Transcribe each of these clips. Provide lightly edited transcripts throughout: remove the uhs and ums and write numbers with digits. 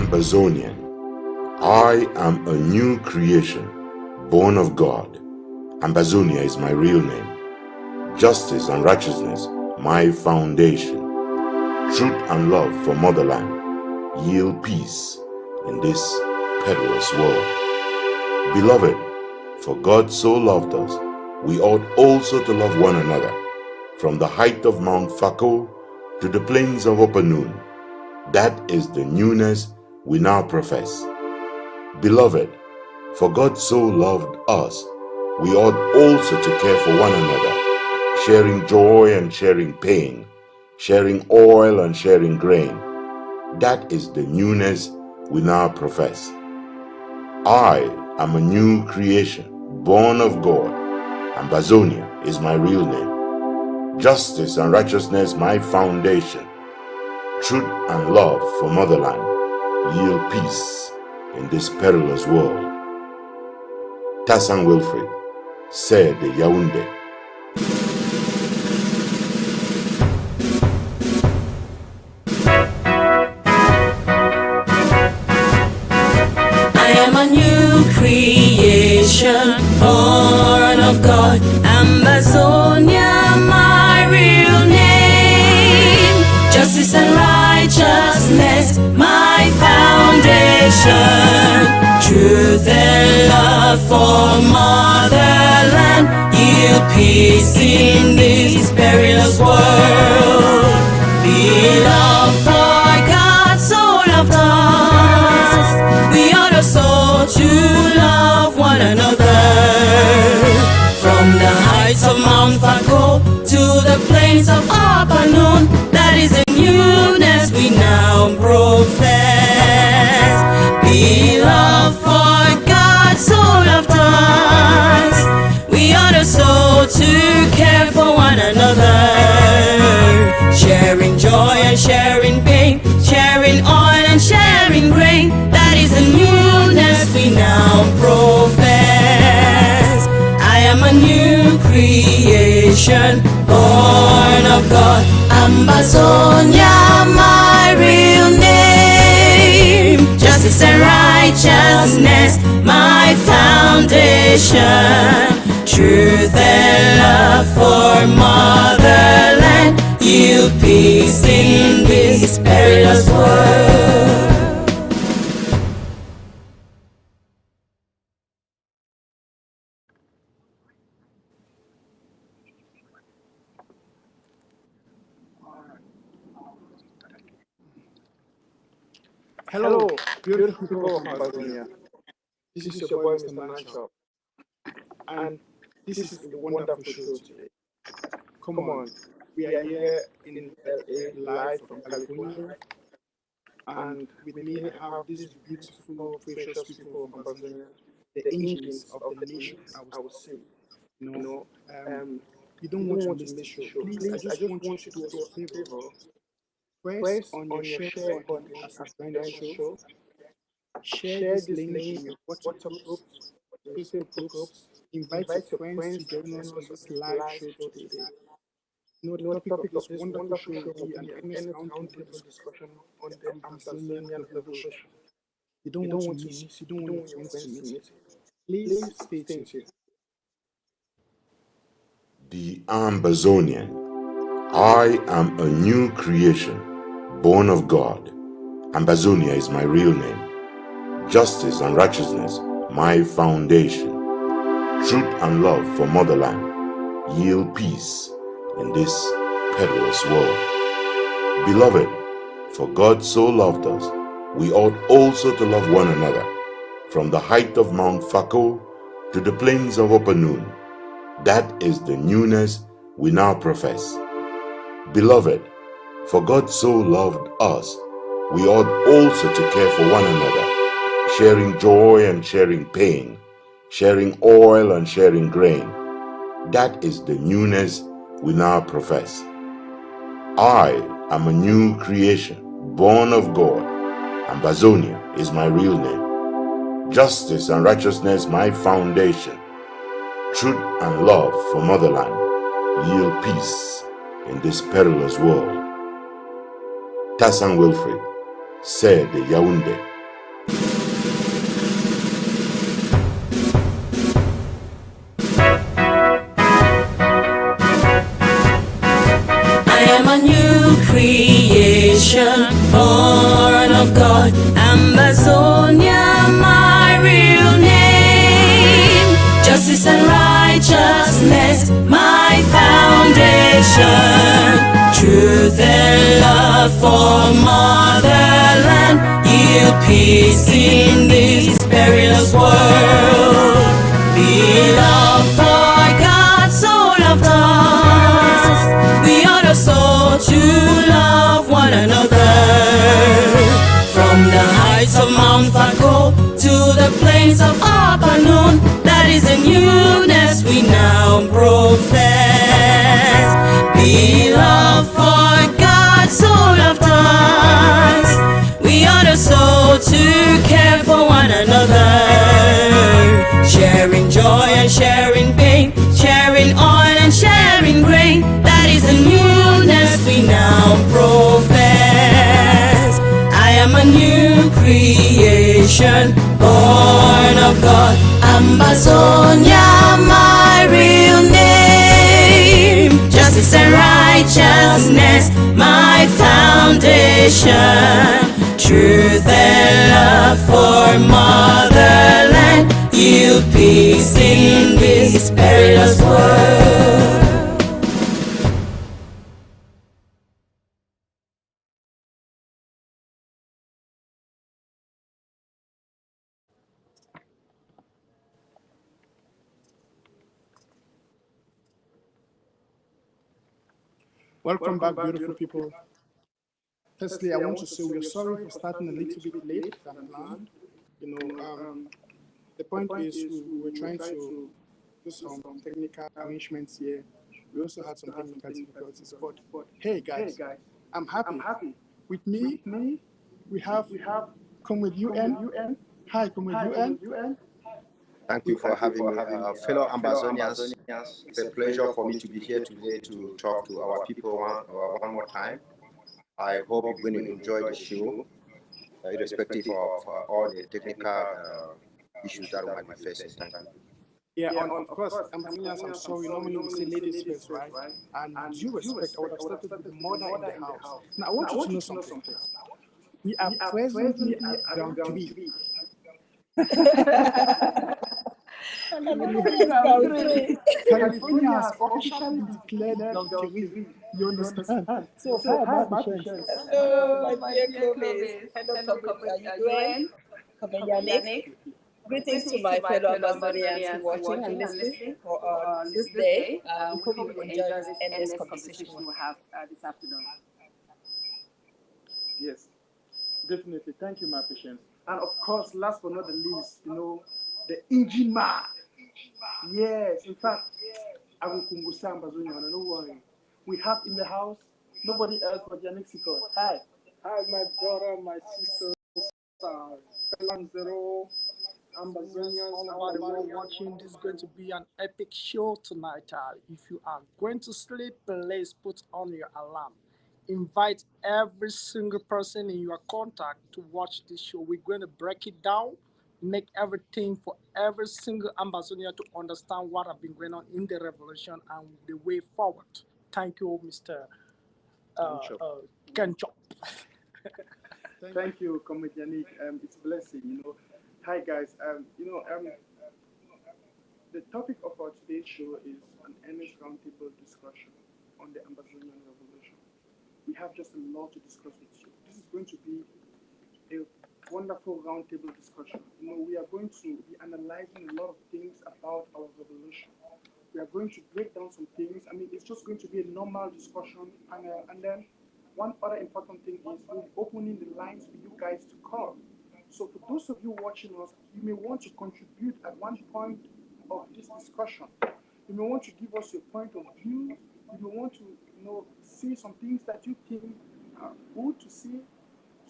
Ambazonian. I am a new creation, born of God. Ambazonia is my real name. Justice and righteousness, my foundation. Truth and love for motherland, yield peace in this perilous world. Beloved, for God so loved us, we ought also to love one another. From the height of Mount Fako to the plains of Upper Noon, that is the newness we now profess. Beloved, for God so loved us, we ought also to care for one another, sharing joy and sharing pain, sharing oil and sharing grain. That is the newness we now profess. I am a new creation, born of God. Ambazonia is my real name. Justice and righteousness my foundation. Truth and love for motherland, yield peace in this perilous world. Tassan Wilfred, said the Yaoundé. I am a new creation, born of God. Ambazonia, my real name. Justice and righteousness, my foundation. Truth and love for motherland, yield peace in this perilous world. Beloved, for God so loved us, we ought also to love one another. From the heights of Mount Fako to the plains of Upper Noon, that is the newness we now profess. Beloved, for God so loved us, we ought also to care for one another. Sharing joy and sharing pain, sharing oil and sharing grain, that is the newness we now profess. I am a new creation, born of God. Ambazonia, my real name. Justice and righteousness, my foundation. Truth and love for motherland, yield peace in this perilous world. Hello, beautiful people of Ambazonia. This is your boy, Mr. Manshop, and this is a wonderful show today. Come on, we are here in LA, live from California, and with me I have these beautiful, precious people of Ambazonia, the angels of the nation, I would say. You don't want to miss the show. Please, I just want you to do us a favor. Press on your share button as you join the show. Share this link in your WhatsApp groups, your Facebook groups. Invite your friends to join us on this live show today. The topic of this wonderful show will be an earnest roundtable discussion on the Ambazonian revolution. You don't want to miss, you don't want your friends to miss it. Please stay tuned. The Ambazonian. I am a new creation, born of God. Ambazonia is my real name. Justice and righteousness, my foundation. Truth and love for motherland, yield peace in this perilous world. Beloved, for God so loved us, we ought also to love one another. From the height of Mount Fako to the plains of Upper Noon, that is the newness we now profess. Beloved, for God so loved us, we ought also to care for one another, sharing joy and sharing pain, sharing oil and sharing grain. That is the newness we now profess. I am a new creation, born of God. Ambazonia is my real name. Justice and righteousness my foundation. Truth and love for motherland, yield peace in this perilous world. Tassan Wilfred, said the Yaoundé. Ambazonia, my real name. Justice and righteousness, my foundation. Truth and love for motherland. Yield peace in this perilous world. Beloved for God so loved us. We ought also to love one another. From the heights of Mount Fako to the plains of Apanon, that is the newness we now profess. Beloved for God so loved us. We ought also to care for one another. Sharing joy and sharing pain, sharing oil and sharing grain, that is the newness we now profess. I am a new creation, born of God. Ambazonia, my real name. Justice and righteousness, my foundation. Truth and love for motherland. Yield peace in this perilous world. Welcome back, beautiful people. Firstly, I want to say we are sorry for starting a little bit late than planned. The point is we were trying to do some technical arrangements here. We also had some technical difficulties, but hey guys, I'm happy. With me, we have Come With UN. Hi, Come With UN. Thank you for having me, fellow Ambazonians. It's a pleasure for me to be here today to talk to our people one more time. I hope you're going to enjoy the show, irrespective of all the technical issues that we might be facing. Thank you. Yeah, and of course, Ambazonians, I'm sorry, normally we say ladies first, right? And with due respect, I would have started with the mother in the house. Now, I want you to know something. We are presently at ground 3. California has officially declared ground 3. You understand? So, hi, my patience. Hello, my dear Clovis. Hello, Comrade UN, Comrade Yannick. Greetings to my fellow Ambazonians watching and listening for this day. We hope you will enjoy this endless conversation we'll have this afternoon. Yes, definitely. Thank you, my patience. And of course, last but not the least, the engine man. Yes, in fact, I will Kungusa Ambazonia, no worry. We have in the house nobody else but Yannick Sikot. Hi. Hi, my brother, my sisters, fellow Zero, Ambazonians, all over the world watching. This is going to be an epic show tonight. If you are going to sleep, please put on your alarm. Invite every single person in your contact to watch this show. We're going to break it down, make everything for every single Ambazonia to understand what has been going on in the revolution and the way forward. Thank you, Mr. Kenchop. Thank you, Comrade Yannick. It's a blessing, Hi, guys. The topic of our today's show is an earnest roundtable discussion on the Ambazonian revolution. We have just a lot to discuss with you. This is going to be a wonderful roundtable discussion. We are going to be analyzing a lot of things about our revolution. We are going to break down some things. It's just going to be a normal discussion panel. And then one other important thing is we'll be opening the lines for you guys to call. So for those of you watching us, you may want to contribute at one point of this discussion. You may want to give us your point of view. You may want to, see some things that you think are good to see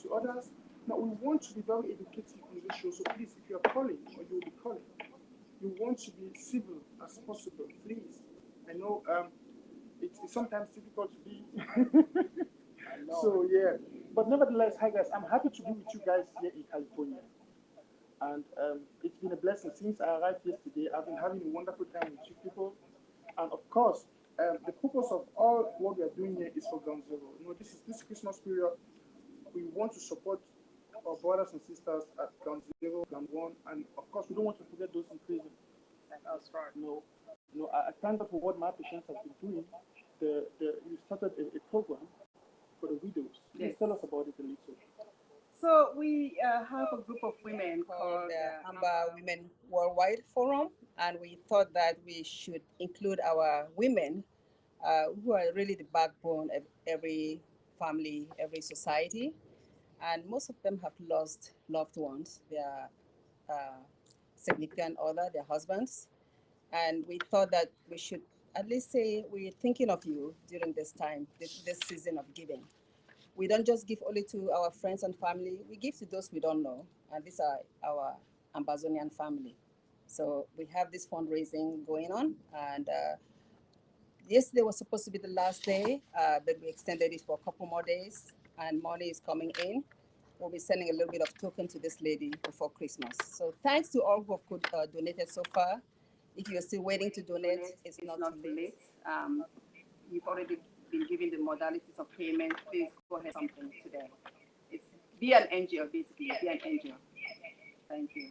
to others. Now, we want to be very educative on this show. So please, if you're calling or you'll be calling, you want to be civil as possible, please. I know it's sometimes difficult to be. So, yeah. But nevertheless, hi guys, I'm happy to be with you guys here in California. And it's been a blessing since I arrived yesterday. I've been having a wonderful time with you people. And of course, the purpose of all what we are doing here is for Ground Zero. This Christmas period, we want to support our brothers and sisters at ground zero, ground one, and of course, we don't want to forget those in prison. That's right. I thank God for what my patients have been doing. You started a program for the widows. Please tell us about it a little. So we have a group of women called the Amber Women Worldwide Forum, and we thought that we should include our women who are really the backbone of every family, every society. And most of them have lost loved ones, their significant other, their husbands. And we thought that we should at least say we're thinking of you during this time, this season of giving. We don't just give only to our friends and family, we give to those we don't know. And these are our Ambazonian family. So we have this fundraising going on. And yesterday was supposed to be the last day, but we extended it for a couple more days. And money is coming in. We'll be sending a little bit of token to this lady before Christmas. So thanks to all who have donated so far. If you're still waiting to donate, it's not too late. You've already been given the modalities of payment. Please go ahead something today. It's be an angel, basically. Be an angel. Thank you.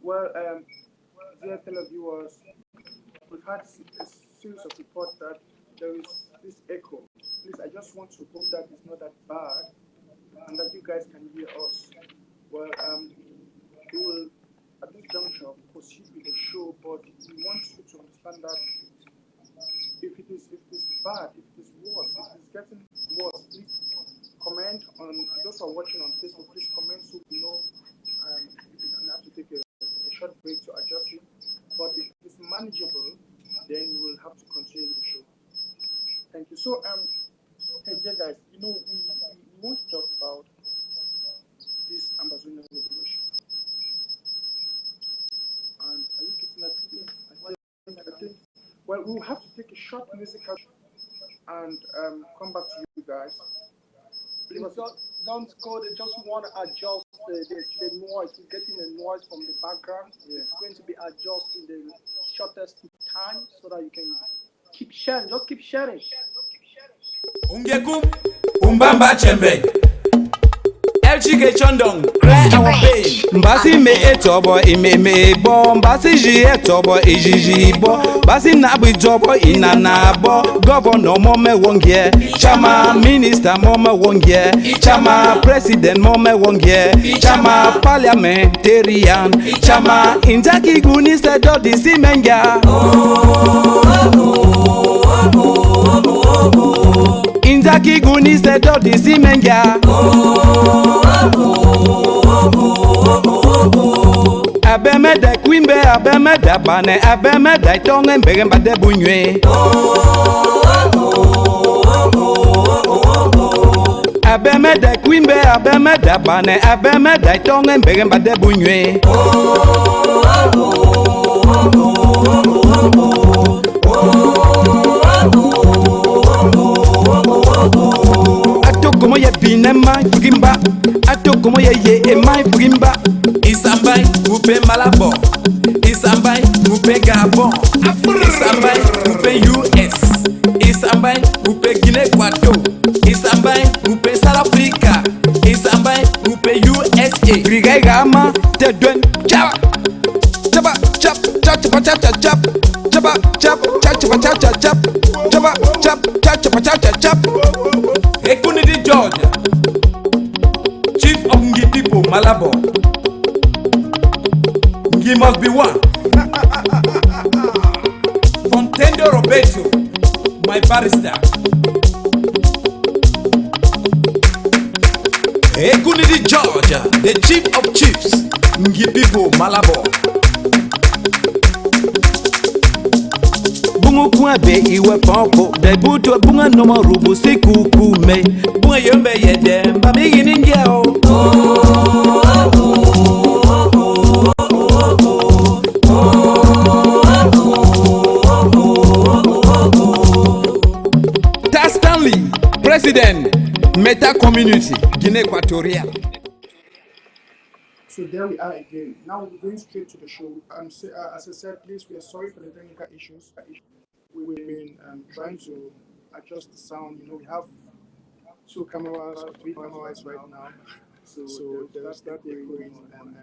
Well, dear televiewers, we've had a series of reports that there is this echo. Please, I just want to hope that it's not that bad and that you guys can hear us. Well, we will, at this juncture, proceed with the show, but we want you to understand that if it is bad, if it is worse, if it is getting worse, please comment on, those who are watching on Facebook, please comment so we know if we can have to take a short break to adjust it. But if it is manageable, then we will have to continue with the show. Thank you. So, hey, dear guys, we want to talk about this Ambazonian revolution. And are you getting that? I think, well, we'll have to take a short musical and come back to you guys. Please don't go. They just want to adjust the noise. We're getting the noise from the background. Yeah. It's going to be adjusted in the shortest time so that you can keep sharing. Just keep sharing. Ungekum, Umbamba Chembe. ECHONDONG, cry our pain. Mbasi me etobo ime bo. Mbasi ji etobo ijiji bo. Mbasi nabi jobo inana bo. Governor mome wongye. Chama minister mome wongye. Chama president mome wongye. Chama parliamentarian. Chama injaki guni sedo disi menga. Injaki guni sedo disi menga. Abemeda kwimbe abemeda bane abemeda itonge mbege mbade bunywe abemeda kwimbe abemeda bane abemeda itonge mbege mbade bunywe Como ye bine mai brimba ato como ye mai brimba Isambai upe Malabo Isambai upe Gabon Isambai upe US Isambai upe Guinée Equato Isambai upe South Africa Isambai upe USA Grigai gama te duen chaba chaba chap chap chap chap chap chaba chap chap chap chap chap chaba chap chap chap chap chap Ekunidi George, Chief of Ngi people, Malabo. Ngi must be one. Fontendo Roberto, my barrister. Ekunidi George, the Chief of Chiefs, Ngi people, Malabo. Bungo kuabe iwe poko debuto bunga noma rubu sikuku me bunga yombe yede mbami yiningeo Stanley, President, Meta Community, Guinea Equatorial. So there we are again. Now we're going straight to the show. As I said, please, we are sorry for the technical issues. We've been trying to adjust the sound. We have two cameras or three cameras right now. So there's that echoing, and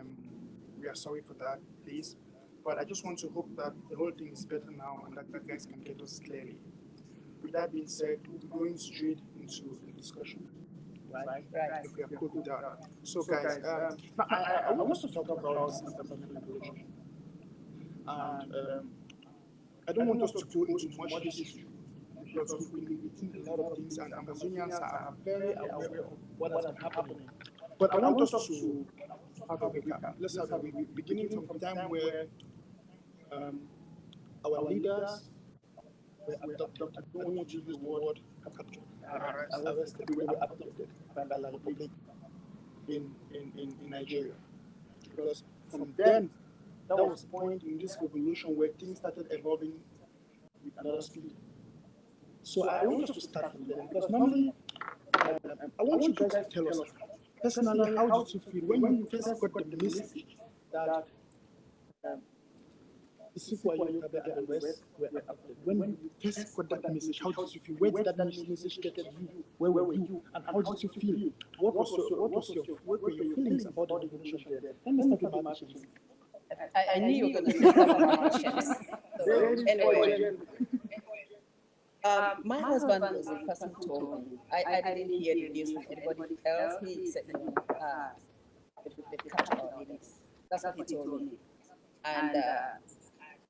we are sorry for that, please. But I just want to hope that the whole thing is better now and that you guys can get us clearly. With that being said, we'll be going straight into the discussion, right? Right. If we are cool with that. So, guys, now I want to talk about this Ambazonian revolution, and I don't want us to go into much history because we've been eating a lot of things, and Ambazonians are very aware of what has been happening. But I want us to have a recap. Let's have a recap, beginning from the time where our leaders were abducted. I don't want to use the word captured, arrested. They were abducted by La Republic in Nigeria. Because from then, that was the point in this revolution where things started evolving with another speed. So I want us to start from there because normally, I want you guys to tell us personally, how did you feel when you first got the message that the people you and the rest were abducted? When you first got that message, how did you feel? Where did that message get you? Where were you? And how did you feel? What were your feelings about the revolution there? Let me start with my questions. I knew you were going to say about questions. So, anyway, my husband was the person who told me. I didn't hear the news from anybody else. He said, they've captured our leaders. That's what he told me. And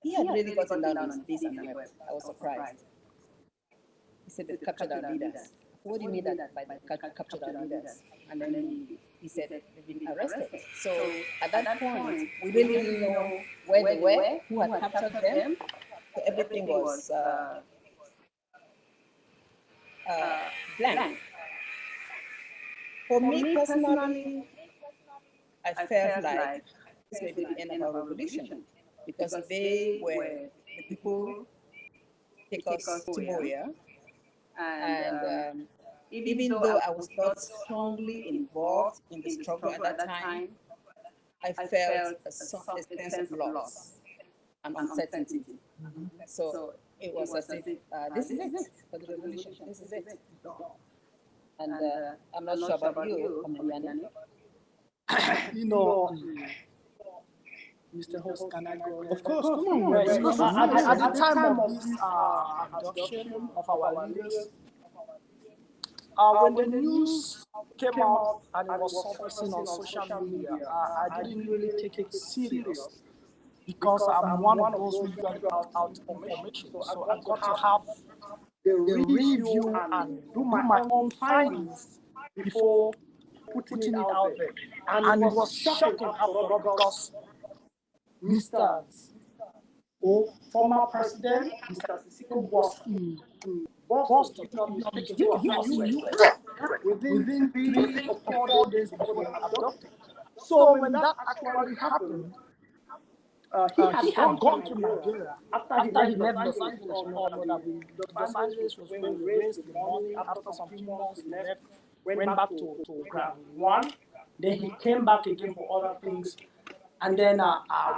he had really gotten down on his knees and wept. I was surprised. He said, they've captured our leaders. What do you mean that by captured our leaders? And then he said, they've been arrested. So at that point, we really didn't know where they were, who had captured them. So everything was blank. For me personally, I felt like this may be the end of our revolution because they were the people take us to Moria, and even though I was not strongly involved in the struggle at that time, I felt a sense of loss and uncertainty. So it was as if this is it for the revolution. This is it. And I'm not sure about you, Komediani. You know, Mr. Host, can I go? Of course, come on. Right. At the time of this abduction of our leaders, when the news came out and it was surfacing on social media, I didn't really take it serious because I'm one of those who got out information. So I got to have the review and do my own findings before putting it out there. And it was shocking after all because Mr. Former President, Mr. Sisiko was in Boston. Within 3 or 4 days before they were abducted. So when that actually happened, he had gone to Nigeria after he left Los Angeles. Los Angeles was when we raised the money. After some few months, he left, went back to ground one. Then he came back again for other things. And then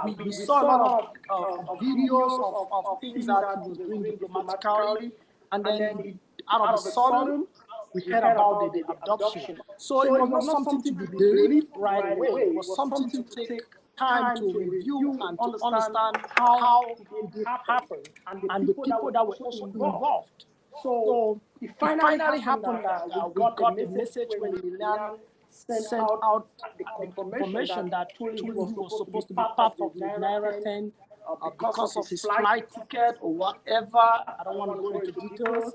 we saw a lot of videos of things that he was doing diplomatically. And then out of a sudden, we heard about the abduction. So it was not something to be believed right away. It was something to take time to review and to understand how it happened and the people that were also involved. So it finally happened that we got the message when we sent out the confirmation that Tuli was supposed to be part of the Naira 10 because of his flight ticket or whatever. I don't want to go into details.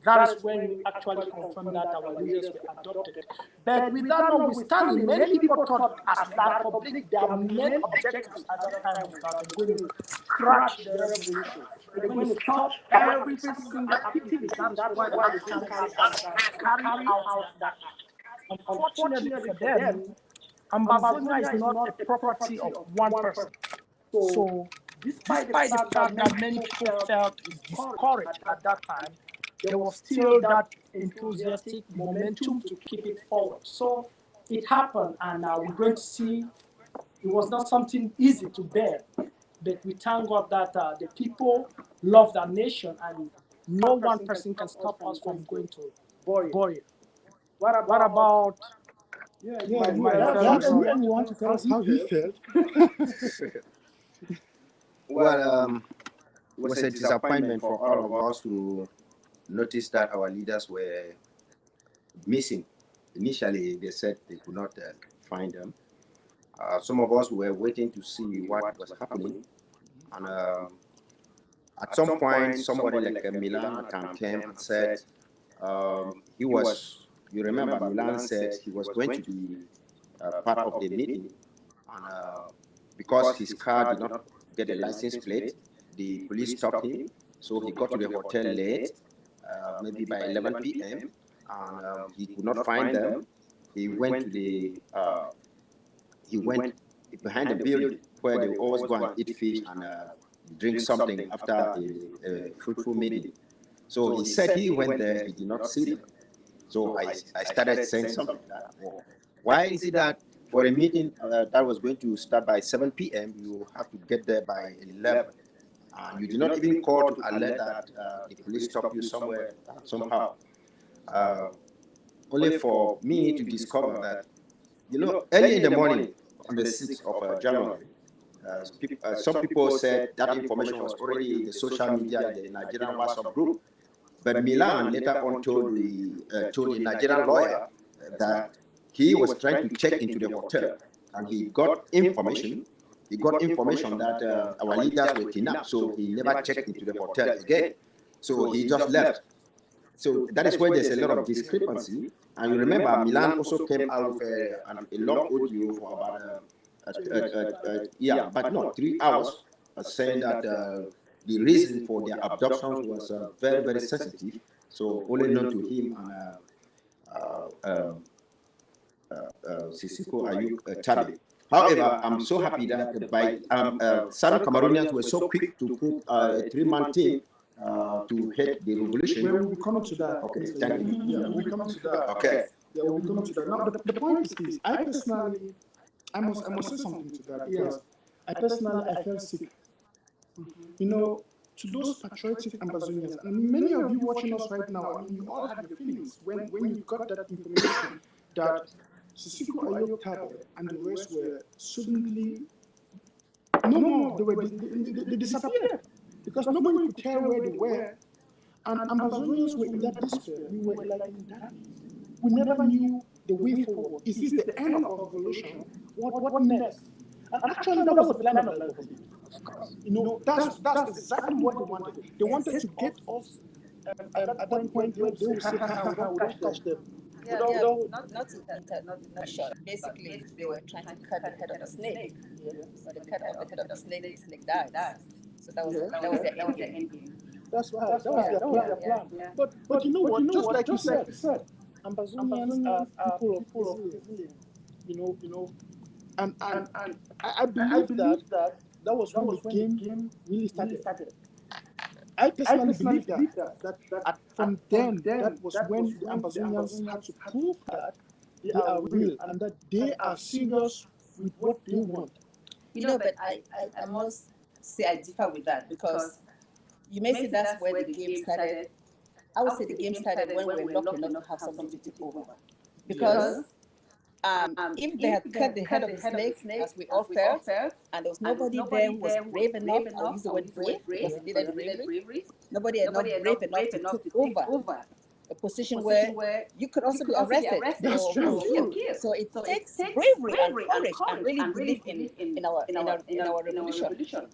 That is when we actually confirmed that our leaders were adopted. But with that notwithstanding, many people thought as La Republic, their main objectives at that time was that they were going to crash the revolution. They were going to stop every single activity. That is why they had to carry out that act. Unfortunately for them, Ambazonia is not a property of one person. So despite the fact that many people felt discouraged at that time, there was still that enthusiastic momentum to keep it forward. So it happened, and we're going to see it was not something easy to bear. But we thank God that the people love their nation, and no one person can stop us from going to Boria. What about Yeah, my yeah. fellow Anyone want to tell us how he felt? Well, it was a disappointment for all of us to notice that our leaders were missing. Initially, they said they could not find them. Some of us were waiting to see what was happening, and at some point, somebody like Milan came and said he was. You remember, Milan said he was going to be part of the meeting, and because his car did not get a license plate, the police stopped him. So he got to the hotel late, maybe by 11 p.m., and he could not find them. He went to he went behind the building where they always go and eat fish and drink something after a fruitful meeting. So he said he went there, he did not see them. So I started saying something that, well, why is it that for a meeting that was going to start by 7 p.m., you have to get there by 11? You did not even call to alert that the police stopped you somewhere, somehow. Only for me to discover that, early in the morning on the 6th of January, some people said that information was already in the social media, in the Nigerian WhatsApp group. But Milan later on told the Nigerian lawyer that he was trying to check into the hotel, and he got information. He got information that our leaders were kidnapped, so he never checked into the hotel again. So he just left. So that is where there's a lot of discrepancy. And you remember, Milan also came out with a long audio for about, but no, 3 hours, saying that the reason for their abductions was very, very sensitive. So only known to him and Sisiko Ayuk Tabe. However, I'm so happy that Southern Cameroonians were so quick to put a 3-man team to head the revolution. We'll be coming to that. Okay, thank you. Yeah, we'll be coming to that. Okay. Yeah, we'll be coming to that. Now, the point is this. I personally, I must say something to that because I personally, I felt sick. You know, to those patriotic Ambazonians, and many of you watching us right now, I mean, you all had your feelings when you got that information that Sisiko Ayok Tabe and the rest were suddenly no more. They disappeared because nobody could tell where they were. And Ambazonians were in that despair. We were like in darkness. We never knew the way forward. Is this the end of our revolution? What next? And actually, that was the plan of life. You know, that's exactly what they wanted. They wanted to get us at that point. They will say, "Ha, we don't catch them." Yeah, not short. Basically, they were trying to cut the head of the snake. So they cut off the head of the snake dies. So that was their end game. That's right. That was their plan. Yeah. But you know what? Just like you said, Ambazonians are people of resilience. You know, and I believe that was when the game really started. I personally believe that from then, that was when the Ambazonians had to prove that they are real and that they are serious with what they want. You know, but I must say I differ with that because you may say that's where the game started. I would say the game started when we were lucky enough to have somebody to take over. Because if they had cut the head of the snake, as we all felt, and there was nobody there who was brave enough, I'll use the word brave because he did bravery, nobody had not brave enough to take over a position where you could also be arrested or killed. So it takes bravery and courage and really belief in our revolution.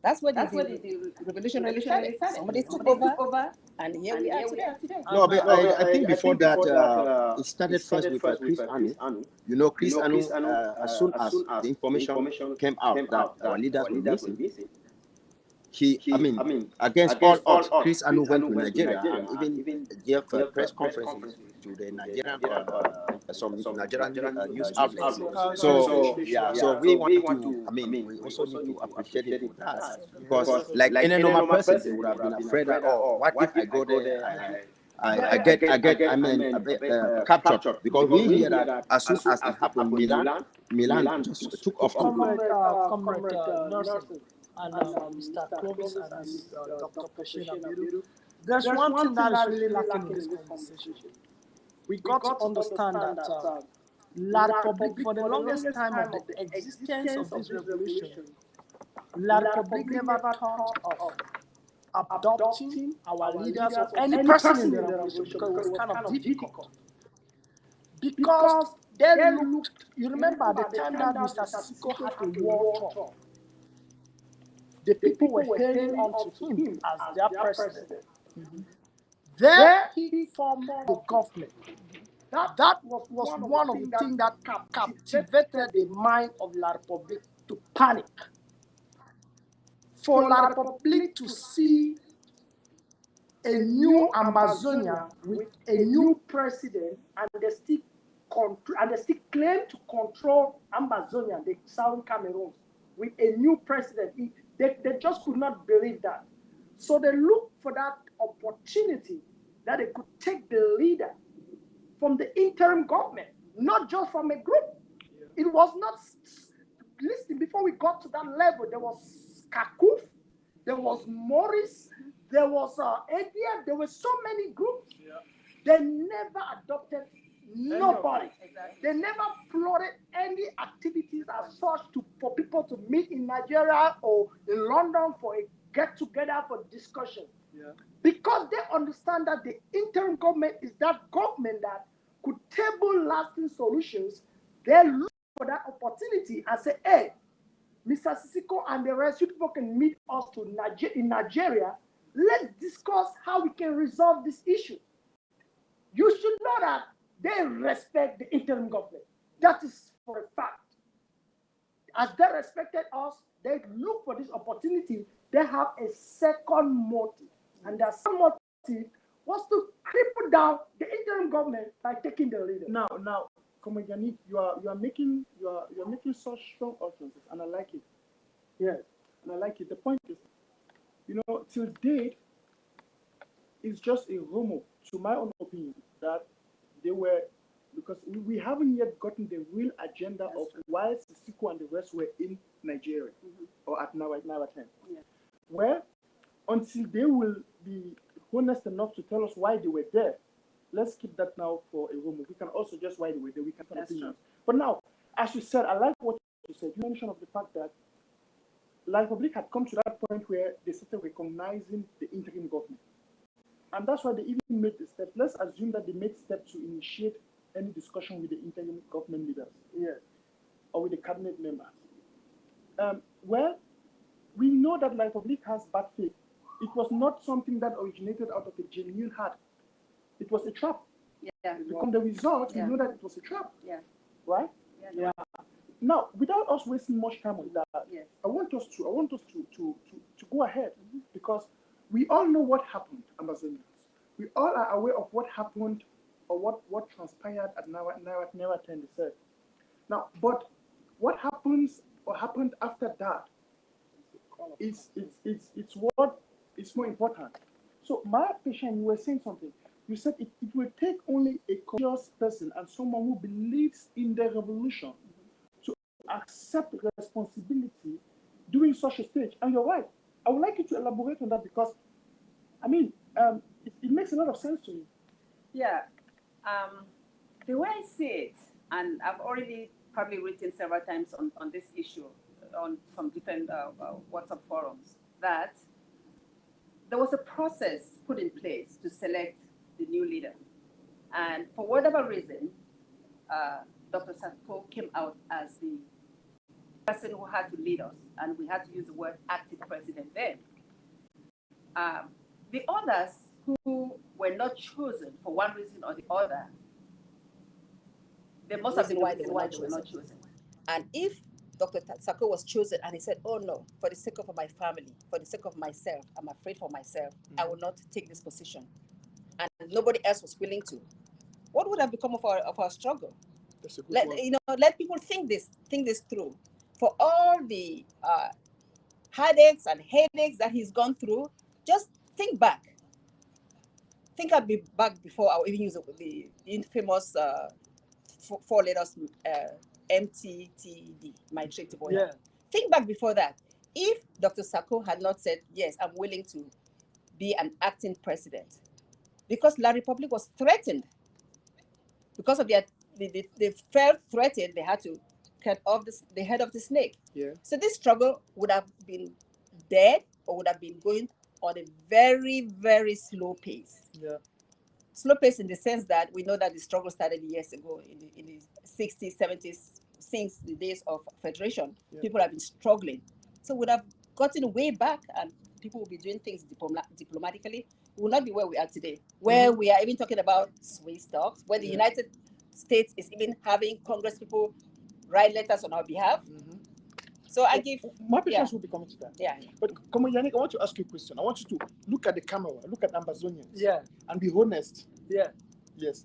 That's where the revolution really started. Somebody took over, and here we are today. No, but I think before that, it started first with Chris Anu. You know, Chris Anu, as soon as the information came out that our leaders were missing, I mean, against all odds, Chris Anu went to Nigeria and even gave press conferences to the Nigerian, some Nigerian news outlets. So we want to, we also need to appreciate it for that. Because like any normal person, they would have been afraid that, what if I go there, I get captured? Because we hear that as soon as it happened, Milan just took off. Comrade Nelson and Mr. Clovis and Dr. Pashina. There's one thing that is really lacking in this conversation. we got to understand that La République, for the longest time of the existence of this revolution, La République never thought of adopting our leaders or any person in the revolution because it was kind of difficult. Because they looked, you remember the time that Mr. Sisiko had a war tour, the people were hailing onto him as their president. There he formed the government. That was one of the things that captivated the mind of La République to panic. For La République to see a new Ambazonia with a new president, and they still claim to control Ambazonia, the southern Cameroon, with a new president. They just could not believe that. So they looked for that opportunity that they could take the leader from the interim government, not just from a group. It was not, listen, before we got to that level, there was Kakuf, there was Morris, there was ADF, there were so many groups. They never adopted nobody. Exactly. They never plotted any activities as such for people to meet in Nigeria or in London for a get-together for discussion. Because they understand that the interim government is that government that could table lasting solutions. They look for that opportunity and say, hey, Mr. Sisiko and the rest, you people can meet us in Nigeria. Let's discuss how we can resolve this issue. You should know that they respect the interim government. That is for a fact. As they respected us, they look for this opportunity. They have a second motive. And that second motive was to cripple down the interim government by taking the leader. Now, Yannick, you are making such strong utterances, and I like it. Yes, and I like it. The point is, till date, it's just a rumor, to my own opinion, that they were, because we haven't yet gotten the real agenda of why Sisiko and the rest were in Nigeria or at Nawa 10. Where, until they will be honest enough to tell us why they were there, let's keep that now for a rumor. We can also just why they were there. We can have opinions. But now, as you said, I like what you said. You mentioned of the fact that La République had come to that point where they started recognizing the interim government. And that's why they even made the step. Let's assume that they made steps to initiate any discussion with the interim government leaders, or with the cabinet members. Well, we know that La République has bad faith. It was not something that originated out of a genuine heart. It was a trap. From the result, we know that it was a trap. Right? Now, without us wasting much time on that, I want us to go ahead, because we all know what happened, Ambazonians. We all are aware of what happened or what transpired at Nawa 10, they said. Now, but what happens or happened after that it's what is more important. So, my patient, you were saying something. You said it will take only a courageous person and someone who believes in the revolution to accept responsibility during such a stage. And you're right. I would like you to elaborate on that, because, I mean, it makes a lot of sense to me. The way I see it, and I've already probably written several times on this issue on some different WhatsApp forums, that there was a process put in place to select the new leader. And for whatever reason, Dr. Sisiko came out as the person who had to lead us, and we had to use the word acting president then. The others who were not chosen for one reason or the other, there must have been why they were not chosen. And if Dr. Sisiko was chosen and he said, oh no, for the sake of my family, for the sake of myself, I'm afraid for myself, I will not take this position, and nobody else was willing to, what would have become of our struggle? Let people think this through. For all the headaches and headaches that he's gone through, just think back. Think I'll be back before I'll even use the infamous four letters MTTD, my treaty boy. Think back before that. If Dr. Sisiko had not said, yes, I'm willing to be an acting president, because La République was threatened because of they felt threatened, they had to cut off the head of the snake. Yeah. So this struggle would have been dead or would have been going on a very, very slow pace. Yeah. Slow pace in the sense that we know that the struggle started years ago in the 60s, 70s, since the days of Federation. Yeah. People have been struggling. So would have gotten way back and people will be doing things diplomatically. We will not be where we are today, where we are even talking about Swiss talks, where the United States is even having Congress people write letters on our behalf. So I give... My patients will be coming to that. Yeah. But come on, Yannick, I want to ask you a question. I want you to look at the camera, look at Ambazonians. Yeah. And be honest. Yeah. Yes.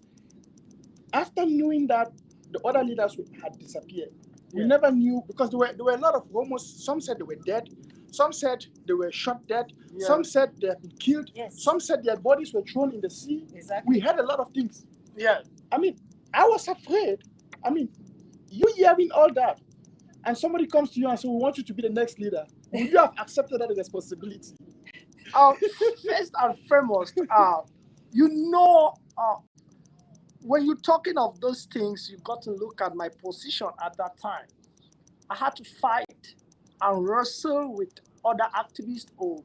After knowing that the other leaders had disappeared, we Yeah. never knew, because there were a lot of rumors. Some said they were dead. Some said they were shot dead. Yeah. Some said they had been killed. Yes. Some said their bodies were thrown in the sea. Exactly. We heard a lot of things. Yeah. I mean, I was afraid. I mean, you hearing all that, and somebody comes to you and says, we want you to be the next leader. Would you have accepted that responsibility? First and foremost, when you're talking of those things, you've got to look at my position at that time. I had to fight and wrestle with other activists or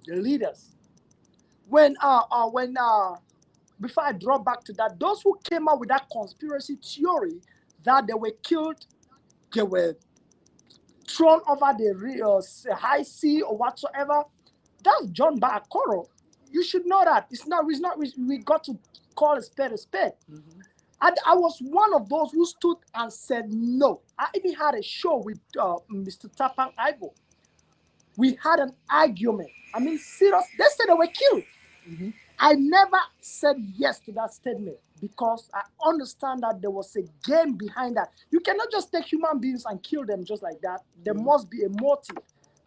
the leaders. Before I draw back to that, those who came up with that conspiracy theory that they were killed, they were thrown over the high sea or whatsoever, that's John Baakoro. You should know that. We got to call a spade a spade. And I was one of those who stood and said no. I even had a show with Mr. Tapang Ibo. We had an argument. I mean, serious. They said they were killed. I never said yes to that statement because I understand that there was a game behind that. You cannot just take human beings and kill them just like that. There must be a motive,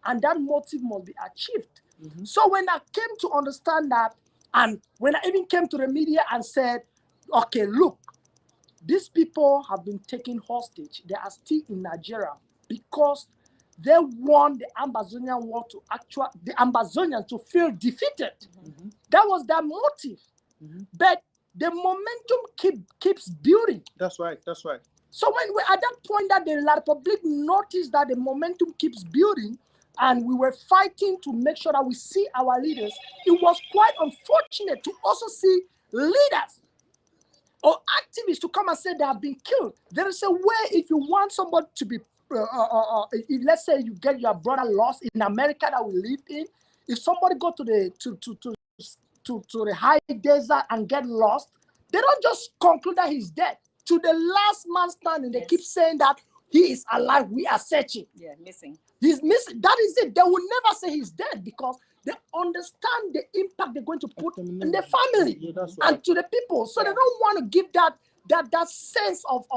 and that motive must be achieved. So when I came to understand that, and when I even came to the media and said, okay, look, these people have been taken hostage. They are still in Nigeria because they want the Ambazonian war the Ambazonians to feel defeated. That was their motive. But the momentum keeps building. That's right. That's right. So when we at that point that the La Republic noticed that the momentum keeps building, and we were fighting to make sure that we see our leaders, it was quite unfortunate to also see leaders or activists to come and say they have been killed. There is a way if you want somebody to be, let's say you get your brother lost in America that we lived in. If somebody go to the high desert and get lost, they don't just conclude that he's dead. To the last man standing, they keep saying that he is alive. We are searching. Yeah, missing. He's missing. That is it. They will never say he's dead because they understand the impact they're going to put in the family and to the people. So they don't want to give that sense of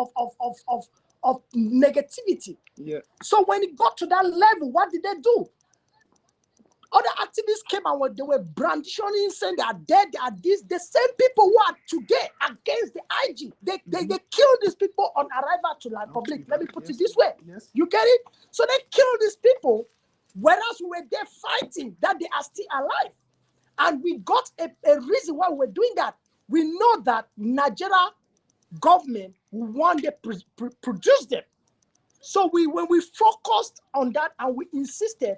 negativity. Yeah. So when it got to that level, what did they do? Other activists came and they were brandishing, saying they are dead, they are this. The same people who are today against the IG, they killed these people on arrival to La Republic. Let me put it this way. Yes. You get it? So they killed these people, whereas we were there fighting that they are still alive. And we got a reason why we're doing that. We know that Nigeria government will one day produce them. So when we focused on that and we insisted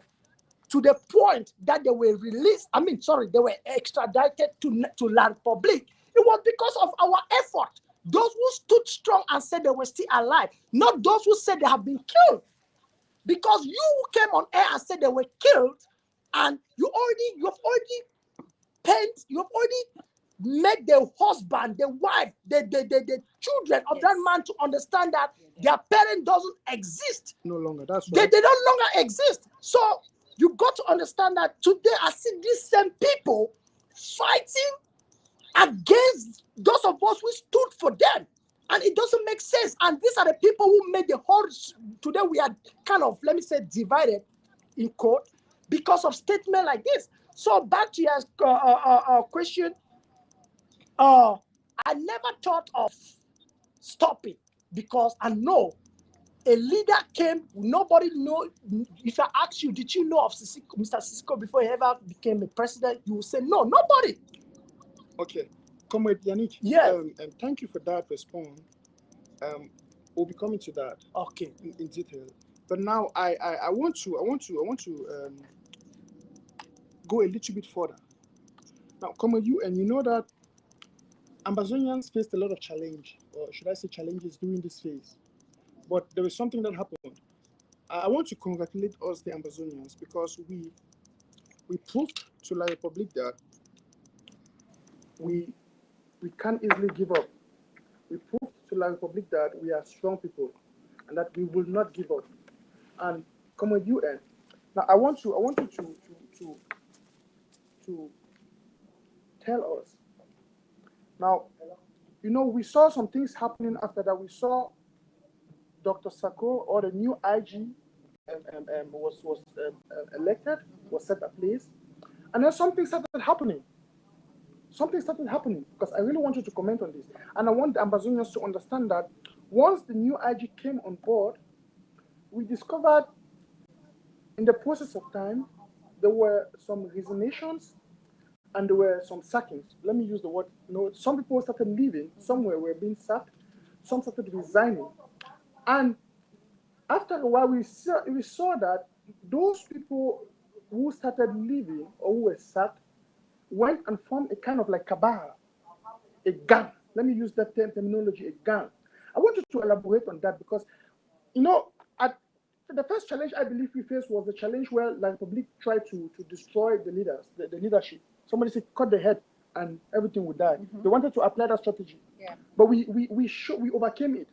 to the point that they were released, they were extradited to La Republic. It was because of our effort. Those who stood strong and said they were still alive, not those who said they have been killed. Because you came on air and said they were killed, and you've already made the husband, the wife, the children of that man to understand that their parent doesn't exist. No longer. That's right. They don't longer exist. So you got to understand that today I see these same people fighting against those of us who stood for them. And it doesn't make sense. And these are the people who made the whole, today we are kind of, let me say, divided in court because of statement like this. So back to your question, I never thought of stopping because I know a leader came, nobody know. If I ask you, did you know of Mr. Sisco before he ever became a president? You will say, no, nobody. Okay. Comrade Yannick, Yes. and thank you for that response. We'll be coming to that Okay. in detail. But now I want to go a little bit further. Now, Comrade, you know that Ambazonians faced a lot of challenge, or should I say challenges during this phase. But there was something that happened. I want to congratulate us, the Ambazonians, because we proved to La Republic that we can't easily give up. We proved to La Republic that we are strong people and that we will not give up. And Comrade UN, now I want you to tell us. Now, we saw some things happening after that. We saw Dr. Sako, or the new IG, was elected, was set in place, and then something started happening. Something started happening, because I really want you to comment on this, and I want the Ambazonians to understand that once the new IG came on board, we discovered in the process of time there were some resignations and there were some sackings. Let me use the word. Some people started leaving, some were being sacked, some started resigning, and after a while, we saw that those people who started leaving or who were sacked went and formed a kind of like cabal, a gang. Let me use that terminology, a gang. I want you to elaborate on that, because, the first challenge I believe we faced was the challenge where La Republique tried to destroy the leaders, the leadership. Somebody said, cut the head and everything would die. They wanted to apply that strategy. Yeah. But we overcame it.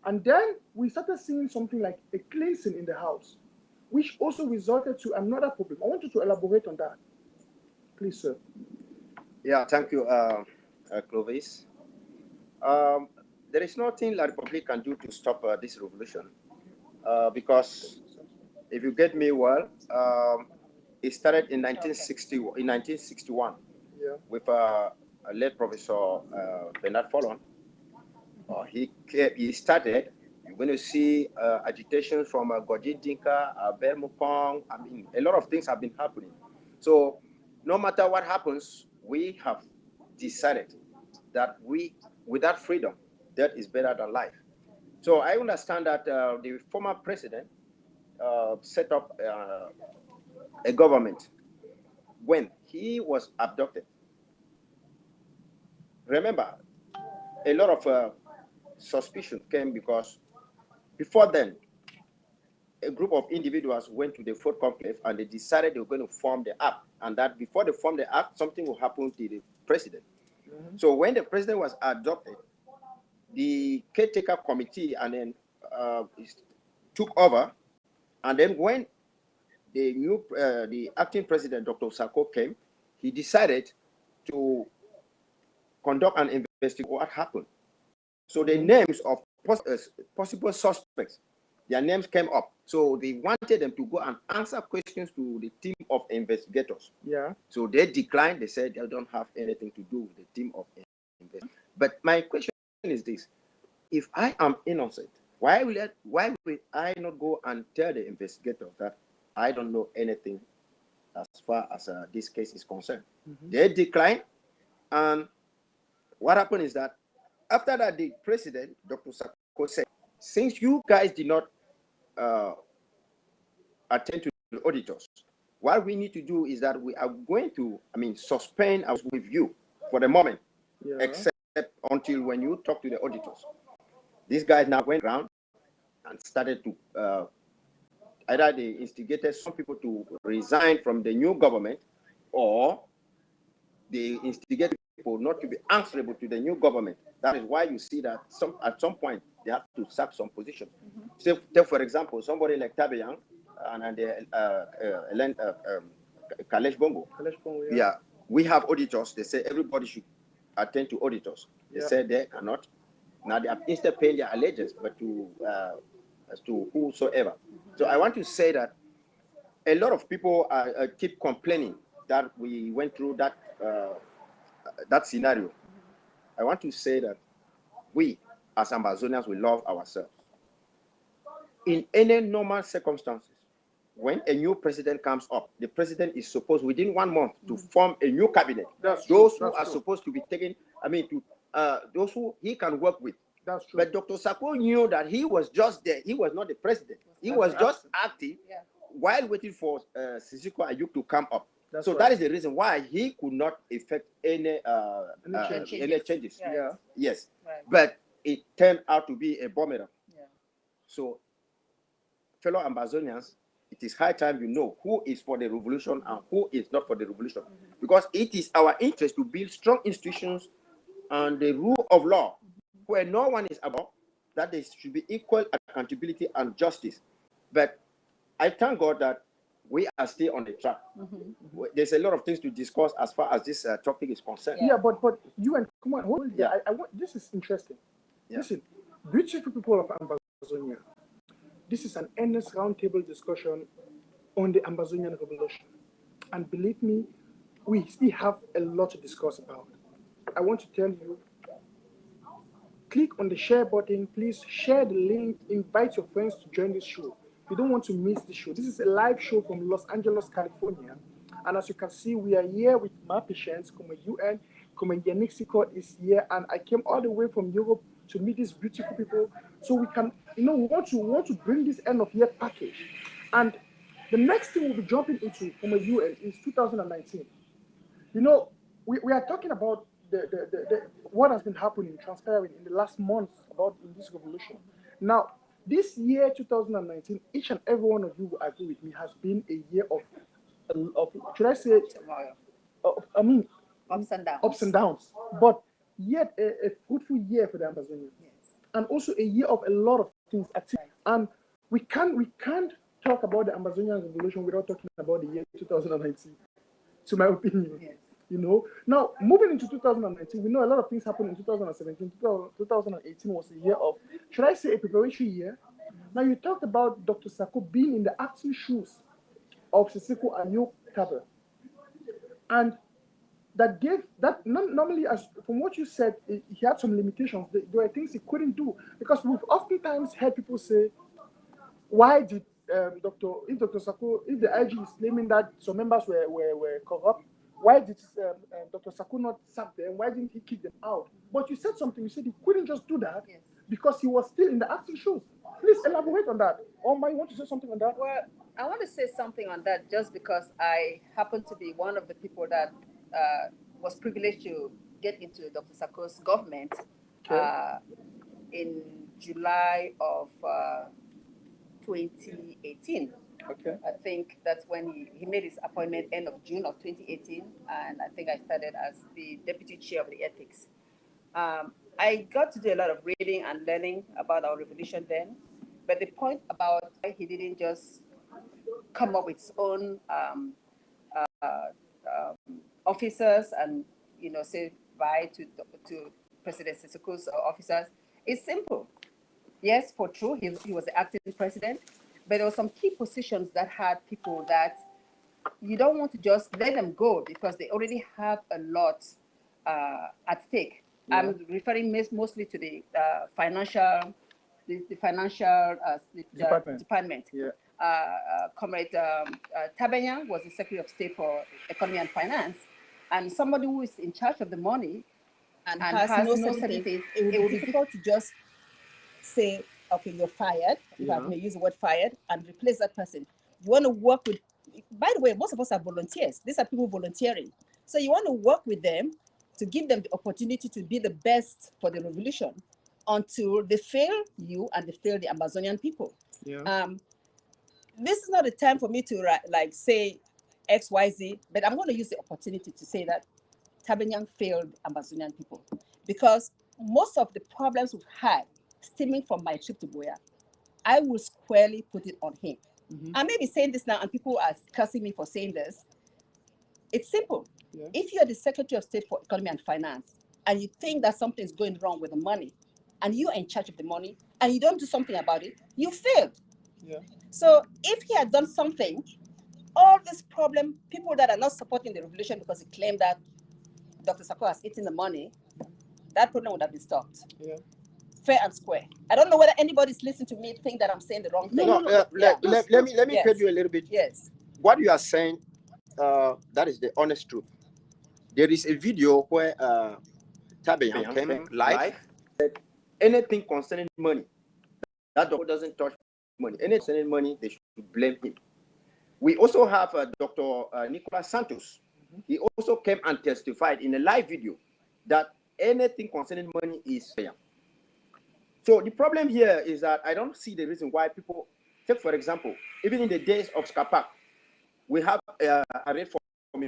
And then we started seeing something like a cleansing in the house, which also resulted to another problem. I want you to elaborate on that, please, sir. Yeah, thank you, Clovis. There is nothing La Republique can do to stop this revolution, because if you get me well, it started in 1961 with a late Professor Bernard Fallon. He started. You're going to see agitation from Gojin Dinka, Bermupong. I mean, a lot of things have been happening. So no matter what happens, we have decided that without freedom, death is better than life. So I understand that the former president set up a government when he was abducted. Remember, a lot of suspicion came because before then, a group of individuals went to the Fort Conclave and they decided they were going to form the act, and that before they formed the act, something will happen to the president. So when the president was adopted, the caretaker committee and then took over, and then when the acting president, Dr. Sako, came, he decided to conduct an investigation what happened. So the names of possible suspects, their names came up. So they wanted them to go and answer questions to the team of investigators. Yeah. So they declined. They said they don't have anything to do with the team of investigators. But my question is this: if I am innocent, why will I not go and tell the investigator that I don't know anything as far as this case is concerned? They declined, and what happened is that after that, the president, Dr. Sako, said, since you guys did not attend to the auditors, what we need to do is that we are going to, suspend us with you for the moment, except until when you talk to the auditors. These guys now went around and started to, either they instigated some people to resign from the new government, or they instigated people not to be answerable to the new government. That is why you see that at some point they have to sack some position. So, for example, somebody like Tabayang and Kalesh Bongo. Yeah, we have auditors. They say everybody should attend to auditors. They say they cannot. Now they have instead paying their allegiance, but as to whosoever. So I want to say that a lot of people keep complaining that we went through that scenario. I want to say that we, as Ambazonians, we love ourselves. In any normal circumstances, when a new president comes up, the president is supposed, within 1 month, to form a new cabinet. Those who are supposed to be taking I mean, to those who he can work with. That's true. But Dr. Sako knew that he was just there. He was not the president. He was just acting while waiting for Sisiko Ayuk to come up. So that is the reason why he could not effect any changes. Right. Yes. Right. But it turned out to be a boomerang. Yeah. So, fellow Ambazonians, it is high time you know who is for the revolution and who is not for the revolution. Because it is our interest to build strong institutions and the rule of law where no one is above, that there should be equal accountability and justice. But I thank God that we are still on the track. There's a lot of things to discuss as far as this topic is concerned. Yeah, but you and come on, hold yeah. I want this is interesting. Yeah. Listen, beautiful people of Ambazonia, this is an endless roundtable discussion on the Ambazonian revolution. And believe me, we still have a lot to discuss about. I want to tell you, click on the share button, please share the link, invite your friends to join this show. You don't want to miss the show. This is a live show from Los Angeles, California. And as you can see, we are here with my patients, Kuma UN, Kuma Yanixiko is here, and I came all the way from Europe to meet these beautiful people. So we can, we want to bring this end of year package. And the next thing we'll be jumping into Kuma UN is 2019. We are talking about the what has been happening, transpiring in the last months about in this revolution. Now, this year, 2019, each and every one of you will agree with me, has been a year of should I say, ups and downs. Ups and downs, but yet a fruitful year for the Ambazonians, and also a year of a lot of things. And we can't talk about the Ambazonian revolution without talking about the year 2019. To my opinion, Now, moving into 2019, we know a lot of things happened in 2017. 2018 was a year of, should I say, a preparatory year. Now, you talked about Dr. Sako being in the acting shoes of Sisiko Ayuk Taber. And that gave, that normally, as from what you said, he had some limitations. There were things he couldn't do. Because we've oftentimes heard people say, why did if Dr. Sako, if the IG is claiming that some members were corrupt, why did Dr. Sako not sack them? Why didn't he kick them out? But you said something. You said he couldn't just do that because he was still in the acting shoes. Please elaborate on that. Or you want to say something on that? Well, I want to say something on that just because I happen to be one of the people that was privileged to get into Dr. Sako's government in July of 2018. Okay. I think that's when he made his appointment end of June of 2018, and I think I started as the deputy chair of the ethics. I got to do a lot of reading and learning about our revolution then, but the point about why he didn't just come up with his own officers and say bye to President Sisiko's officers is simple. Yes, for true, he was the acting president, but there were some key positions that had people that you don't want to just let them go because they already have a lot at stake. Yeah. I'm referring mostly to the financial department. Yeah. Comrade Tabenya was the Secretary of State for Economy and Finance, and somebody who is in charge of the money and has no certificate, it would be difficult to just say, okay, you're fired, if I may use the word fired, and replace that person. You want to work with, by the way, most of us are volunteers. These are people volunteering. So you want to work with them to give them the opportunity to be the best for the revolution until they fail you and they fail the Ambazonian people. Yeah. This is not a time for me to say X, Y, Z, but I'm going to use the opportunity to say that Tabenyang failed Ambazonian people because most of the problems we've had stemming from my trip to Boya, I will squarely put it on him. Mm-hmm. I may be saying this now and people are cursing me for saying this. It's simple. Yeah. If you're the Secretary of State for Economy and Finance and you think that something is going wrong with the money and you're in charge of the money and you don't do something about it, you failed. Yeah. So if he had done something, all this problem, people that are not supporting the revolution because he claimed that Dr. Sako has eaten the money, that problem would have been stopped. Yeah. Fair and square. I don't know whether anybody's listening to me think that I'm saying the wrong thing. Let me tell you a little bit. Yes. What you are saying, that is the honest truth. There is a video where Tabeyan came live, said anything concerning money, that doctor doesn't touch money. Anything concerning money, they should blame him. We also have Dr. Nicolas Santos. He also came and testified in a live video that anything concerning money is fair. So the problem here is that I don't see the reason why people take, for example, even in the days of Scapac, we have a rate from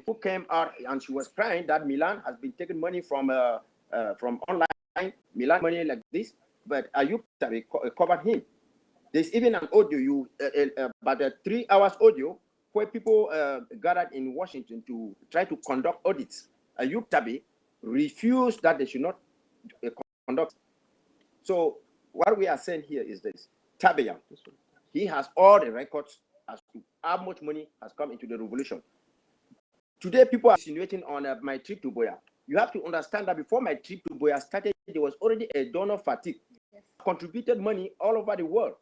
who came out and she was crying that Milan has been taking money from online, Milan money like this, but Ayub covered him. There's even an audio, about a 3 hours audio, where people gathered in Washington to try to conduct audits. Ayub Tabi refused that they should not conduct. So what we are saying here is this: Tabeyan, he has all the records as to how much money has come into the revolution. Today, people are insinuating on my trip to Boya. You have to understand that before my trip to Boya started, there was already a donor fatigue. Yes. Contributed money all over the world,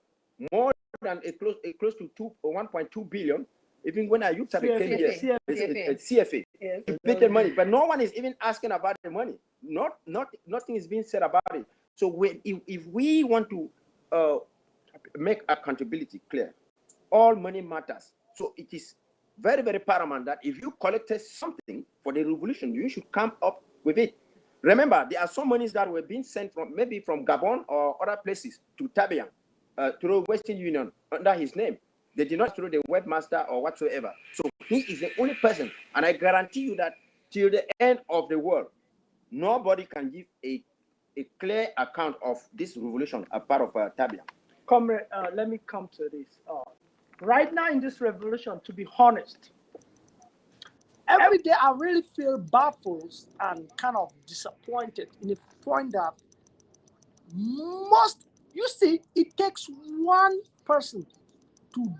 more than close to 1.2 billion. Even when I used to came here, CFA, yes, contributed money, but no one is even asking about the money. Nothing is being said about it. So if we want to make accountability clear, all money matters. So it is very, very paramount that if you collected something for the revolution, you should come up with it. Remember, there are some monies that were being sent from maybe from Gabon or other places to Tabeyan through Western Union under his name. They did not through the webmaster or whatsoever. So he is the only person, and I guarantee you that till the end of the world, nobody can give a clear account of this revolution as part of Tabeyan. Comrade, let me come to this. Right now in this revolution, to be honest, every day I really feel baffled and kind of disappointed in the point that you see, it takes one person to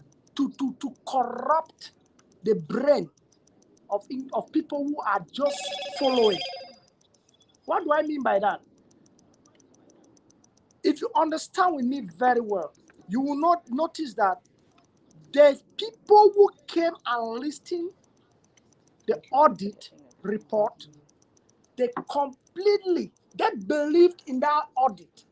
corrupt the brain of people who are just following. What do I mean by that? If you understand with me very well, you will not notice that there's people who came and listened the audit report. They believed in that audit.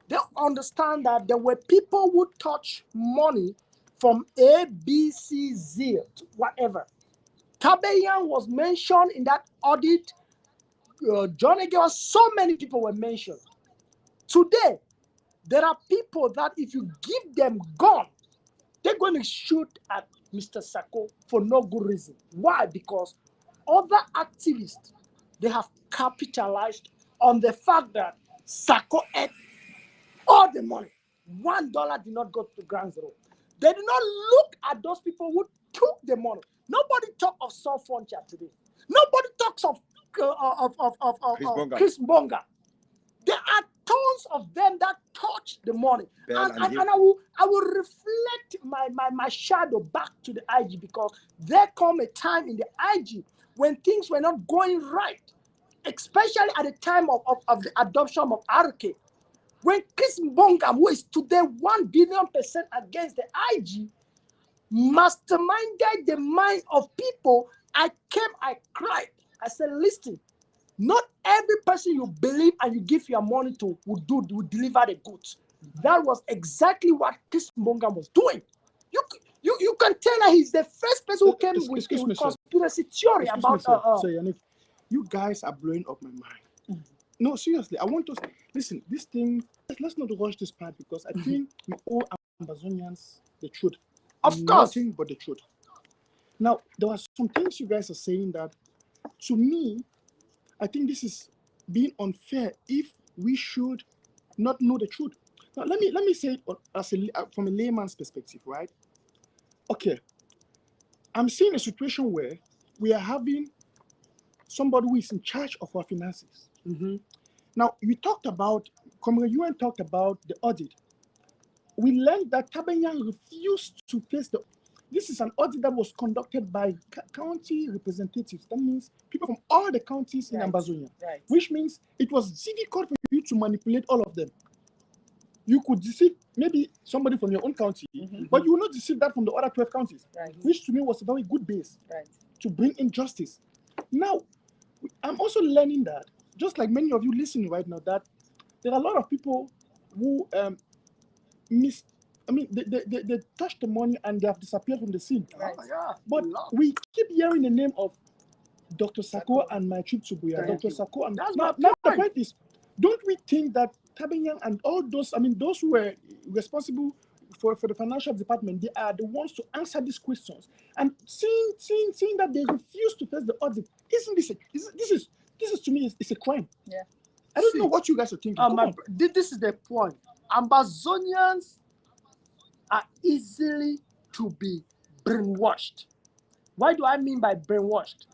They understand that there were people who touched money from A, B, C, Z, whatever. Tabeyan was mentioned in that audit. John Egan, so many people were mentioned. Today, there are people that if you give them gun, they're going to shoot at Mr. Sako for no good reason. Why? Because other activists, they have capitalized on the fact that Sako ate all the money. $1 did not go to ground zero. They did not look at those people who took the money. Nobody talks of Saul Frontier today. Nobody talks of Chris Bonga. There are tons of them that touch the money. And I will reflect my shadow back to the IG, because there come a time in the IG when things were not going right, especially at the time of the adoption of RK. When Chris Mbonga, who is today 1 billion% against the IG, masterminded the mind of people, I cried. I said, listen, not every person you believe and you give your money to will deliver the goods. That was exactly what Chris Mbonga was doing. You can tell that he's the first person who came with conspiracy theory about. So Yannick, you guys are blowing up my mind. No, seriously, I want to listen. This thing, let's not rush this part, because I think we owe Ambazonians the truth. Of course, nothing but the truth. Now, there are some things you guys are saying that, to me, I think this is being unfair if we should not know the truth. Now, let me say it as from a layman's perspective, right? Okay, I'm seeing a situation where we are having somebody who is in charge of our finances. Now, Comrade UN talked about the audit. We learned that Tabeyan refused to face this is an audit that was conducted by county representatives. That means people from all the counties in Ambazonia, which means it was difficult for you to manipulate all of them. You could deceive maybe somebody from your own county, but you will not deceive that from the other 12 counties, which to me was a very good base to bring in justice. Now, I'm also learning that just like many of you listening right now, that there are a lot of people who they touch the money and they have disappeared from the scene. Right. Yeah. But we keep hearing the name of Dr. Sako and my trip to Buya. Dr. Sako and now the point is, don't we think that Tabenyang and all those, those who were responsible for the financial department, they are the ones to answer these questions? And seeing that they refuse to face the audit, isn't this this is to me is a crime? Yeah. I don't know what you guys are thinking. This is the point. Ambazonians are easily to be brainwashed. What do I mean by brainwashed?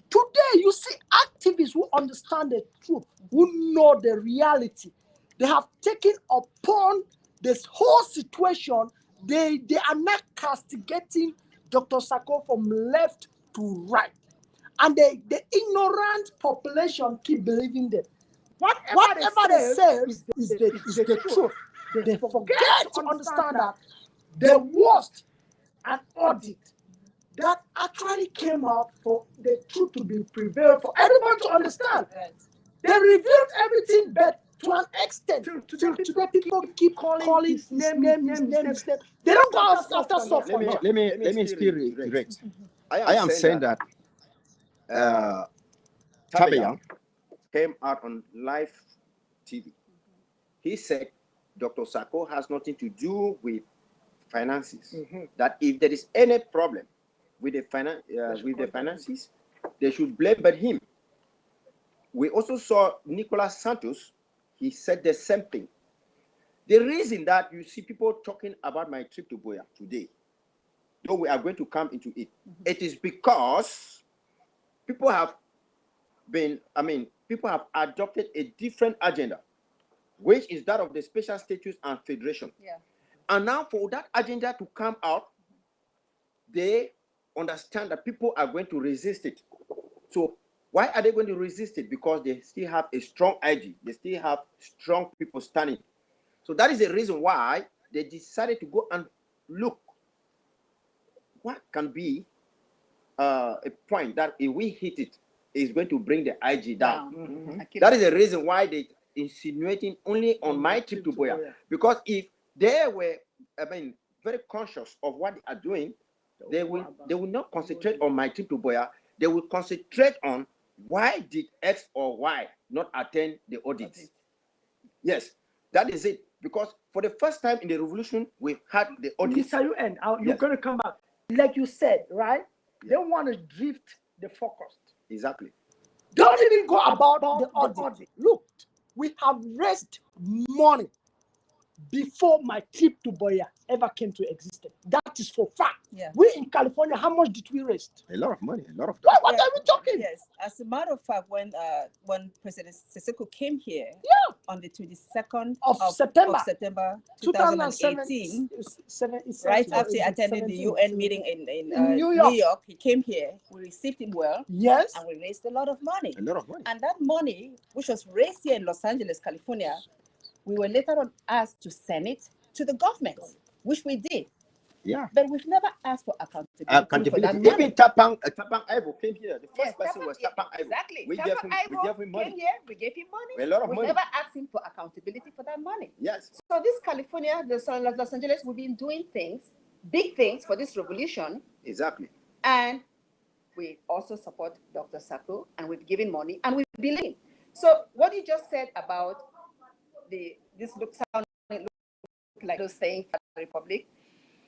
Today, you see activists who understand the truth, who know the reality. They have taken upon this whole situation. They are not castigating Dr. Sako from left to right. And the ignorant population keep believing them. Whatever they say is the truth. They forget to understand that the worst an audit that actually came out for the truth to be prevailed, for everyone to understand. Right. They revealed everything, but to an extent, today people keep calling his name. They don't go after soft. Let me still direct. I am saying that Tabenyang came out on live TV. He said Dr. Sako has nothing to do with finances. That if there is any problem with the finances, they should blame but him. We also saw Nicolas Santos. He said the same thing. The reason that you see people talking about my trip to Buea today, though we are going to come into it, it is because people have adopted a different agenda, which is that of the special status and federation. Yeah. And now for that agenda to come out, they understand that people are going to resist it. So why are they going to resist it? Because they still have a strong IG. They still have strong people standing. So that is the reason why they decided to go and look what can be a point that if we hit it, is going to bring the IG down. That is the reason why they insinuating only on my trip to Buea. Because if they were, very conscious of what they are doing, they will not concentrate on my trip to Buea. They will concentrate on why did X or Y not attend the audit. Yes, that is it. Because for the first time in the revolution, we had the audit. Mr. UN, you're going to come back. Like you said, right? They want to drift the focus. Exactly. Don't even go about the audit. Look, we have raised money before my trip to Buea ever came to existence. That is for fact. Yeah. We in California, how much did we raise? A lot of money, a lot of What are we talking? Yes. As a matter of fact, when President Siseko came here on the 22nd of September 2018, right after attending the UN meeting in New York, he came here. We received him well. Yes. And we raised a lot of money. A lot of money. And that money, which was raised here in Los Angeles, California, we were later on asked to send it to the government, which we did. Yeah. But we've never asked for accountability. For that money. Even Tapang Ivo came here. The first person was Tapang Ivo. Exactly. We gave him money. Came here, we gave him money. A lot of we money. never asked him for accountability for that money. Yes. So this California, Los Angeles, we've been doing things, big things for this revolution. Exactly. And we also support Dr. Sako, and we've given money, and we believe. So what you just said about this looks like those saying for the Republic,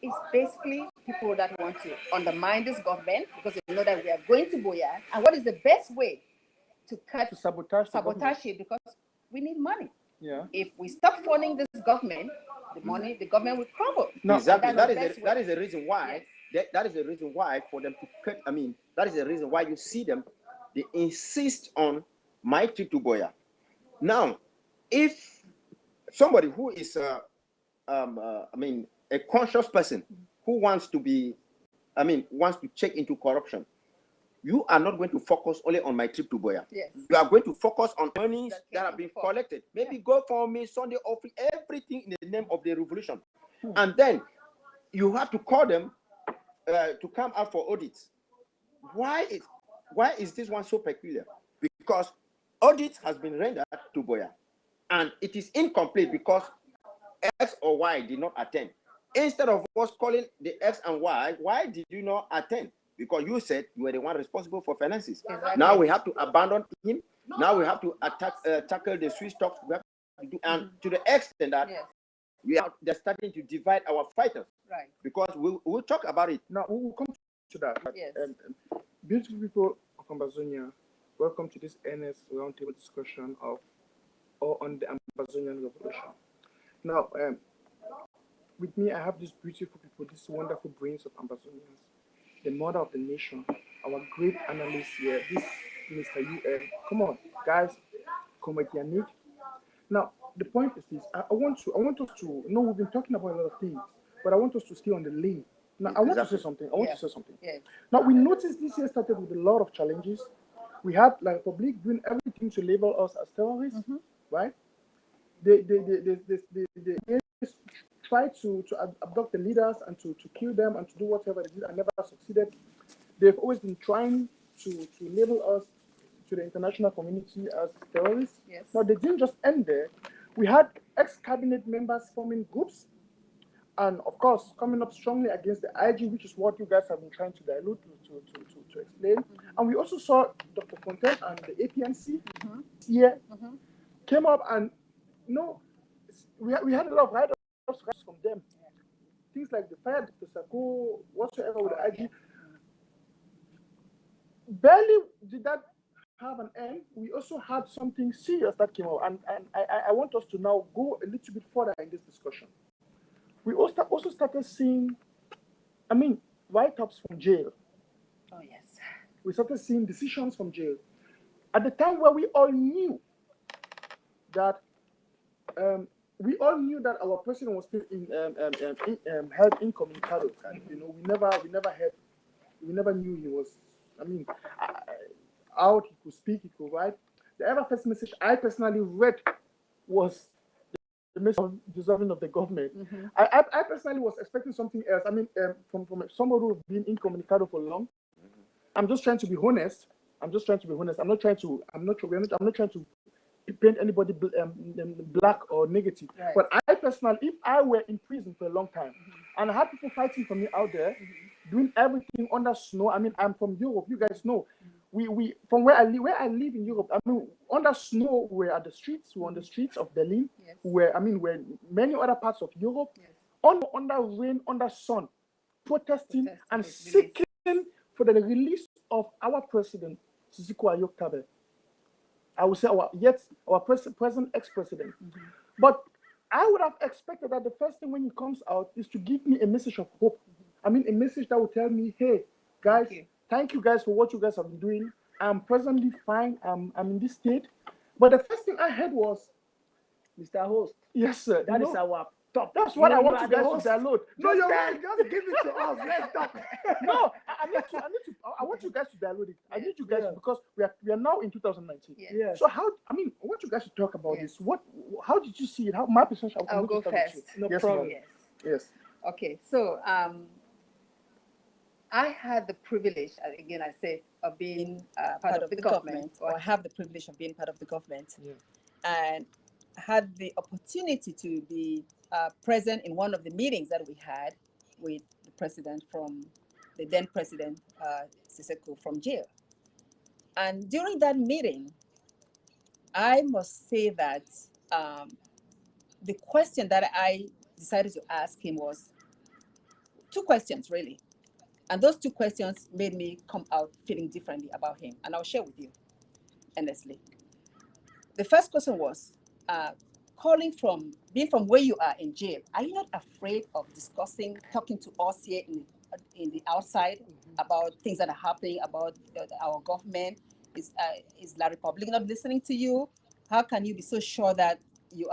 is basically people that want to undermine this government because they know that we are going to Buea. And what is the best way to sabotage it? Because we need money. Yeah. If we stop funding this government, the government will crumble. No, exactly. That is the reason why. Yes. That is the reason why for them to cut. That is the reason why you see them. They insist on my trip to Buea. Now, if somebody who is a conscious person who wants to check into corruption, you are not going to focus only on my trip to Buea. Yes. You are going to focus on earnings that have been collected. Maybe go for me Sunday offering, everything in the name of the revolution. And then you have to call them to come out for audits. Why is this one so peculiar? Because audit has been rendered to Boya, and it is incomplete because X or Y did not attend. Instead of us calling the X and Y, why did you not attend? Because you said you were the one responsible for finances. Exactly. Now we have to abandon him. Now we have to tackle the Swiss talks. We have to do, and to the extent that they're starting to divide our fighters. Right. Because we'll talk about it. Now, we will come to that. Yes. Beautiful people of Ambazonia, welcome to this Earnest roundtable discussion on the Ambazonian revolution. Now, with me, I have these beautiful people, these wonderful brains of Ambazonians, the mother of the nation, our great analyst here, this Mr. UN. Come on, guys, come with Yannick. Now, the point is this: I want us to. We've been talking about a lot of things, but I want us to stay on the lane. Now, I want to say something. Yes. Now, we noticed this year started with a lot of challenges. We had La Republique doing everything to label us as terrorists, right? They tried to abduct the leaders and to kill them and to do whatever they did and never succeeded. They've always been trying to label us to the international community as terrorists. Yes. Now, they didn't just end there. We had ex-cabinet members forming groups and, of course, coming up strongly against the IG, which is what you guys have been trying to dilute to explain. And we also saw Dr. Fontaine and the APNC came up and, we had a lot of write-ups from them. Things like the fire, Dr. Sako, whatsoever with the IG. Barely did that have an end. We also had something serious that came up, and I want us to now go a little bit further in this discussion. We also started seeing, write-ups from jail. Oh, yes. We started seeing decisions from jail. At the time where we all knew that our president was still held incommunicado. We never knew he was. Out, he could speak, he could write. The ever first message I personally read was the message of dissolving of the government. I personally was expecting something else. From somebody who's been incommunicado for long. I'm just trying to be honest. I'm not trying to paint anybody black or negative. Right. But I personally, if I were in prison for a long time and I had people fighting for me out there, doing everything under snow. I'm from Europe. You guys know. We from where I live in Europe. Under snow, we're at the streets. We're on the streets of Berlin. Yes. We're many other parts of Europe. Yes. Under rain, under sun, protesting and seeking for the release of our president, Sisiko Ayok Tabe. I would say our present ex-president. But I would have expected that the first thing when he comes out is to give me a message of hope. A message that would tell me, hey, guys, thank you guys for what you guys have been doing. I'm presently fine. I'm in this state. But the first thing I heard was, Mr. Host. Yes, sir. That is our top. That's what I want you guys to download. No, you're right. Just give it to us. Let's talk. No, I want you guys to download it. I need you guys because we are now in 2019. Yes. So I want you guys to talk about this. How did you see it? How my perception? I'll go first. No problem. Yes. Okay, so I had the privilege, again, I say, of being part of the government, or I have the privilege of being part of the government, and had the opportunity to be present in one of the meetings that we had with the president the then president, Siseko, from jail. And during that meeting, I must say that the question that I decided to ask him was two questions, really. And those two questions made me come out feeling differently about him. And I'll share with you, honestly. The first question was, being from where you are in jail, are you not afraid of talking to us here in the outside about things that are happening, about our government? Is La Republique not listening to you? How can you be so sure that your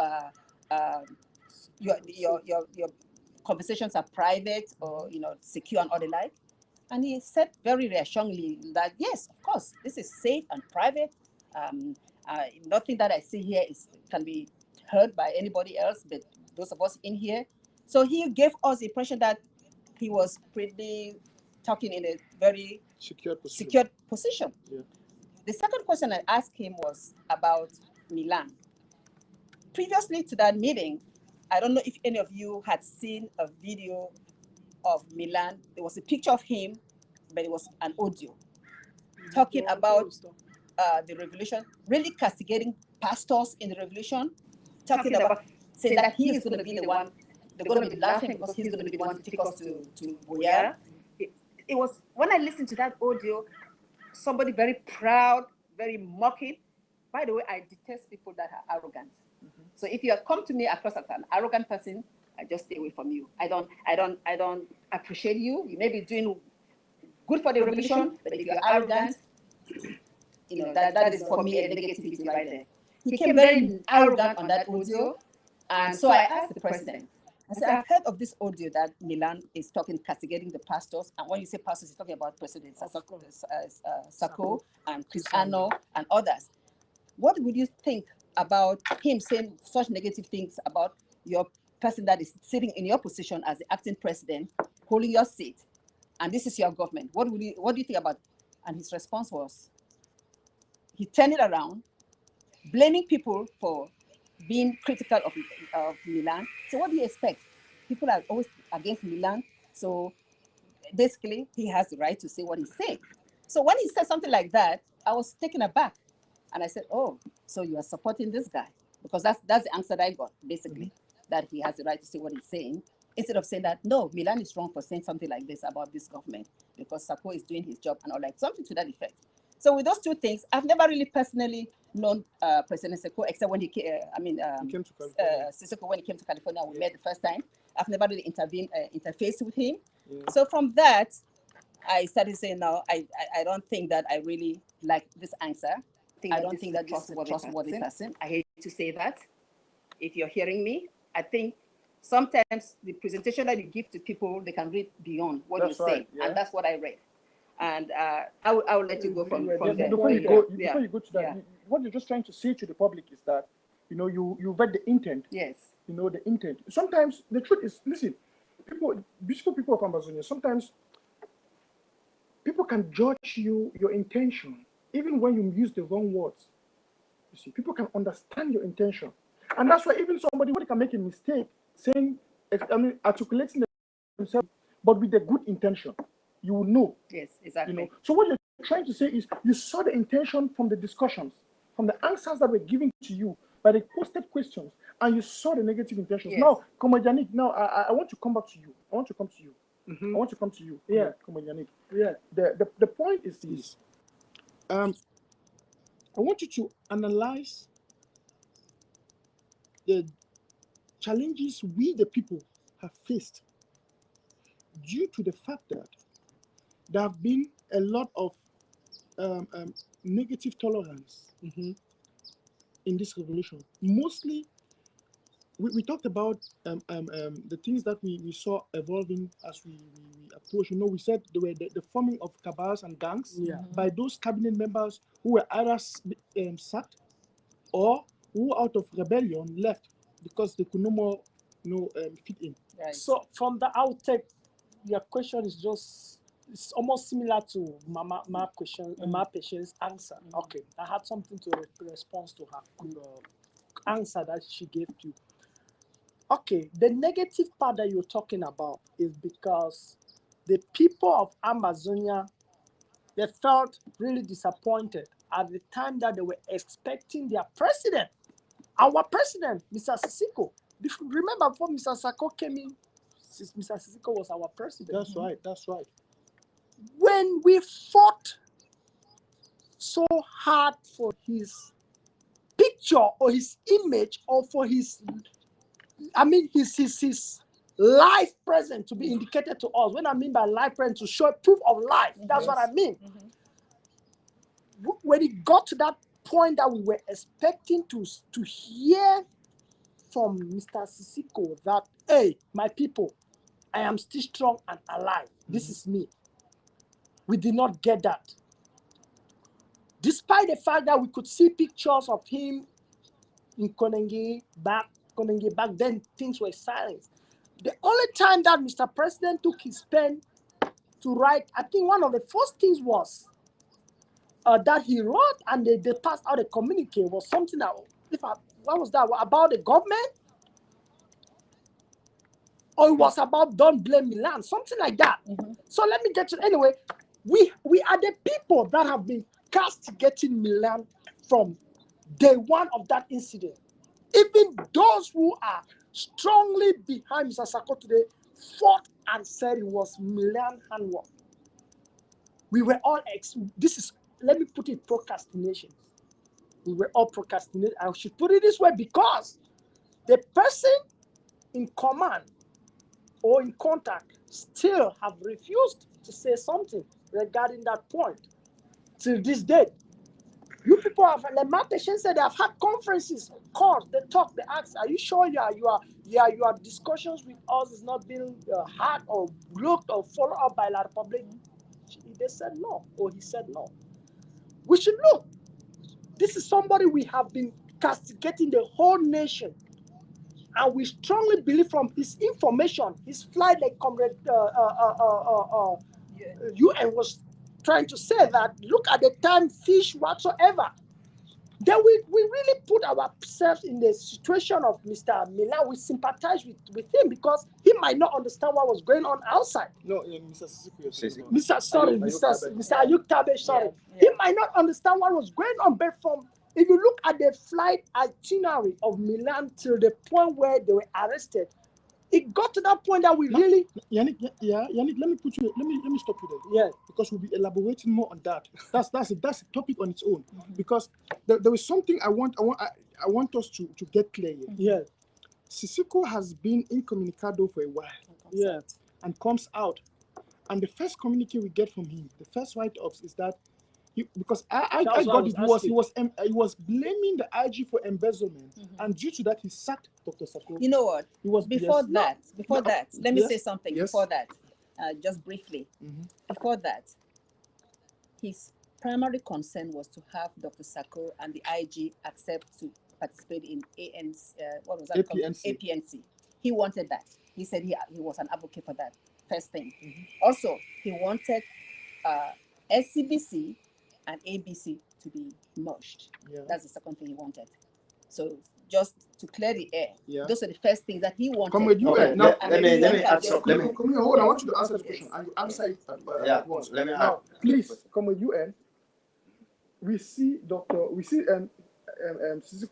conversations are private or secure and all the like? And he said very reassuringly that yes, of course, this is safe and private. Nothing that I see here can be heard by anybody else but those of us in here. So he gave us the impression that he was pretty talking in a very secure position. Yeah. The second question I asked him was about Milan. Previously to that meeting, I don't know if any of you had seen a video of Milan. There was a picture of him, but it was an audio talking about the revolution, really castigating pastors in the revolution, talking about saying that he is going to be the one, they're going to be laughing because he's going to be the one to take us to Boyar. It was, when I listened to that audio, somebody very proud, very mocking. By the way, I detest people that are arrogant. So if you have come to me across as an arrogant person, I just stay away from you. I don't appreciate you. You may be doing good for the revolution, but if you're arrogant, that is for me a negativity right there. He came very arrogant on that audio, and so I asked the president. I said, I've heard of this audio that Milan is talking, castigating the pastors. And when you say pastors, he's talking about President Sako and Chris Ano and others. What would you think about him saying such negative things about your person that is sitting in your position as the acting president, holding your seat, and this is your government? What do you think about it? And his response was, he turned it around, blaming people for being critical of Milan. So what do you expect? People are always against Milan. So basically, he has the right to say what he's saying. So when he said something like that, I was taken aback. And I said, oh, so you are supporting this guy? Because that's the answer that I got, basically, that he has the right to say what he's saying. Instead of saying that, no, Milan is wrong for saying something like this about this government because Sako is doing his job and all that, something to that effect. So with those two things, I've never really personally known President Sako, except when he came, he came to California. Sissoko, when he came to California, we met the first time. I've never really interfaced with him. Yeah. So from that, I started saying, no, I don't think that I really like this answer. I don't think that this is a trustworthy person. I hate to say that. If you're hearing me, I think sometimes the presentation that you give to people, they can read beyond what you say. Yeah. And that's what I read. And I will let you go from there. Before you go to that, what you're just trying to say to the public is that, you read the intent. Yes. The intent. Sometimes the truth is, listen, beautiful people of Ambazonia, sometimes people can judge your intention, even when you use the wrong words. You see, people can understand your intention. And that's why even somebody can make a mistake saying, articulating themselves, but with a good intention. You will know. Yes, exactly. So what you're trying to say is you saw the intention from the discussions, from the answers that were given to you by the posted questions, and you saw the negative intentions. Yes. Now, Komedianik, I want to come back to you. I want to come to you. Yeah, Komedianik. Yeah. The point is this. I want you to analyze the challenges we, the people, have faced due to the fact that there have been a lot of negative tolerance in this revolution. Mostly, we talked about the things that we saw evolving as we approached. We said there were the forming of cabals and gangs by those cabinet members who were either sacked or who, out of rebellion, left because they could no more fit in. Right. So from the outset, your question is it's almost similar to my question, my patient's answer. Okay, I had something to respond to her answer that she gave to you. Okay, the negative part that you're talking about is because the people of Ambazonia, they felt really disappointed at the time that they were expecting their president, our president, Mr. Sissoko. Remember, before Mr. Sako came in, Mr. Sissoko was our president. That's right. When we fought so hard for his picture or his image or for his life present to be indicated to us. When I mean by life present, to show proof of life, that's what I mean. When it got to that point that we were expecting to hear from Mr. Sissoko that, hey, my people, I am still strong and alive. This is me. We did not get that. Despite the fact that we could see pictures of him in Konenge back then, things were silent. The only time that Mr. President took his pen to write, I think one of the first things was that he wrote, and they passed out a communique was something that, what was that, about the government? Or it was about don't blame Milan, something like that. So let me get to, anyway, we are the people that have been castigating Milan from day one of that incident. Even those who are strongly behind Mr. Sako today fought and said it was Milan handwork. We were all let me put it, procrastination. We were all procrastinating. I should put it this way because the person in command or in contact still have refused to say something regarding that point till this day. You people have, like Matashin said, they have had conferences, calls, they talk, they ask, are you sure your discussions with us is not being heard or looked or followed up by La Republic? They said no, or he said no. We should look. This is somebody we have been castigating the whole nation. And we strongly believe from his information, his flight, like Comrade UN was trying to say that, look at the time, fish, whatsoever. Then we really put ourselves in the situation of Mr. Milan. We sympathize with him because he might not understand what was going on outside. No, Mr. Sisiku. Mr. Ayuk Tabe, sorry. He might not understand what was going on, but if you look at the flight itinerary of Milan till the point where they were arrested, it got to that point that we really. Yannick, let me stop you there. Yeah, because we'll be elaborating more on that. That's a topic on its own. Because there is something I want us to get clear here. Yeah. Sisiko has been incommunicado for a while. Yeah. And comes out. And the first communique we get from him, the first write-ups is that because I got it, he was blaming the IG for embezzlement, and due to that he sacked Dr. Sako. You know what? He was before that, let me say something. Yes. Before that, just briefly. Before that, his primary concern was to have Dr. Sako and the IG accept to participate in APNC. He wanted that. He said he was an advocate for that. First thing. Also, he wanted SCBC and ABC to be merged. Yeah. That's the second thing he wanted. So just to clear the air, those are the first things that he wanted. Come with you. Okay, Now, let me answer. Come here, hold on. I want you to answer the question. And you answer it at once. Let me now, please come with UN. We see Sisiko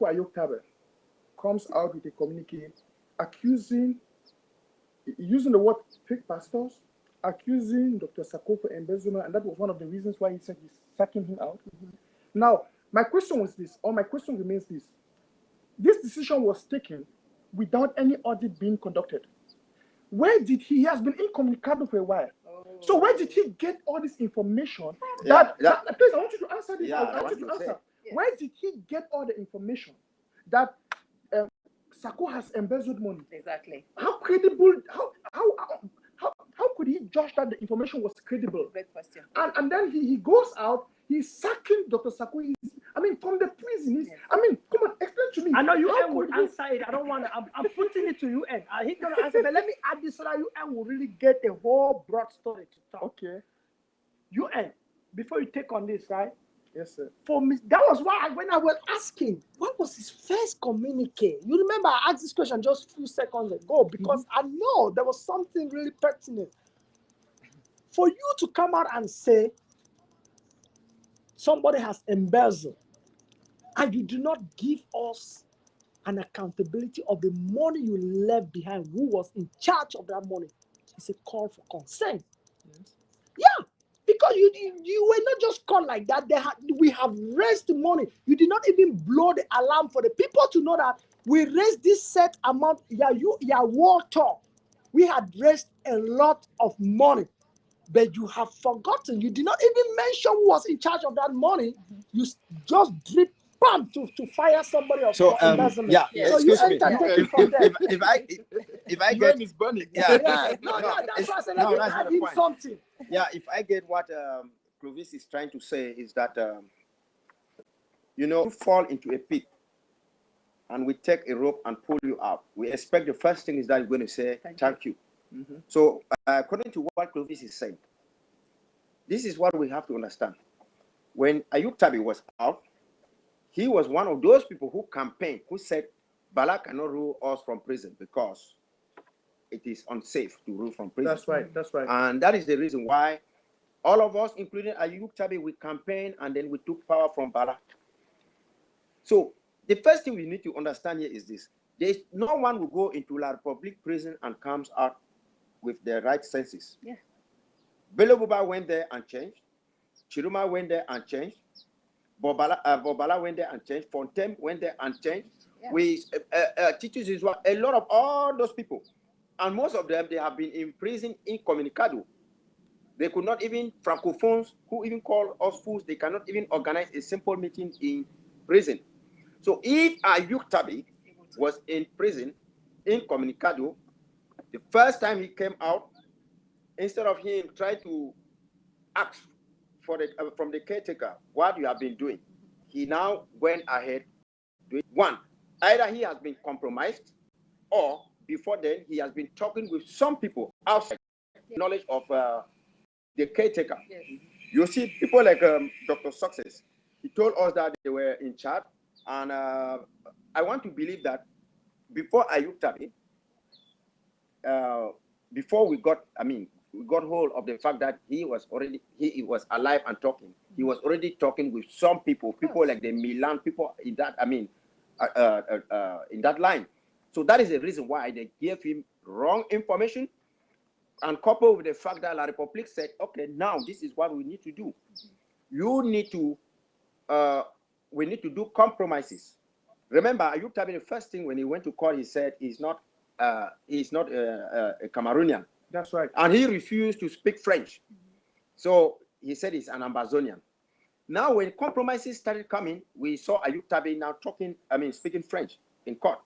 Ayok Tabe comes out with a communique accusing, using the word fake pastors, accusing Dr. Sako for embezzlement, and that was one of the reasons why he said he's sacking him out. Now, my question remains this. This decision was taken without any audit being conducted. Where did he has been incommunicado for a while. So where did he get all this information? Please, I want you to answer this. I want you to answer. Where did he get all the information that Sako has embezzled money? Exactly. How credible? How could he judge that the information was credible? Great question. And then he goes out. He's sacking Dr. Sako. From the prison. Come on, explain to me. I know UN will answer it. I don't want to. I'm putting it to UN. He's going to answer, but let me add this so that UN will really get the whole broad story to talk. Okay. UN, before you take on this, right? Yes, sir. For me, that was why when I was asking, what was his first communique? You remember I asked this question just a few seconds ago because I know there was something really pertinent. For you to come out and say somebody has embezzled, and you do not give us an accountability of the money you left behind, who was in charge of that money, it's a call for concern. Yes. Yeah, because you were not just called like that. We have raised the money. You did not even blow the alarm for the people to know that we raised this set amount. War talk. We had raised a lot of money, but you have forgotten. You did not even mention who was in charge of that money. You just drip bam to fire somebody else. So so excuse me. If I get is burning. that's why I said let me add in something. Yeah, if I get what Clovis is trying to say is that you fall into a pit and we take a rope and pull you out. We expect the first thing is that you're going to say thank you. So according to what Clovis is saying, this is what we have to understand. when Ayub Tabi was out, he was one of those people who campaigned, who said, Bala cannot rule us from prison because it is unsafe to rule from prison. That's right. That's right. And that is the reason why all of us, including Ayub Tabi, we campaigned and then we took power from Bala. So the first thing we need to understand here is this. There's no one will go into La Republique prison and comes out with their right senses. Yeah. Bello Buba went there and changed. Chiruma went there and changed. Bobala went there and changed. Fontem went there and changed. Yeah. We teachers is what a lot of all those people, and most of them they have been imprisoned incommunicado. They could not even francophones who even call us fools. They cannot even organize a simple meeting in prison. So if Ayub Tabi was in prison incommunicado, the first time he came out, instead of him trying to ask for the from the caretaker what you have been doing, he now went ahead doing one. Either he has been compromised, or before then he has been talking with some people outside knowledge of the caretaker. Yes. You see people like Dr. Success. He told us that they were in charge, and I want to believe that before Ayub Tabi, before we got hold of the fact that he was alive and talking. He was already talking with some people like the Milan people in that, in that line. So that is the reason why they gave him wrong information, and coupled with the fact that La Republique said, okay, now this is what we need to do. You need to, we need to do compromises. Remember, Ayub Tabi, the first thing when he went to court, he said he's not a Cameroonian. That's right. And he refused to speak French. So he said he's an Ambazonian. Now, when compromises started coming, we saw Ayub Tabi now speaking French in court.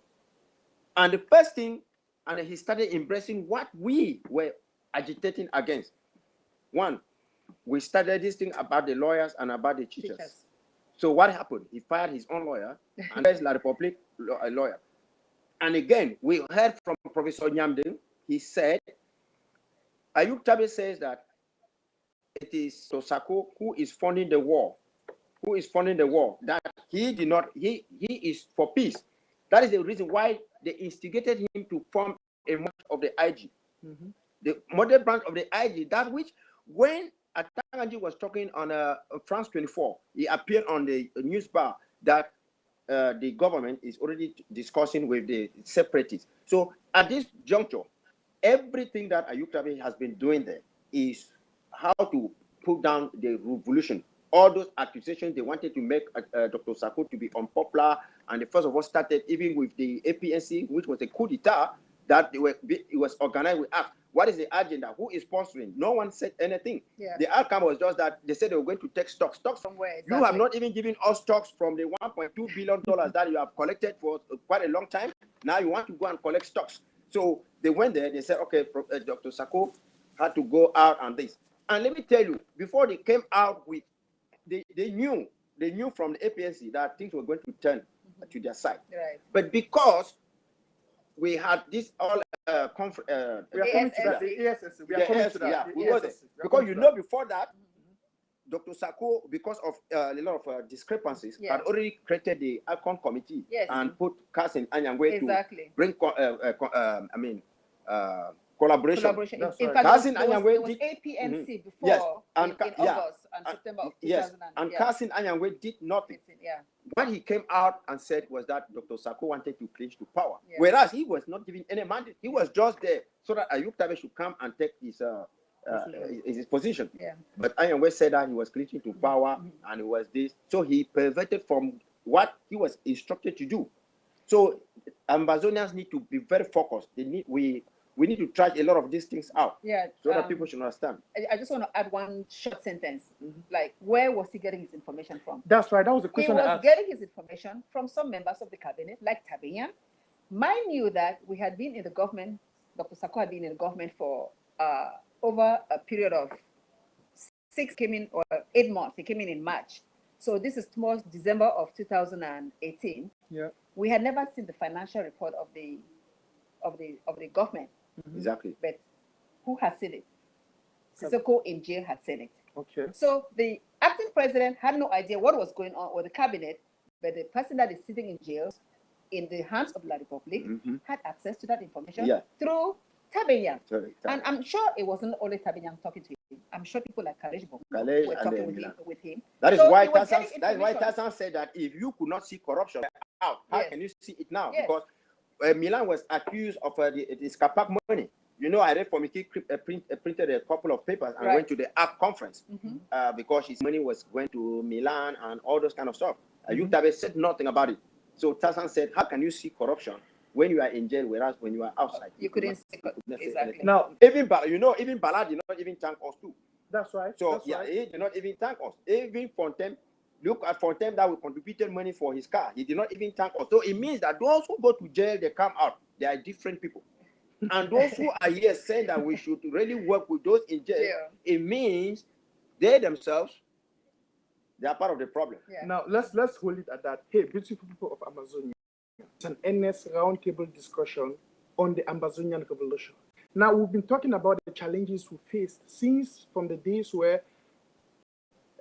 And the first thing, and he started embracing what we were agitating against. One, we started this thing about the lawyers and about the teachers. So what happened? He fired his own lawyer and there's La Republique lawyer. And again, we heard from Professor Nyamdeng. He said, Ayub Tabi says that it is Tosako who is funding the war. Who is funding the war? That he did not, he is for peace. That is the reason why they instigated him to form a branch of the IG. The model branch of the IG, that which when Atanganji was talking on France 24, he appeared on the news bar that the government is already discussing with the separatists. So at this juncture, everything that Ayub Tabi has been doing there is how to put down the revolution. All those accusations they wanted to make Dr. Sako to be unpopular, and they first of all started even with the APNC, which was a coup d'etat that it was organized with us. What is the agenda? Who is sponsoring? No one said anything. Yeah. The outcome was just that they said they were going to take stocks. Stocks from where? Exactly. You have not even given us stocks from the $1.2 billion that you have collected for quite a long time. Now you want to go and collect stocks. So they went there. They said, okay, Dr. Sako had to go out on this. And let me tell you, before they came out with, they knew from the APNC that things were going to turn to their side. Right. But because we had this all conference, we are coming to that. The ESS, we are coming to that. Because you know, before that, Dr. Sako, because of a lot of discrepancies, had already created the ICON committee and put Kasin Anyangwe to bring, collaboration. In fact, there was APNC before in August and September of 2000. Yes, and Kasin Anyangwe did nothing. What he came out and said was that Dr. Sako wanted to clinch to power, whereas he was not giving any mandate. He was just there so that Ayub Tabi should come and take his position. But Anyangwe said that he was clinching to power and it was this. So he perverted from what he was instructed to do. So Ambazonians need to be very focused. We need to track a lot of these things out, so that people should understand. I just want to add one short sentence. Like, where was he getting his information from? That's right. That was the question. He was getting his information from some members of the cabinet, like Tabian. Mind you that we had been in the government, Dr. Sako had been in the government for over a period of 8 months. He came in March. So this is towards December of 2018. We had never seen the financial report of the government. Exactly. But who has seen it? Sissoko in jail had seen it. Okay. So the acting president had no idea what was going on with the cabinet, but the person that is sitting in jail in the hands of the Republic had access to that information through Tabenyang. And I'm sure it wasn't only Tabenyang talking to him. I'm sure people like Khalej were talking with him. That is why Tassan said that if you could not see corruption out, how can you see it now? Because Milan was accused of this Kapak money. You know, I read from he printed a couple of papers and went to the ARC conference because his money was going to Milan and all those kind of stuff. Yutabe said nothing about it. So Tassan said, how can you see corruption when you are in jail, whereas when you are outside? You couldn't see exactly. Now, even Bala did not even thank us too. That's right. So he did not even thank us. Even Fontaine, look at Fontaine that we contributed money for his car. He did not even thank us. So it means that those who go to jail, they come out. They are different people. And those who are here saying that we should really work with those in jail, it means they themselves, they are part of the problem. Now let's hold it at that. Hey, beautiful people of Ambazonia, it's an earnest roundtable discussion on the Ambazonian revolution. Now we've been talking about the challenges we faced since from the days where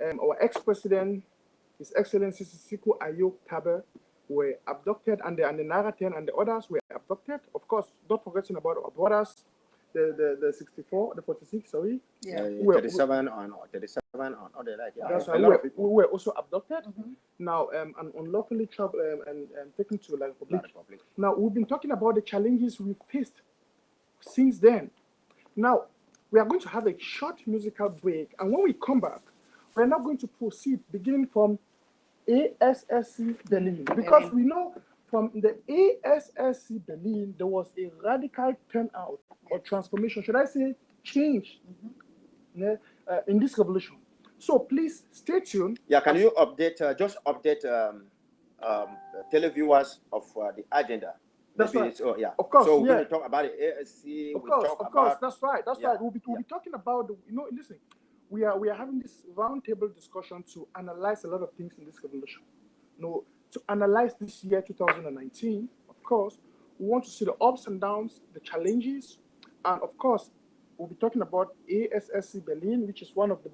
our ex-president, His Excellency Sisiko Ayok Tabe, were abducted, and the Naratan and the others were abducted. Of course, not forgetting about our brothers, the 64, the 46, sorry. 37 on other like that's right. We were also abducted. Now, and unlawfully travel and taken to the Republic. Now, we've been talking about the challenges we faced since then. Now, we are going to have a short musical break, and when we come back, we're now going to proceed beginning from ASSC Berlin, because we know from the ASSC Berlin there was a radical turnout or transformation, should I say change, in this revolution. So please stay tuned. Yeah, can you update, just update televiewers of the agenda? That's right. So, yeah. Of course. So we're going to talk about the ASC. Of course. That's right. We'll be talking about listen. We are having this roundtable discussion to analyze a lot of things in this revolution. To analyze this year 2019, of course, we want to see the ups and downs, the challenges, and of course, we'll be talking about ASSC Berlin, which is one of the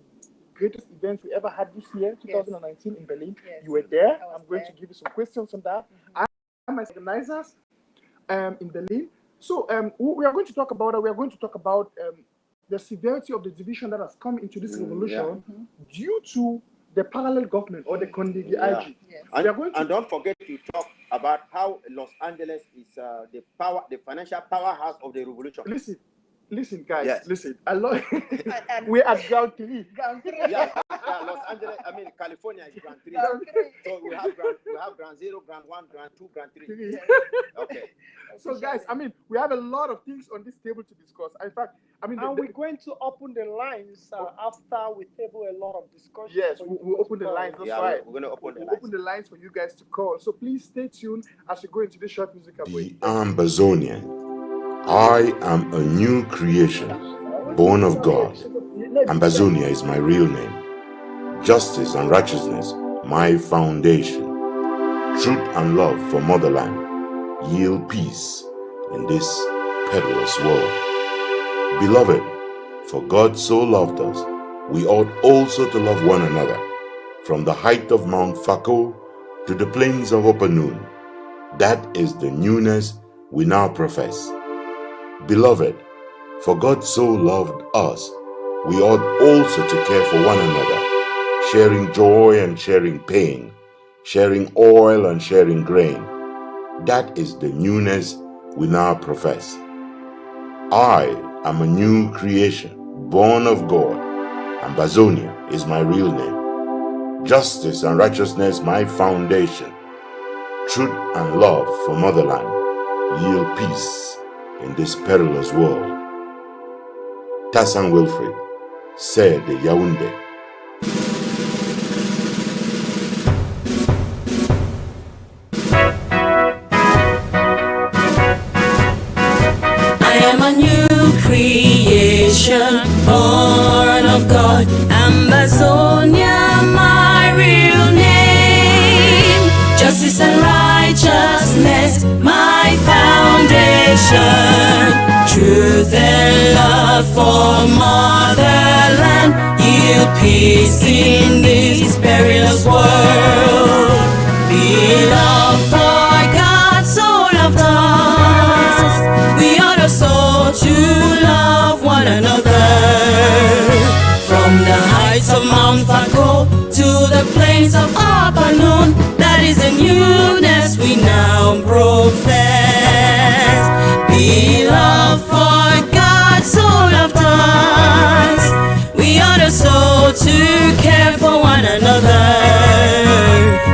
greatest events we ever had this year, 2019 in Berlin. You were there. I'm going to give you some questions on that. I'm as organizers in Berlin. So we are going to talk about the severity of the division that has come into this revolution due to the parallel government or the Condé IG. And don't forget to talk about how Los Angeles is the financial powerhouse of the revolution. Listen, guys. Listen. We're at ground 3. Los Angeles. I mean, California is ground 3. So we have ground 0, ground 1, ground 2, ground 3. Okay. So, guys, I mean, we have a lot of things on this table to discuss. In fact, and we're going to open the lines after we table a lot of discussion. Yes, we'll open the lines. That's right. We're going to open the lines for you guys to call. So please stay tuned as we go into this short musical break. The Ambazonian. I am a new creation, born of God. Ambazonia is my real name. Justice and righteousness, my foundation. Truth and love for motherland yield peace in this perilous world. Beloved, for God so loved us, we ought also to love one another. From the height of Mount Fako to the plains of Upper Noon, that is the newness we now profess. Beloved, for God so loved us, we ought also to care for one another, sharing joy and sharing pain, sharing oil and sharing grain. That is the newness we now profess. I am a new creation, born of God. Ambazonia is my real name. Justice and righteousness my foundation. Truth and love for motherland yield peace in this perilous world. Tassan Wilfred said the Yaoundé. Creation, born of God, Ambazonia, my real name. Justice and righteousness, my foundation. Truth and love for motherland, yield peace in this perilous world. Beloved, for God so loved us, we ought also to love one another. From the heights of Mount Faco to the plains of Abanon, that is the newness we now profess. Beloved, for God so loved us, we ought also to care for one another.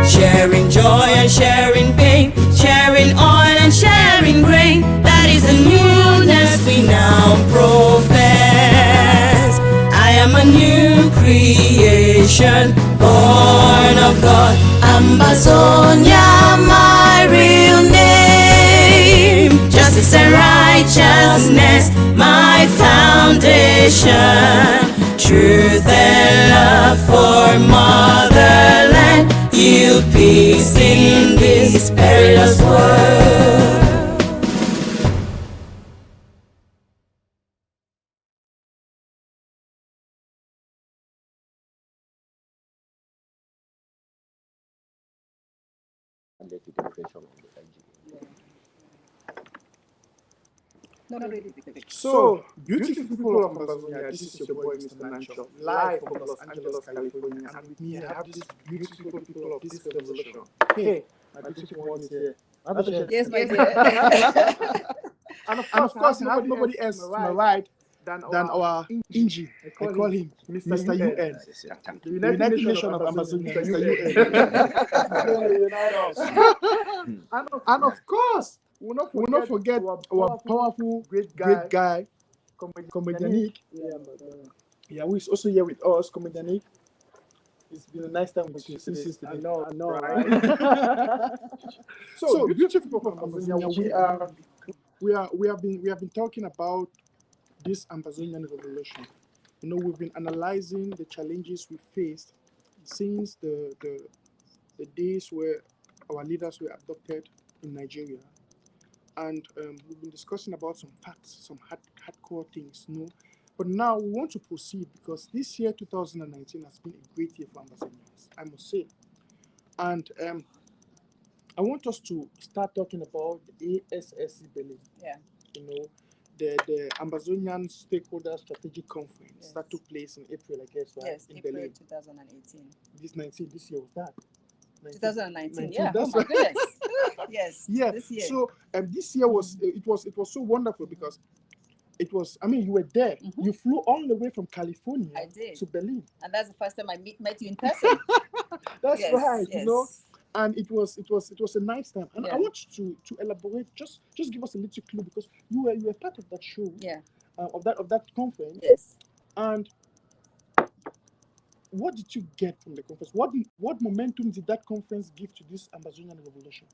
Sharing joy and sharing pain, sharing oil and sharing grain, that is the newness we now profess. I am a new creation, born of God, Ambazonia, my real name. Justice and righteousness, my foundation. Truth and love for motherland, yield peace in this perilous world. So, beautiful people of Ambazonia, this is your boy, Mr. Nancho, live from Los Angeles, California, and with me I have these beautiful people of this revolution. Hey, my beautiful one is here. Yes, my dear. And of course, I have nobody else to my right than our Inji. I call him Mr. UN. The United Nation of Ambazonia, Mr. UN. And of course, we'll not forget our powerful, great guy, Comedianic. Yeah, who is also here with us, Comedianic. It's been a nice time with you since yesterday. I know, right? So, beautiful people of Ambazonia, we have been talking about this Ambazonian revolution. You know, we've been analyzing the challenges we faced since the days where our leaders were abducted in Nigeria. And we've been discussing about some facts, some hardcore things, you know. But now we want to proceed because this year, 2019, has been a great year for Ambazonians, I must say. And I want us to start talking about the ASSC Berlin. Yeah. You know, the Ambazonian Stakeholder Strategic Conference that took place in April, I guess, right? Yes, in April Berlin. 2018. This year was that. 2019, yeah. Oh my goodness. Yes. Yeah. This year. So this year was it was so wonderful because it was. I mean, you were there. You flew all the way from California to Berlin, and that's the first time I met you in person. That's right. Yes. You know, and it was a nice time. And I want you to elaborate. Just give us a little clue because you were part of that show. Yeah. Of that conference. Yes. And what did you get from the conference? What momentum did that conference give to this Ambazonian revolution?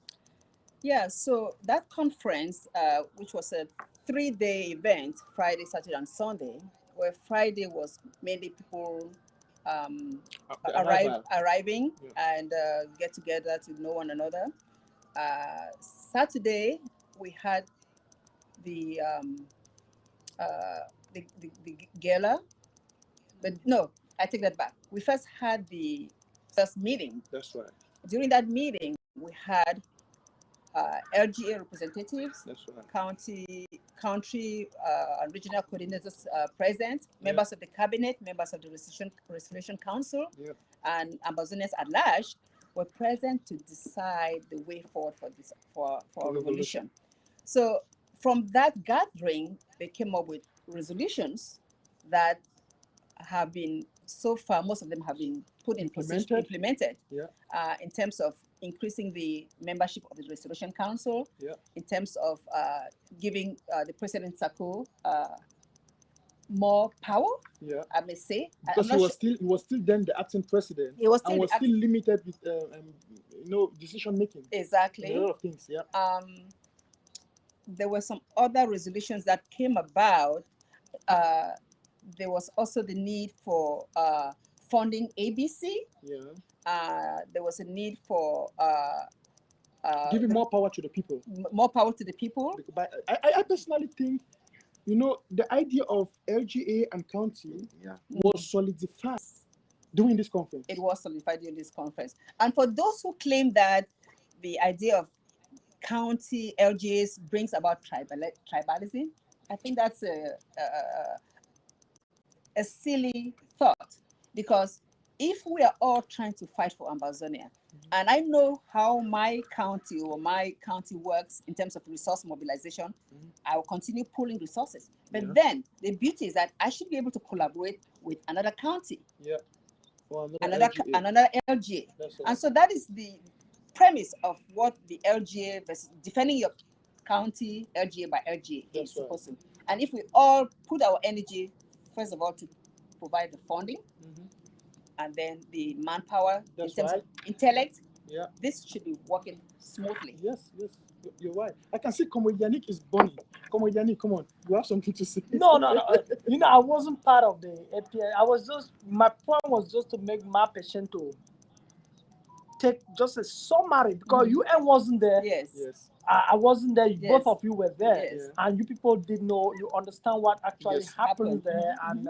Yeah, so that conference, which was a 3-day event, Friday, Saturday, and Sunday, where Friday was mainly people arriving and get together to know one another. Saturday, we had the gala, but no, I take that back. We first had the first meeting. That's right. During that meeting, we had LGA representatives, country and regional coordinators present, members of the cabinet, members of the resolution council, and Ambazonians at large were present to decide the way forward for our revolution. So from that gathering, they came up with resolutions that have been, so far, most of them have been put in position, implemented in terms of increasing the membership of the Resolution Council, in terms of giving the President Sako more power, I may say. Because he was still then the acting president. He was still still limited with decision making. Exactly. A lot of things, there were some other resolutions that came about. There was also the need for funding ABC. There was a need for giving more power to the people. More power to the people. But I personally think, you know, the idea of LGA and county was solidified during this conference. It was solidified during this conference. And for those who claim that the idea of county LGAs brings about tribalism, I think that's a silly thought, because if we are all trying to fight for Ambazonia, and I know how my county works in terms of resource mobilization, I will continue pooling resources. But then the beauty is that I should be able to collaborate with another county, Or another LGA. And so that is the premise of what the LGA versus defending your county LGA by LGA is supposed to. And if we all put our energy, first of all, to provide the funding, and then the manpower in terms of intellect, this should be working smoothly. Yes, you're right. I can see Comrade Yannick is burning. Comrade Yannick, come on, you have something to say. No. You know, I wasn't part of the API. I was just, my point was just to make my patient to take just a summary, because UN wasn't there. Yes. I wasn't there. Yes. Both of you were there, Yes. and you people did know. You understand what actually happened there, Mm-hmm. and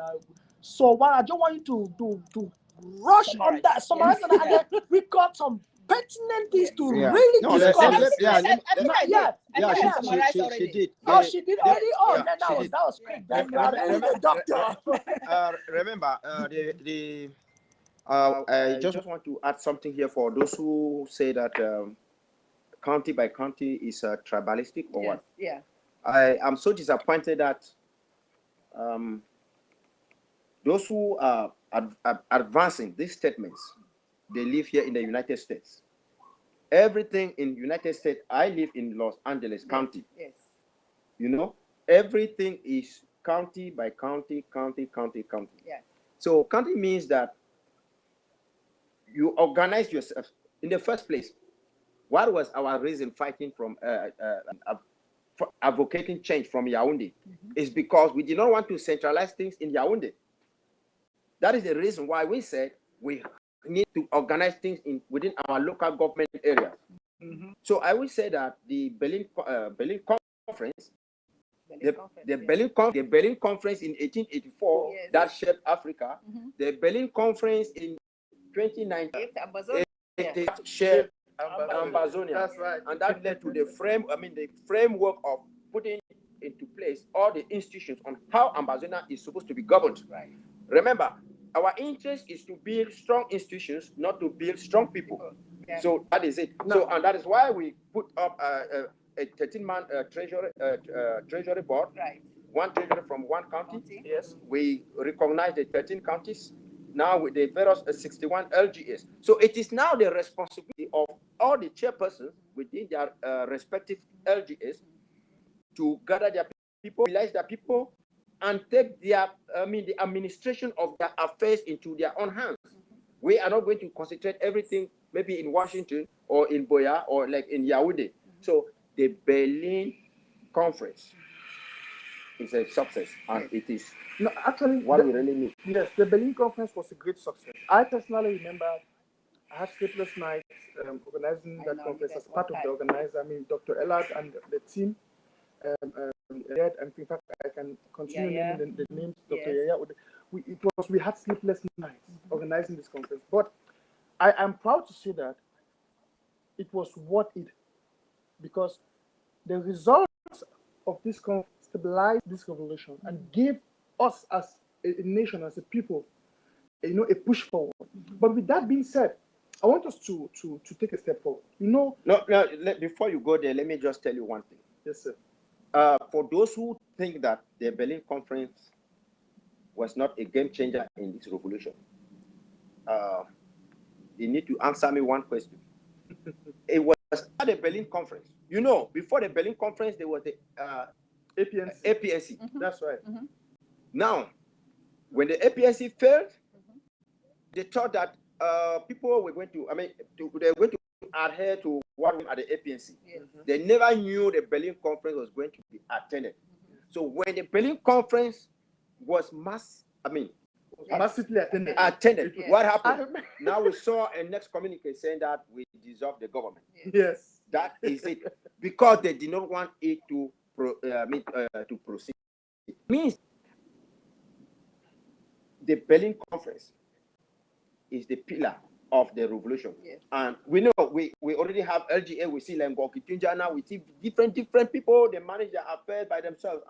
so what I don't want you to rush on that. Summarize on that, and then we got some pertinent things to really discuss. She did. Oh, she did already. Oh, then that was quick. Then you are really the doctor. Remember, I just want to add something here for those who say that county by county is tribalistic or what. Yeah. I am so disappointed that those who are advancing these statements, they live here in the United States. Everything in United States, I live in Los Angeles County. Yes. You know, everything is county by county. Yeah. So county means that you organize yourself. In the first place, what was our reason fighting from advocating change from Yaoundé? Is because we did not want to centralize things in Yaoundé. That is the reason why we said we need to organize things within our local government areas. So I will say that the Berlin Conference, the Berlin Conference in 1884 that shaped Africa, the Berlin Conference in 2019 shaped Ambazonia. That's right. And that led to the framework of putting into place all the institutions on how Ambazonia is supposed to be governed. Right. Remember, our interest is to build strong institutions, not to build strong people. Yeah. So that is it. So, and that is why we put up a 13-man treasury board. Right. One treasury from one county. Yes. We recognize the 13 counties. Now with the various 61 LGAs. So it is now the responsibility of all the chairpersons within their respective LGAs to gather their people, mobilize their people, and take their, the administration of their affairs into their own hands. We are not going to concentrate everything maybe in Washington or in Boya or like in Yaoundé. So the Berlin Conference is a success, and it is actually what we really need. Yes, the Berlin Conference was a great success. I personally remember I had sleepless nights organizing that conference as part of the organizer. Dr. Ellard and the team. And in fact, I can continue naming the names. Dr. Yaya. We had sleepless nights organizing this conference. But I am proud to say that it was worth it, because the results of this conference stabilized this revolution and gave us as a nation, as a people, a push forward. But with that being said, I want us to take a step forward. Before you go there, let me just tell you one thing. Yes, sir. For those who think that the Berlin Conference was not a game changer in this revolution, you need to answer me one question. It was not the Berlin Conference. You know, before the Berlin Conference, there was the APNC. That's right. Now, when the APNC failed, they thought that people were going to, they were going to adhere to what at the APNC. They never knew the Berlin Conference was going to be attended. So when the Berlin Conference was massively attended, what happened? Now we saw a next communique saying that we dissolve the government. Yes. That is it. Because they did not want it to proceed. It means the Berlin Conference is the pillar of the revolution. Yes. And we know we already have LGA, we see Lengoki Tunjana, we see different people, they manage their affairs by themselves,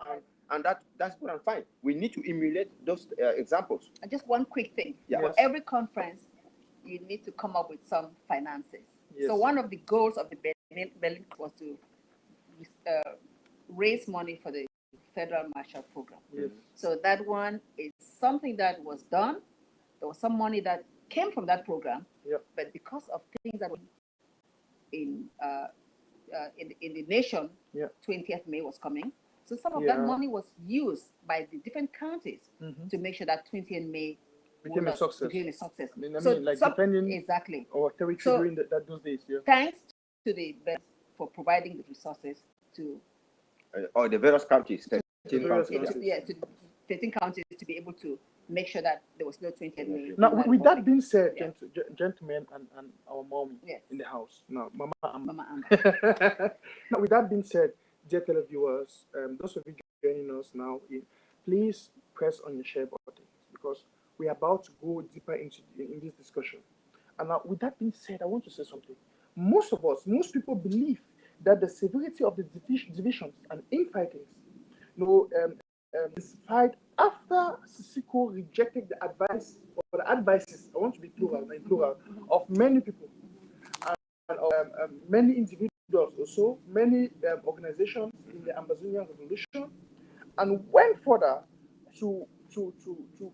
and that's good and fine. We need to emulate those examples. And just one quick thing. Yeah. For every conference, you need to come up with some finances. Yes. So one of the goals of the Berlin was to raise money for the Federal Marshall Program. Yes. So that one is something that was done. There was some money that came from that program, Yep. but because of things that were in the nation, Yep. 20th May was coming. So some of Yeah. that money was used by the different counties Mhm. to make sure that 20th May Became a success. became a success. I mean, like depending exactly on territory So- during those days. Yeah. Thanks to the best for providing the resources to Or the various counties, 13 various counties. counties. to 13 counties to be able to make sure that there was no 20th May. Now, with that being said, Yeah. gentlemen and our mom Yes. in the house. Now, Mama. Mama Amber. Now, with that being said, dear televiewers, those of you joining us now, please press on your share button because we are about to go deeper into in this discussion. And now, with that being said, I want to say something. Most people believe that the severity of the divisions and infightings, fight after Sisiko rejected the advice or the advices. I want to be plural, in plural, of many people and many individuals, also many organizations in the Ambazonian revolution, and went further to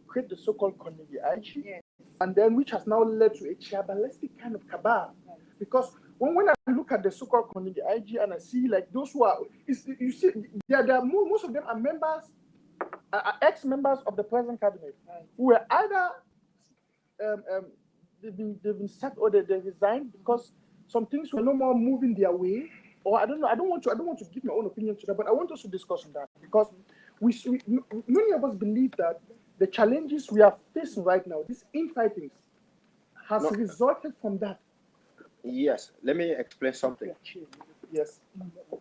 create the so-called Carnegie IG, Yes. and then which has now led to a tribalistic kind of cabal. Because when I look at the so-called Carnegie IG and I see like those who are, you see, most of them are members, are ex-members of the present cabinet, who were either they've been sacked or they resigned because some things were no more moving their way, or I don't know. I don't want to give my own opinion to that, but I want us to discuss on that because many of us believe that the challenges we are facing right now, these infightings, has resulted from that. Yes, let me explain something. Yes.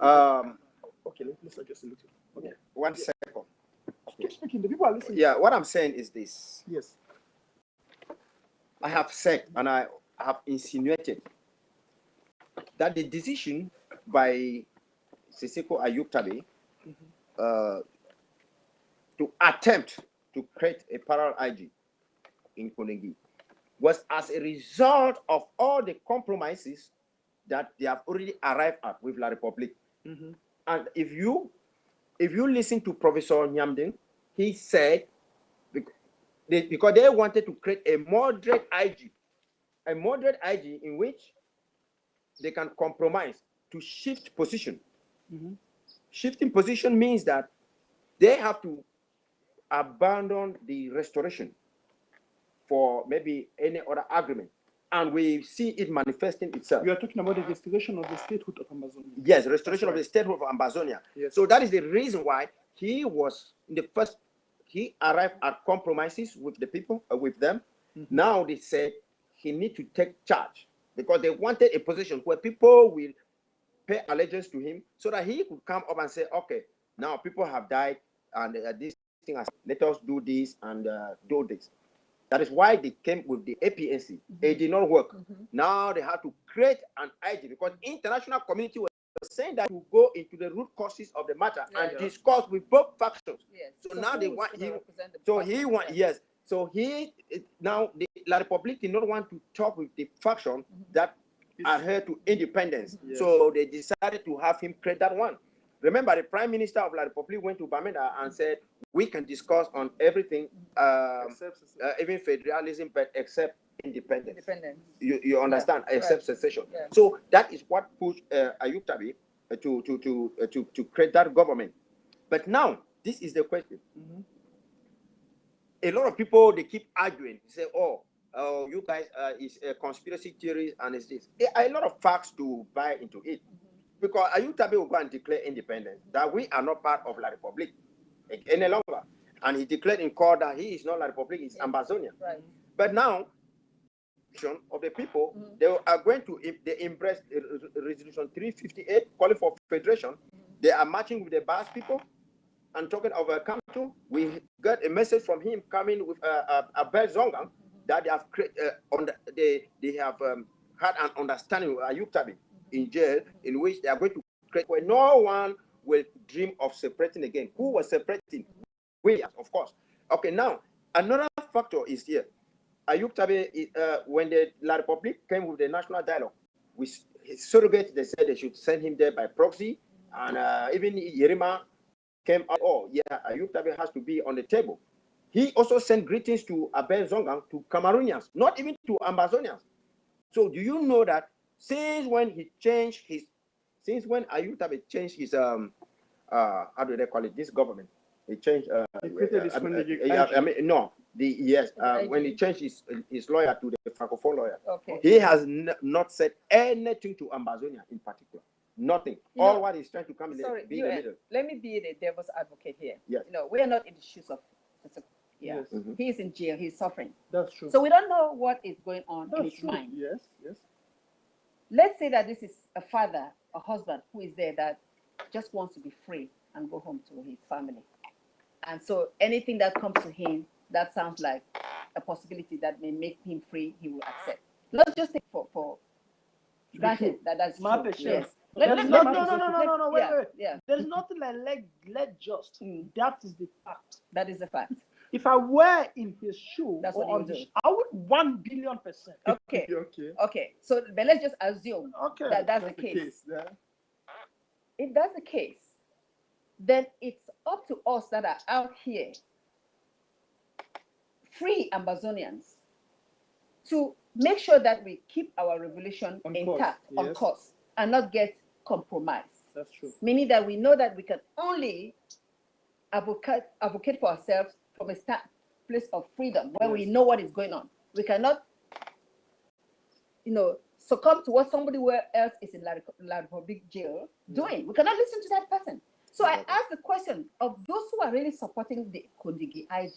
Okay, let's adjust a little. Okay. 1 second. Keep speaking. The people are listening. Yeah, what I'm saying is this. Yes. I have said and I have insinuated that the decision by Sisiko Ayuktabe to attempt to create a parallel IG in Konegi was as a result of all the compromises that they have already arrived at with La Republique. Mm-hmm. And if you listen to Professor Nyamding, he said because they wanted to create a moderate IG in which they can compromise to shift position. Mm-hmm. Shifting position means that they have to abandon the restoration for maybe any other agreement. And we see it manifesting itself. You are talking about the restoration of the statehood of Ambazonia. Yes, restoration of the statehood of Ambazonia. Yes. So that is the reason why he arrived at compromises with the people, with them. Mm-hmm. Now they said he need to take charge because they wanted a position where people will pay allegiance to him so that he could come up and say, okay, now people have died and this thing has, let us do this and do this. That is why they came with the APNC. Mm-hmm. It did not work. Mm-hmm. Now they have to create an IG because international community was saying that to go into the root causes of the matter and discuss with both factions. Yes. So now they want now the La Republique did not want to talk with the faction that adhere to independence. Yes. So they decided to have him create that one. Remember, the Prime Minister of La Republique went to Bamenda and said, we can discuss on everything, even federalism, but except independence. You understand? Except secession. Yeah. So that is what pushed Ayuktabe to create that government. But now, this is the question. Mm-hmm. A lot of people, they keep arguing. They say, oh, you guys, it's a conspiracy theory and it's this. There are a lot of facts to buy into it. Because Ayuktabe will go and declare independence, that we are not part of La Republique any longer. And he declared in court that he is not La Republique, he's Ambazonia. Right. But now, of the people, they are going to embrace Resolution 358, calling for federation. They are marching with the Bas people and talking of a country. We got a message from him coming with Abel Zongang that they have they have had an understanding with Ayub Tabi in jail, in which they are going to create where no one will dream of separating again. Who was separating? We, of course. Okay, now another factor is here. Ayub Tabi, when the La Republique came with the national dialogue, with his surrogate, they said they should send him there by proxy, and even Yerima came out, oh yeah, Ayub Tabi has to be on the table. He also sent greetings to Ambazonian, to Cameroonians, not even to Ambazonians. So do you know that since when he changed his, since when Ayub Tabi changed his how do they call it, this government? He changed when he changed his lawyer to the Francophone lawyer. Okay. He has not said anything to Ambazonia in particular. Nothing. All what he's trying to come in the middle. Let me be the devil's advocate here. Yes. You know, we are not in the shoes of yeah. Yes. Mm-hmm. He's in jail, he's suffering. That's true. So we don't know what is going on in his true. mind. Yes, yes. Let's say that this is a father, a husband who is there that just wants to be free and go home to his family. And so anything that comes to him that sounds like a possibility that may make him free, he will accept. Not just take for granted that that's true. Yes. No, wait. Yeah. There's nothing like let just. That is the fact. That is a fact. If I were in his shoe, That's what or you would do. I would 1 billion %. Okay. Okay. So, but let's just assume that that's the case. Yeah. If that's the case, then it's up to us that are out here, free Ambazonians, to make sure that we keep our revolution intact, on course, and not get compromised. That's true. Meaning that we know that we can only advocate for ourselves from a place of freedom, where we know what is going on. We cannot, succumb to what somebody else is in La Republique jail doing. We cannot listen to that person. So I asked the question of those who are really supporting the Kondigi IG.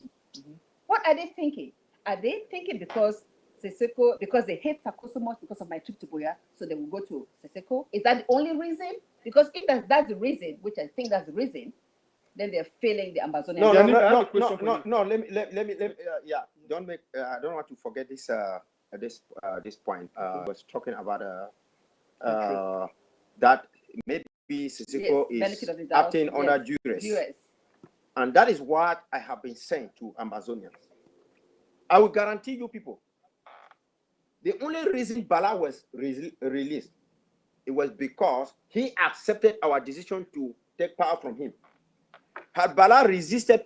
What are they thinking? Are they thinking because they hate Sako so much because of my trip to Boya, so they will go to Seseko? Is that the only reason? Because if that's the reason, which I think that's the reason, then they're failing the Ambazonian. No. Let me. Don't I don't want to forget this this point. I was talking about that maybe Seseko is acting under duress. And that is what I have been saying to Ambazonians. I will guarantee you people, the only reason Bala was released, it was because he accepted our decision to take power from him. Had Bala resisted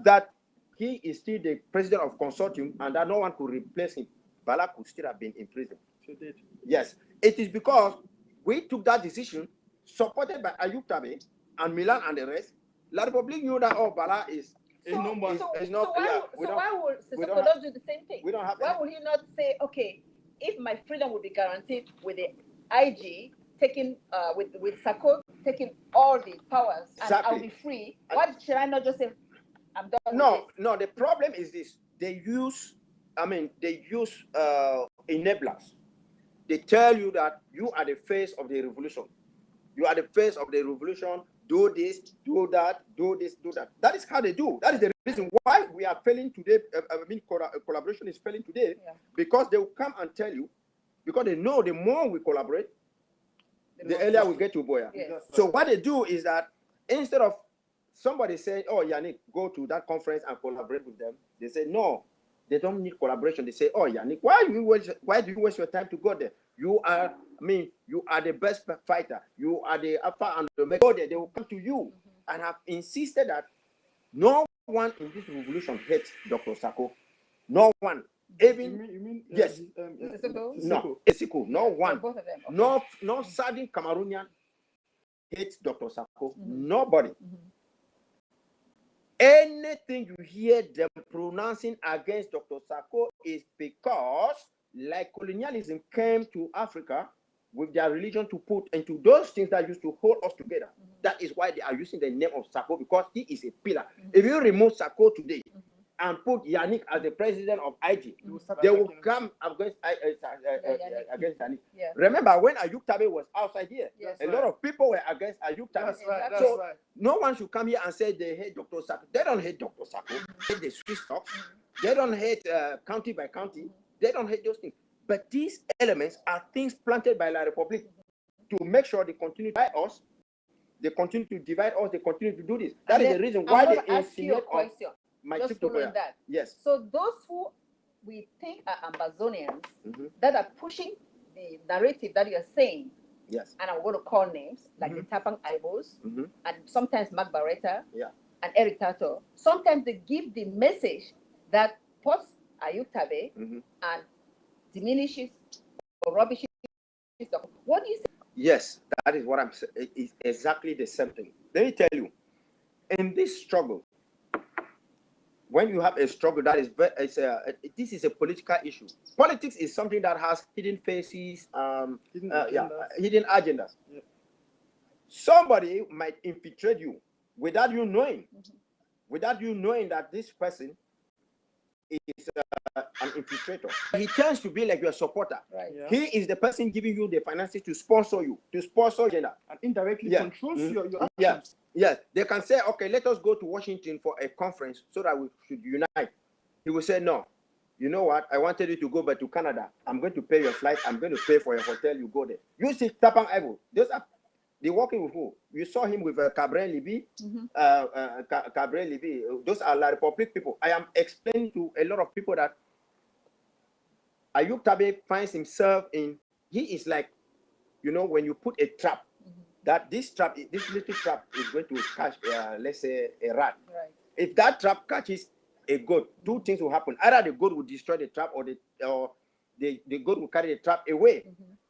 that he is still the president of consortium and that no one could replace him, Bala could still have been in prison. Yes, it is because we took that decision, supported by Ayub Tabi and Milan and the rest. La Republique knew that Bala is not. Why would Seseko not do the same thing? We don't have. Why would he not say, okay, if my freedom would be guaranteed with the IG taking with Sako taking all the powers and I'll be free? Why should I not just say I'm done? No. The problem is this: they use enablers. They tell you that you are the face of the revolution. You are the face of the revolution. Do this, do that, do this, do that. That is how they do. That is the reason why we are failing today. Collaboration is failing today, because they will come and tell you, because they know the more we collaborate, the earlier we get to Boya. Yes. So what they do is that instead of somebody saying, oh, Yannick, go to that conference and collaborate with them, they say, no, they don't need collaboration. They say, oh, Yannick, why do you waste your time to go there? You are the best fighter. You are the alpha and the omega. Go there, they will come to you. And have insisted that no one in this revolution hates Dr. Sako. No one. Even you mean yes. No, Esiko. No one. Both of them. Okay. No Southern Cameroonian hates Dr. Sako. Nobody. Anything you hear them pronouncing against Dr. Sako is because, like colonialism came to Africa with their religion to put into those things that used to hold us together. That is why they are using the name of Sako, because he is a pillar. If you remove Sako today, and put Yannick as the president of IG, they will come against Yannick. Yeah. Remember when Ayuk Tabe was outside here, Yes. a lot of people were against Ayuk Tabe. That's right. That's So right. no one should come here and say they hate Dr. Sako. They don't hate Dr. Sako. They hate the Swiss stocks. They don't hate county by county. They don't hate those things. But these elements are things planted by La Republique to make sure they continue to divide us. They continue to divide us. They continue to do this. That is the reason why they ask you a insinuate on question. my Just following that. Yes. So those who we think are Ambazonians that are pushing the narrative that you're saying, Yes. and I'm going to call names like the Tapang Ibos and sometimes Mark Barretta and Eric Tato, sometimes they give the message that posts Ayuk Tabe and diminishes or rubbishes. What do you say? Yes, that is what I'm saying. It's exactly the same thing. Let me tell you, in this struggle, when you have a struggle that is, this is a political issue. Politics is something that has hidden faces, hidden agendas. Yeah. Somebody might infiltrate you without you knowing, that this person is an infiltrator. He tends to be like your supporter. Right. Yeah. He is the person giving you the finances to sponsor you, to sponsor agenda. And indirectly controls your actions. Yes. Yes. They can say, okay, let us go to Washington for a conference so that we should unite. He will say, no. You know what? I wanted you to go back to Canada. I'm going to pay your flight. I'm going to pay for your hotel. You go there. You see Tapang Ivo. They're working with who? You saw him with Cabral Libby. Cabral Libby. Those are La Republique people. I am explaining to a lot of people that Ayuk Tabe finds himself in, he is like, when you put a trap, that this little trap is going to catch, let's say, a rat. Right. If that trap catches a goat, two things will happen. Either the goat will destroy the trap or the goat will carry the trap away.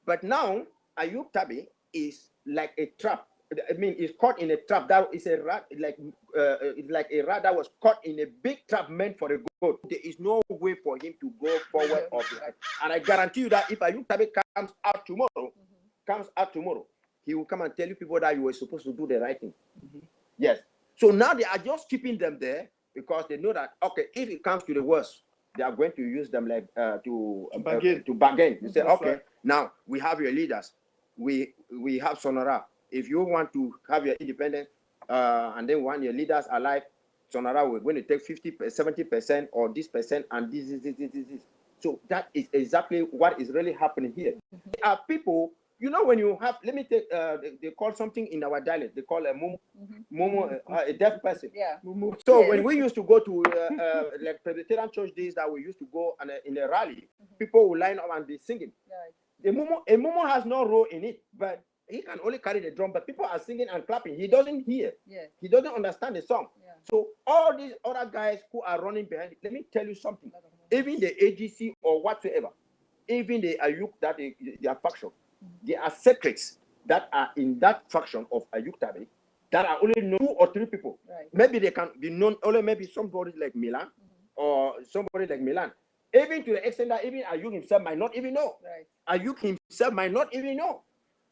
But now, Ayuk Tabe is like a trap. I mean, it's caught in a trap. That is a rat, it's like a rat that was caught in a big trap meant for a goat. There is no way for him to go forward or back. And I guarantee you that if Ayuk Tabe comes out tomorrow, he will come and tell you people that you were supposed to do the right thing. Yes. So now they are just keeping them there because they know that, okay, if it comes to the worst, they are going to use them like to bargain. You say, okay, now we have your leaders. We have Sonora. If you want to have your independence and then want your leaders alive, Sonora, we're going to take 70% or this percent and this. So that is exactly what is really happening here. There are people, when you have, let me take, they call something in our dialect, they call a mumu, a deaf person. Yeah. So when we used to go to like Presbyterian church days that we used to go and in a rally, people will line up and be singing. Right. A mumu has no role in it, but he can only carry the drum, but people are singing and clapping. He doesn't hear. Yes. He doesn't understand the song. Yeah. So all these other guys who are running behind it, let me tell you something. Even the AGC or whatsoever, even the Ayuk, that their faction, there are secrets that are in that faction of Ayuk Tabe that are only known 2 or 3 people. Right. Maybe they can be known only maybe somebody like Milan or somebody like Milan. Even to the extent that even Ayuk himself might not even know. Right. Ayuk himself might not even know.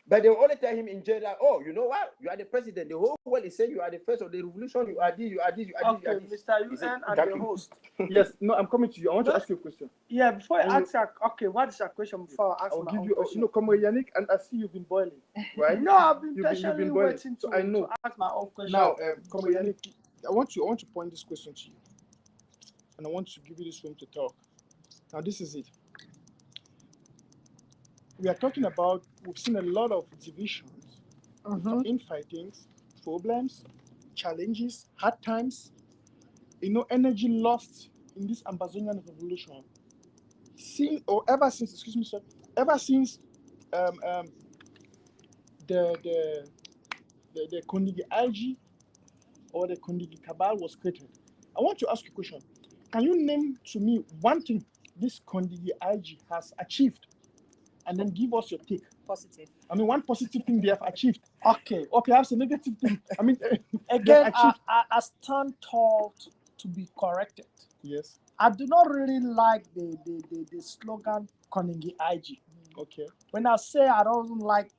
But they will only tell him in jail that, oh, you know what? You are the president. The whole world is saying you are the first of the revolution. You are this, you are this, you are this. Okay, Mr. UN and the host. Yes, no, I'm coming to you. I want to ask you a question. Yeah, before I ask you, okay, what is your question before I ask I'll my give own you, question? come on, Yannick, and I see you've been boiling, right? No, I've been You've patiently been boiling. waiting So to, I know. to ask my own question. Now, come on, Yannick, I want to point this question to you, and I want to give you this room to talk. Now, this is it. We are talking about, we've seen a lot of divisions, infightings, problems, challenges, hard times, energy lost in this Ambazonian revolution. Ever since the Kondigi IG or the Kondigi Cabal was created. I want to ask you a question. Can you name to me one thing this Kondigi IG has achieved? And then give us your take. Positive. I mean, one positive thing they have achieved. Okay. Or perhaps a negative thing. I mean, again, I stand tall to be corrected. Yes. I do not really like the slogan Koningi IG. Okay. When I say I don't like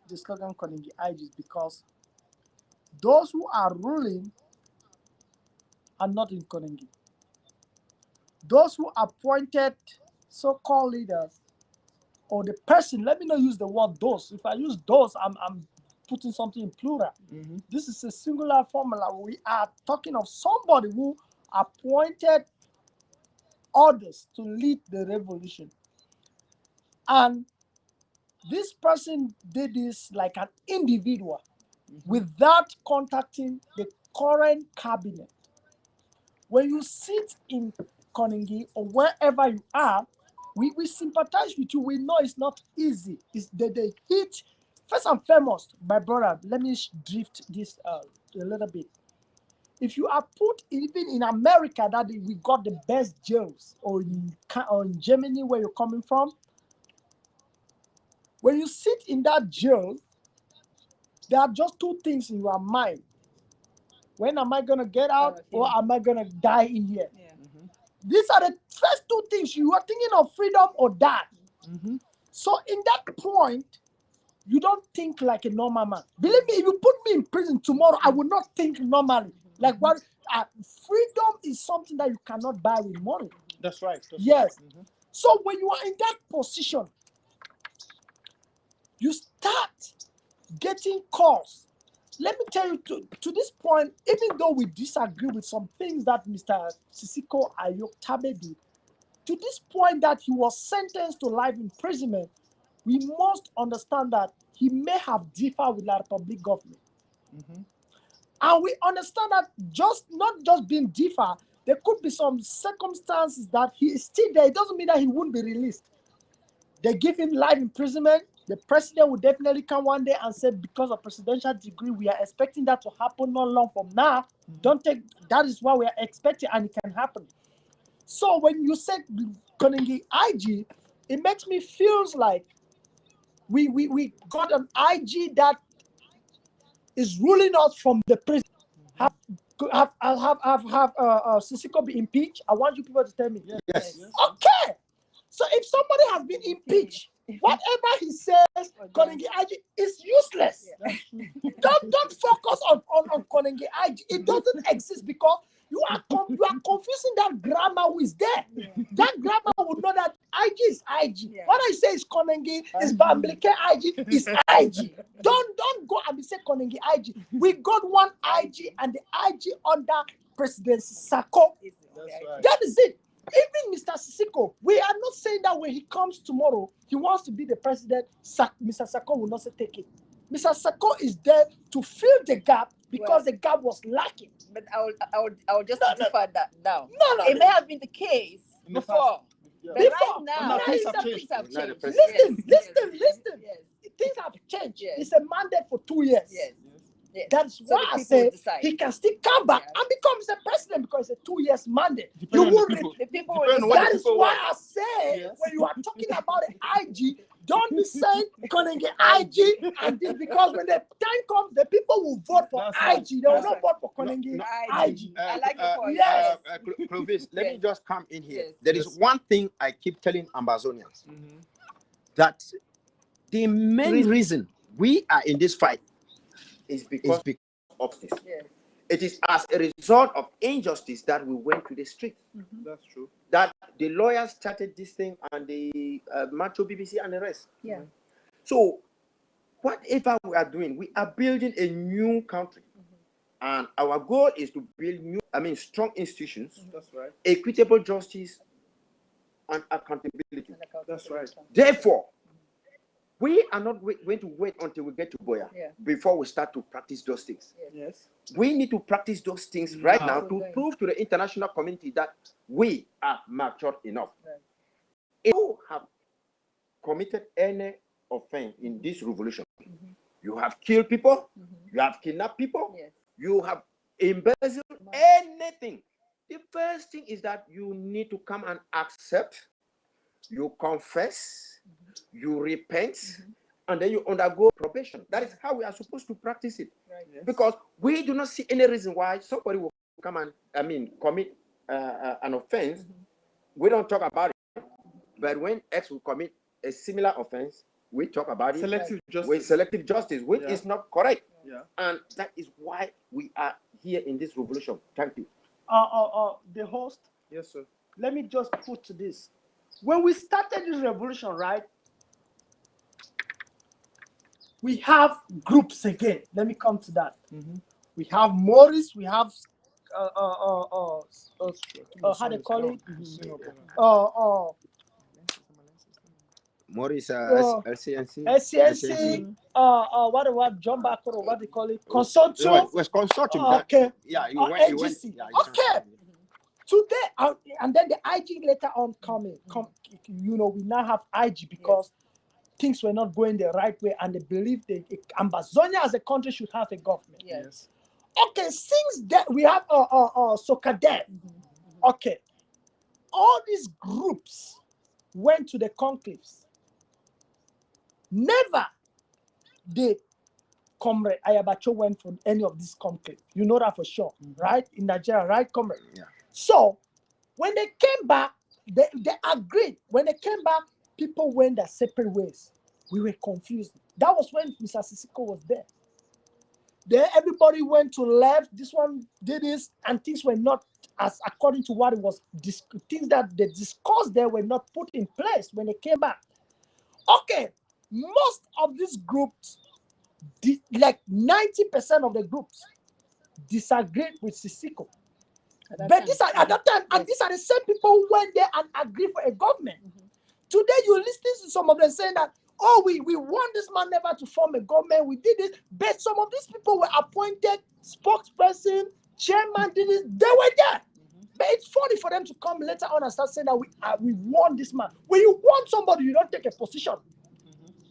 the slogan Koningi IG, is because those who are ruling are not in Koningi. those who appointed so-called leaders, or the person, let me not use the word those. If I use those, I'm putting something in plural. This is a singular formula. We are talking of somebody who appointed others to lead the revolution. And this person did this like an individual without contacting the current cabinet. When you sit in Koningi or wherever you are, we sympathize with you. We know it's not easy. It's the heat. First and foremost, my brother, let me drift this a little bit. If you are put even in America, that we got the best jails, or in Germany where you're coming from, when you sit in that jail, there are just two things in your mind. When am I going to get out, or am I going to die in here? These are the first two things. You are thinking of freedom or that. So in that point, you don't think like a normal man. Believe me, if you put me in prison tomorrow, I will not think normally. Like what? Freedom is something that you cannot buy with money. That's right. Yes. So when you are in that position, you start getting calls. Let me tell you, to this point, even though we disagree with some things that Mr. Sisiko Ayok-Tabe did, to this point that he was sentenced to life imprisonment, we must understand that he may have differed with the Republic government. And we understand that not just being differ, there could be some circumstances that he is still there. It doesn't mean that he wouldn't be released. They give him life imprisonment. The president will definitely come one day and say, because of presidential degree, we are expecting that to happen not long from now. Don't take, that is what we are expecting, and it can happen. So when you said Koningi IG, it makes me feels like we got an IG that is ruling us from the prison. Have Sisiko be impeached? I want you people to tell me. Yes. Okay. So if somebody has been impeached, whatever he says, Koningi IG is useless. Don't focus on Koningi IG. It doesn't exist because you are confusing that grammar who is there. That grammar would know that IG is IG. What I say is Koningi is Bambleke IG is IG. Don't go and be saying Koningi IG. We got one IG, and the IG under President Sako. That is it. Even Mr. Sisiko, we are not saying that when he comes tomorrow, he wants to be the president. Mr. Sako will not say take it. Mr. Sako is there to fill the gap because the gap was lacking. But I will just differ that now. No, it may have been the case before. But right now, things have changed. Listen. Yes. Things have changed. Yes. It's a mandate for 2 years. Yes. That's So why I say he can still come back and become the president because it's a 2 years mandate. You will The people will That is why I say when you are talking about the IG, don't be saying Koningi IG and this, because when the time comes, the people will vote for IG. They will not vote for Koningi IG. I like the point. Yes. Clovis, let me just come in here. Yes. There is one thing I keep telling Ambazonians, that the main reason we are in this fight is because of this. Yes. It is as a result of injustice that we went to the street. That's true. That the lawyers started this thing, and the Macho BBC and the rest. Yeah. So whatever we are doing, we are building a new country. And our goal is to build strong institutions, That's right. equitable justice, and accountability. That's right. Therefore, we are not going to wait until we get to Boya before we start to practice those things. Yes. We need to practice those things right now to prove to the international community that we are mature enough. If you have committed any offense in this revolution, you have killed people, you have kidnapped people, you have embezzled anything, the first thing is that you need to come and accept, you confess, you repent, and then you undergo probation. That is how we are supposed to practice it. Because we do not see any reason why somebody will come and commit an offense. We don't talk about it. But when X will commit a similar offense, we talk about it. With selective justice, which is not correct. And that is why we are here in this revolution. Thank you. The host. Yes, sir. let me just put to this. When we started this revolution, right, we have groups again. Let me come to that. We have Morris, we have how they call it? Morris, LCNC. SCNC, what John Bakoro, what they call it? Consortium. No, it was consortium. Okay. Yeah, NGC. Okay. Today, and then the IG later on coming. You know, we now have IG because things were not going the right way, and they believe Ambazonia as a country should have a government. Yes. Okay, since that we have Sokadem. Okay, all these groups went to the conclaves. Never did Comrade Ayabacho went for any of these conclaves. You know that for sure, right? In Nigeria, right, Comrade? Yeah. So when they came back, they agreed. When they came back, people went their separate ways. We were confused. That was when Mr. Sisiko was there. Then everybody went to left. This one did this, and things were not as according to what it was. Things that they discussed there were not put in place when they came back. Okay, most of these groups, like 90% of the groups, disagreed with Sisiko. But these are at that time, and these are the same people who went there and agreed for a government. Today, you listen to some of them saying that, oh, we want this man never to form a government. We did it. But some of these people were appointed spokesperson, chairman, did it. They were there. But it's funny for them to come later on and start saying that we want this man. When you want somebody, you don't take a position.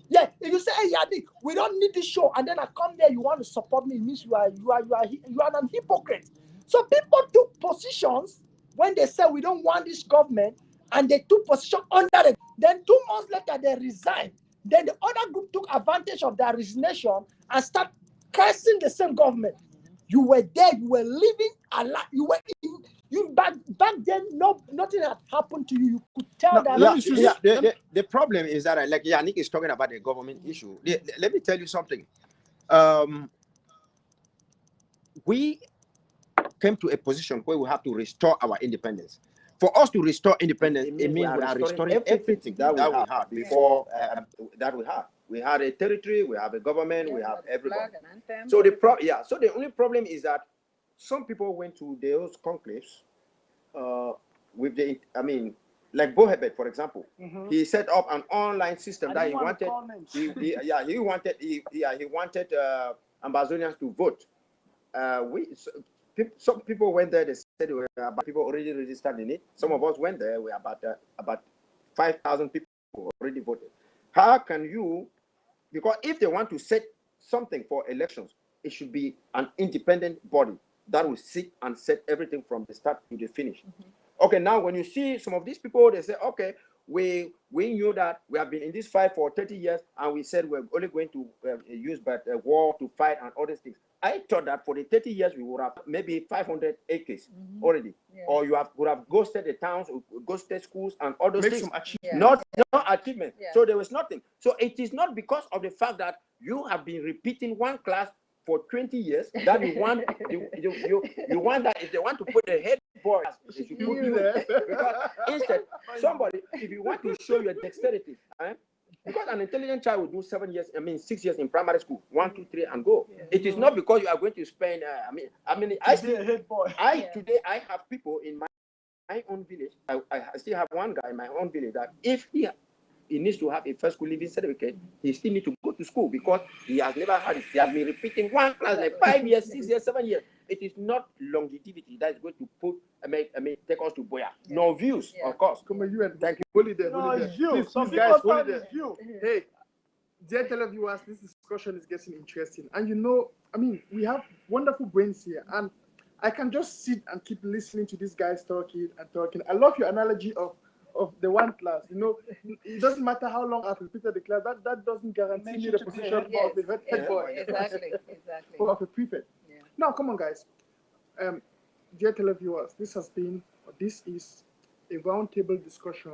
Yeah, if you say, hey, Yannick, we don't need this show, and then I come there, you want to support me, it means you are an hypocrite. So people took positions when they said we don't want this government, and they took position under it. Then 2 months later, they resigned. Then the other group took advantage of their resignation and started cursing the same government. You were there, you were living a lot. You were back then. Nothing had happened to you. You could tell that. The problem is that, like Yannick is talking about the government issue. Let me tell you something. We came to a position where we have to restore our independence. For us to restore independence, it means we are restoring everything that we had before that we had. We had a territory, we have a government, we have everybody. So the only problem is that some people went to those conclaves with like Bohebet, for example. He set up an online system that he wanted. He wanted Ambazonians to vote. Some people went there. They said there were about people already registered in it. Some of us went there. We about 5,000 people already voted. How can you? Because if they want to set something for elections, it should be an independent body that will sit and set everything from the start to the finish. Okay, now when you see some of these people, they say, okay, we knew that we have been in this fight for 30 years, and we said we're only going to use war to fight and all these things. I thought that for the 30 years, we would have maybe 500 acres already. Or you would have ghosted the towns, ghosted schools, and all those things. Not achievement. So there was nothing. So it is not because of the fact that you have been repeating one class for 20 years that you want you want that if they want to put the head boy, they should put you there. Because instead, somebody, if you want to show your dexterity, because an intelligent child will do 6 years in primary school, 1, 2, 3, and go. It is not because you are going to spend. Today I have people in my own village. I still have one guy in my own village that if he needs to have a first school living certificate, he still needs to go to school because he has never had it. He has been repeating one class like 5 years, 6 years, 7 years. It is not longevity that is going to take us to Boya. No views, of course. Come on, you and thank you. Hold it there. Please, guys, hold it there. Hey, dear televiewers, this discussion is getting interesting. And we have wonderful brains here. And I can just sit and keep listening to these guys talking and talking. I love your analogy of the one class. It doesn't matter how long I've repeated the class. That doesn't guarantee me the position of the head boy. Exactly. Or of a prefect. Yeah. Now, come on, guys. Dear televiewers, this is a roundtable discussion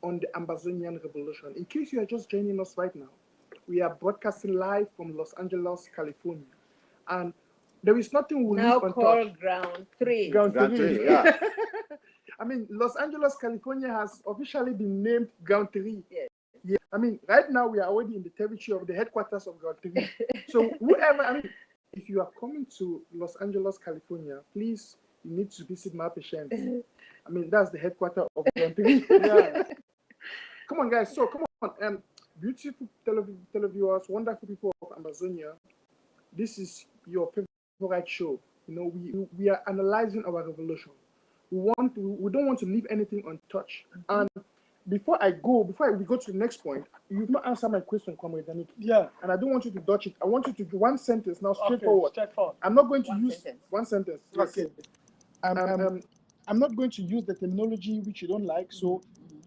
on the Ambazonian Revolution. In case you are just joining us right now, we are broadcasting live from Los Angeles, California, and there is nothing we now leave called untouched. Ground 3. Ground 3, yeah. I mean, Los Angeles, California has officially been named Ground 3. Yes. Yeah. I mean, right now we are already in the territory of the headquarters of Ground 3. So whoever, I mean, if you are coming to Los Angeles, California, please, you need to visit my patient. I mean, that's the headquarters of Ground 3. Yeah. Come on, guys. So come on, beautiful televiewers, wonderful people of Ambazonia. This is your favorite show. You know, we are analyzing our revolution. We don't want to leave anything untouched. And before we go to the next point, you've not answered my question, Comrade Danik. Yeah. And I don't want you to dodge it. I want you to do one sentence now, straightforward. Okay, straightforward. I'm not going to One use sentence. one sentence. Okay. I'm not going to use the terminology which you don't like. So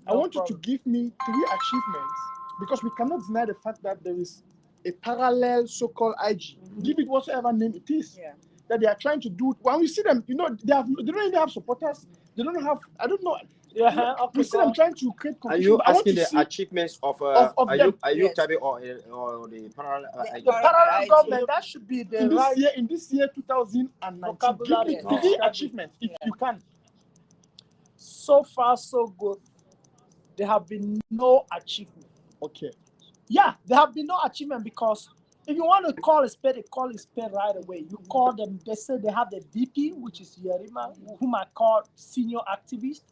I No want you problem. to give me 3 achievements, because we cannot deny the fact that there is a parallel so-called IG. Give it whatsoever name it is. Yeah. That they are trying to do. When we see them, you know, they don't even have supporters. They don't have. I don't know. Yeah. Okay. We see them trying to create Are competition. you I want asking to the see achievements of them. Yes. Tabi or the parallel? The The parallel IG. government, that should be the right in this year 2019. vocabulary. Give me 3 achievements if you can. So far, so good. There have been no achievement. Okay. Yeah, there have been no achievement, because if you want to call a spade right away. You call them, they say they have the VP, which is Yerima, whom I call senior activist.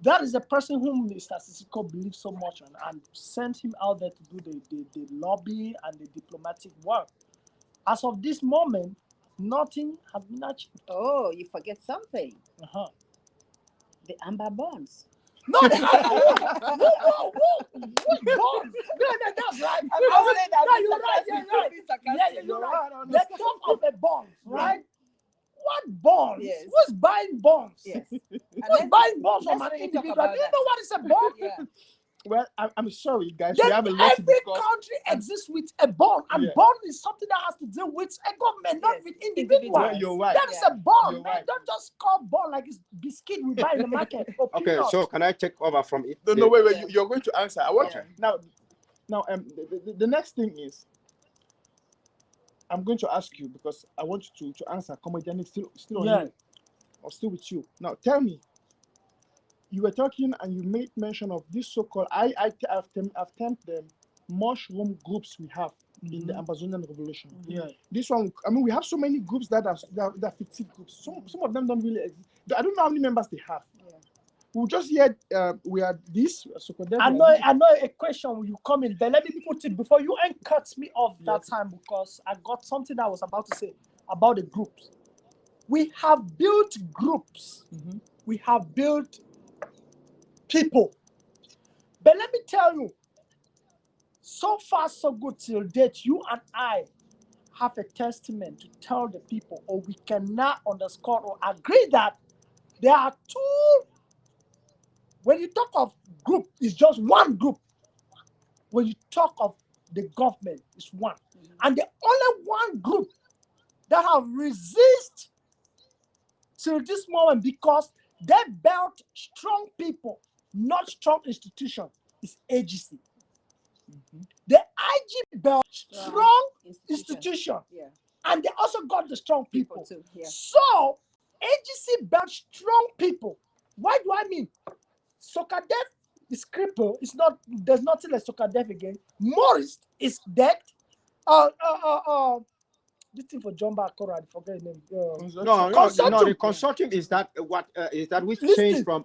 That is the person whom Mr. Sisiko believes so much on, and sent him out there to do the lobby and the diplomatic work. As of this moment, nothing has been achieved. Oh, you forget something. Uh-huh. The Amber bonds. No, what bonds? No, that's right. I'm saying that No, it's you're right. sarcastic. Yeah, you're right. They talk of the bonds, right? What bonds? Yes. Who's buying bonds? Yes. Who's buying bonds from let's an quickly talk individual? about Do you that. know what is a bond? Yeah. Well, I'm sorry, guys. Then we have a lot to every discuss. country exists with a bond, and Yeah. bond is something that has to deal with a government, not Yes, with individuals. Well, you're right. That is Yeah. a bond. You're Man. right. Don't just call bond like it's biscuit we buy in the market. Or Okay, peanuts. so can I take over from it? No, wait. Yeah. You're going to answer. I want Okay. now. The next thing is, I'm going to ask you, because I want you to answer. Comedian still on Yeah. you, or still with you. Now, tell me. You were talking and you made mention of this so-called I've termed them mushroom groups we have in the Ambazonian revolution. Yeah. This one, I mean, we have so many groups that are fictive groups. Some of them don't really exist. I don't know how many members they have. Yeah. We just heard we are this. I know a question will you come in, but let me put it before you ain't cut me off that time, because I got something I was about to say about the groups. We have built groups. We have built people. But let me tell you, so far so good till date, you and I have a testament to tell the people, or we cannot underscore or agree that there are two. When you talk of group, it's just one group. When you talk of the government, it's one. And the only one group that have resisted till this moment, because they built strong people, not strong institution, is AGC. The IG built strong institution, Yeah. and they also got the strong people. Too. Yeah. So AGC built strong people. Why do I mean? Sokadev is crippled. It's not. There's nothing like Sokadev again. Morris is dead. This thing for John Bakora, I forget his name. No. The consortium is that which Listen. changed from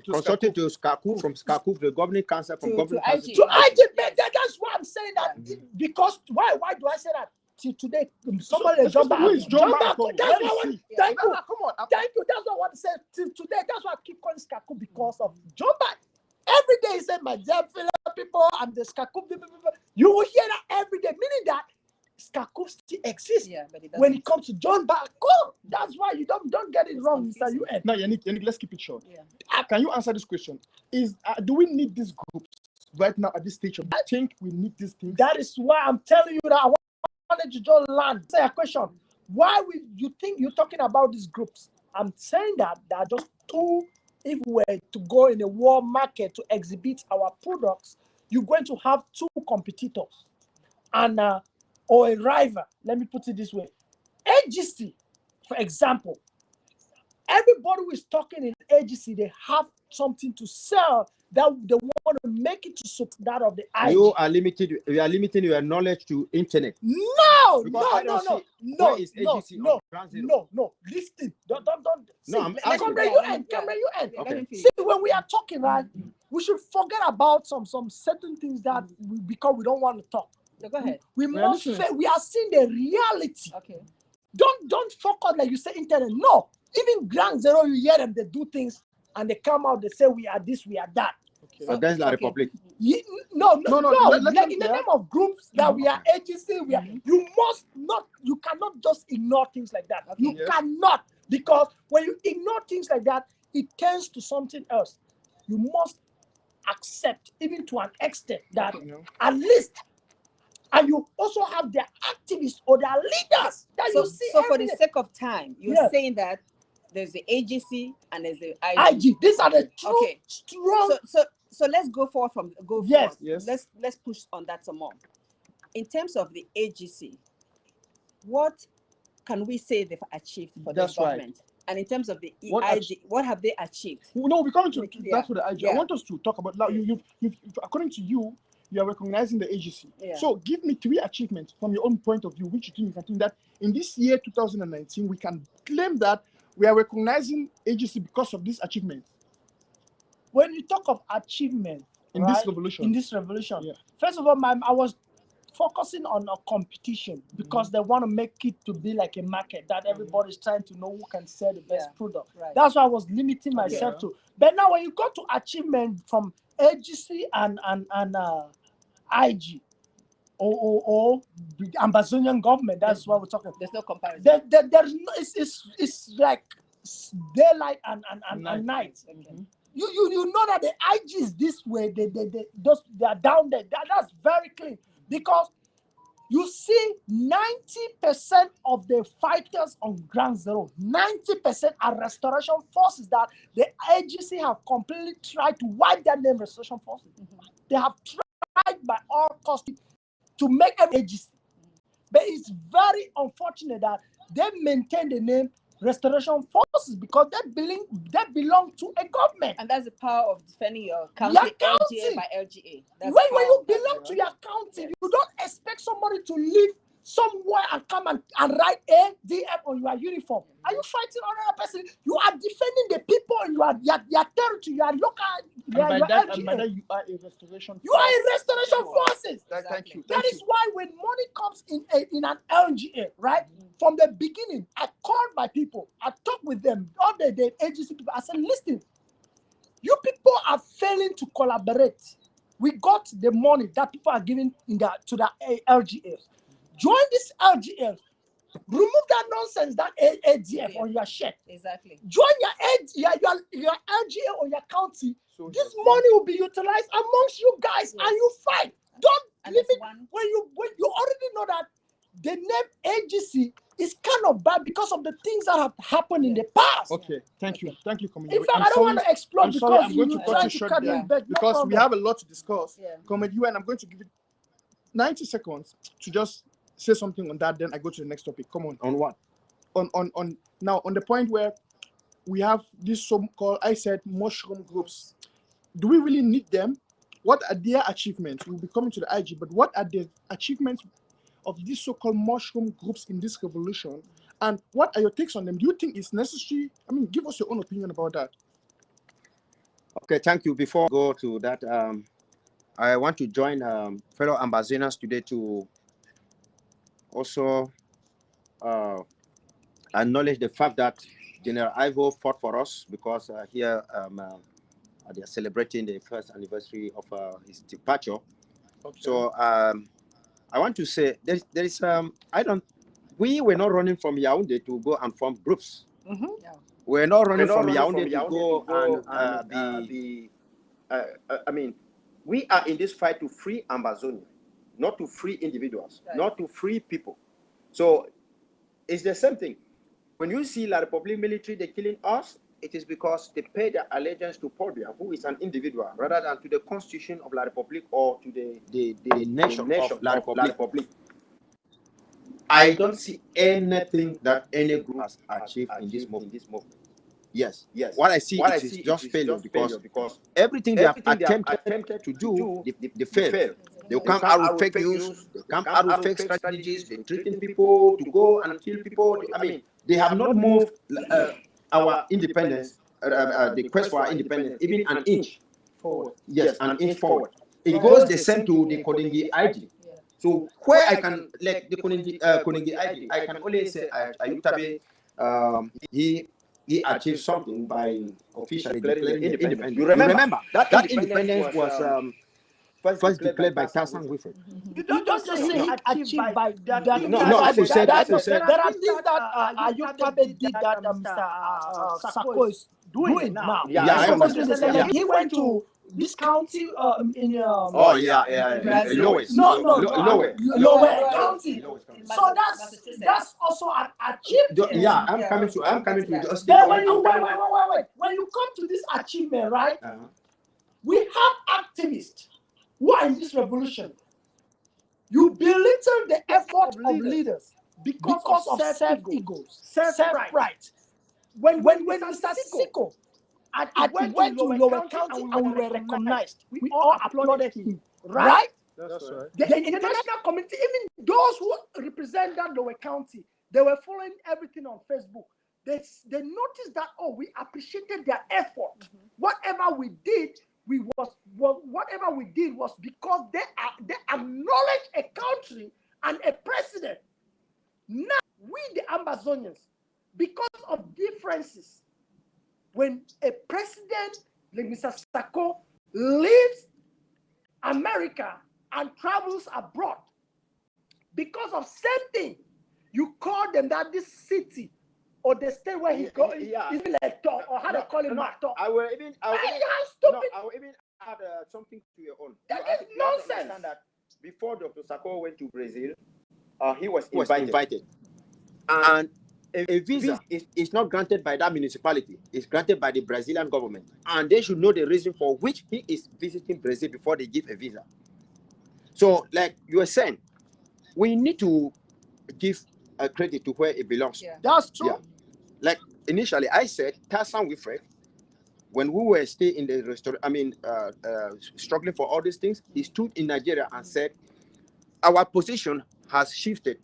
consortium to SCACU, from SCACU to the governing council, from governing council IG. To IG, Yes. that's why I'm saying that. Because why do I say that? Till today, somebody John who is John Bakora? That's Let me what. see. Thank you. Come on. Thank you. That's what I want to say. Till today, that's why I keep calling SCACU, because of John Bak. Every day he said, my dear fellow people, I'm the SCACU people. You will hear that every day, meaning that SCACU still exists. Yeah, but it When it comes to John Bako, that's why you don't get it wrong, Mr. UN. Now, Yannick, let's keep it short. Yeah. Can you answer this question? Do we need these groups right now at this stage? I think we need these things. That is why I'm telling you that I wanted to just land. Say a question. Why would you think you're talking about these groups? I'm saying that there are just two. If we were to go in a world market to exhibit our products, you're going to have two competitors and or a rival. Let me put it this way. AGC, for example, everybody who is talking in agency, they have something to sell that they want to make it to that of the IG. You are limiting your knowledge to internet. No, Because I don't see where is agency on ground zero. no. Listen, don't. No, I'm asking. Camera, you end. Okay. See, when we are talking, right, we should forget about some certain things that because we don't want to talk. Go ahead. We are seeing the reality. Okay. Don't focus like you say internet. No, even ground zero, you hear them, they do things and they come out, they say we are this, we are that. Okay. Against La Republic. No. Like in the name of groups that we are agency, you cannot just ignore things like that. You cannot, because when you ignore things like that, it turns to something else. You must accept, even to an extent, that at least. And you also have their activists or their leaders that you see. So for the sake of time, you're saying that there's the agency and there's the IG. These are the true, strong. So let's go forward forward. Yes. Let's push on that some more. In terms of the agency, what can we say they've achieved for the government? And in terms of the IG, what have they achieved? No, we're coming to that for the IG. I want us to talk about now. You've according to you, you are recognizing the agency. So give me 3 achievements from your own point of view, which you think you can think that in this year 2019 we can claim that we are recognizing agency because of this achievement. When you talk of achievement in this revolution, first of all, I was focusing on a competition because they want to make it to be like a market that everybody's trying to know who can sell the best product. That's why I was limiting myself to. But now when you go to achievement from agency and IG or the Ambazonian government, that's what we're talking about. There's no comparison. There's no, it's like daylight and night. You know that the IG is this way, they are down there. That's very clean, because you see 90% of the fighters on ground zero, 90% are restoration forces that the agency have completely tried to wipe their name, restoration forces. They have tried by all costs to make an agency. But it's very unfortunate that they maintain the name restoration forces because they belong to a government. And that's the power of defending your county, LGA by LGA. When you belong to your county, you don't expect somebody to leave somewhere and come and write ADF on your uniform. Are you fighting another person? You are defending the people in your territory, your local. And by that, you are a restoration. You are a restoration forces. Thank you. That is why when money comes in an LGA, right? From the beginning, I called my people. I talked with them, all the agency people. I said, listen, you people are failing to collaborate. We got the money that people are giving to the LGAs. Join this LGA. Remove that nonsense, that ADF on your shirt. Exactly. Join your LGA or your county. So this money will be utilized amongst you guys, and you fight. Don't leave it when you already know that the name agency is kind of bad because of the things that have happened in the past. Okay, thank you, Comedy. In fact, I don't want to explode because I'm going to cut you short there because we have a lot to discuss. Comedy, and I'm going to give you 90 seconds to just say something on that. Then I go to the next topic. Come on. On what? On now on the point where we have this so-called, I said, mushroom groups. Do we really need them? What are their achievements? We'll be coming to the IG, but what are the achievements of these so-called mushroom groups in this revolution? And what are your takes on them? Do you think it's necessary? I mean, give us your own opinion about that. Okay, thank you. Before I go to that, I want to join fellow Ambazonians today to also acknowledge the fact that General Ivo fought for us, because here they are celebrating the first anniversary of his departure. Okay. So I want to say there is we were not running from Yaoundé to go and form groups. We're not running from Yaoundé to go and I mean, we are in this fight to free Ambazonia, not to free individuals, not to free people. So it's the same thing. When you see La Republique military, they're killing us, it is because they pay their allegiance to Paul Biya, who is an individual, rather than to the constitution of La Republique or to the nation of La Republique. I don't see anything that any group has achieved in this movement. Yes. What I see, it is just failure because everything they have attempted to do, they fail. They'll come out with fake news. They come out with fake strategies. They threaten people to go and kill people. I mean, they have not moved our independence, the quest for our independence, even an inch forward. Yes, an inch forward. It goes the same to the Konengi IG. So where I can, like the Konengi IG, I can only say Ayutabe, he achieved something by officially declaring the independence. You remember that independence was first declared by Tarzan Wilfred. You don't just say he achieved by that. No, I will say that. There are things that Ayutabe did that Mr. Sako is doing now. Yeah, I understand. Like he went to this county in Lowest. Lower county. So that's also an achievement. Yeah, I'm coming to. Then when you come to this achievement, right? We have activists who are in this revolution. You belittle the effort of leaders because of self-egos, self-pride. When Mr. Siko went to Lower County and we were recognized, we all applauded him, right? That's right. The international community, even those who represent that Lower County, they were following everything on Facebook. They noticed that, oh, we appreciated their effort. Whatever we did was because they acknowledge a country and a president. Now, we the Ambazonians, because of differences, when a president like Mr. Sako leaves America and travels abroad, because of same thing, you call them that this city or the state where he goes is like talk, or how they call him talk. I will even add something to your own. That is nonsense. That before Dr. Sako went to Brazil, he was invited. And a visa is not granted by that municipality. It's granted by the Brazilian government. And they should know the reason for which he is visiting Brazil before they give a visa. So, like you were saying, we need to give a credit to where it belongs. Yeah. That's true. Yeah. Like initially, I said, Tarzan Wilfred, when we were still in the struggling for all these things, he stood in Nigeria and said, our position has shifted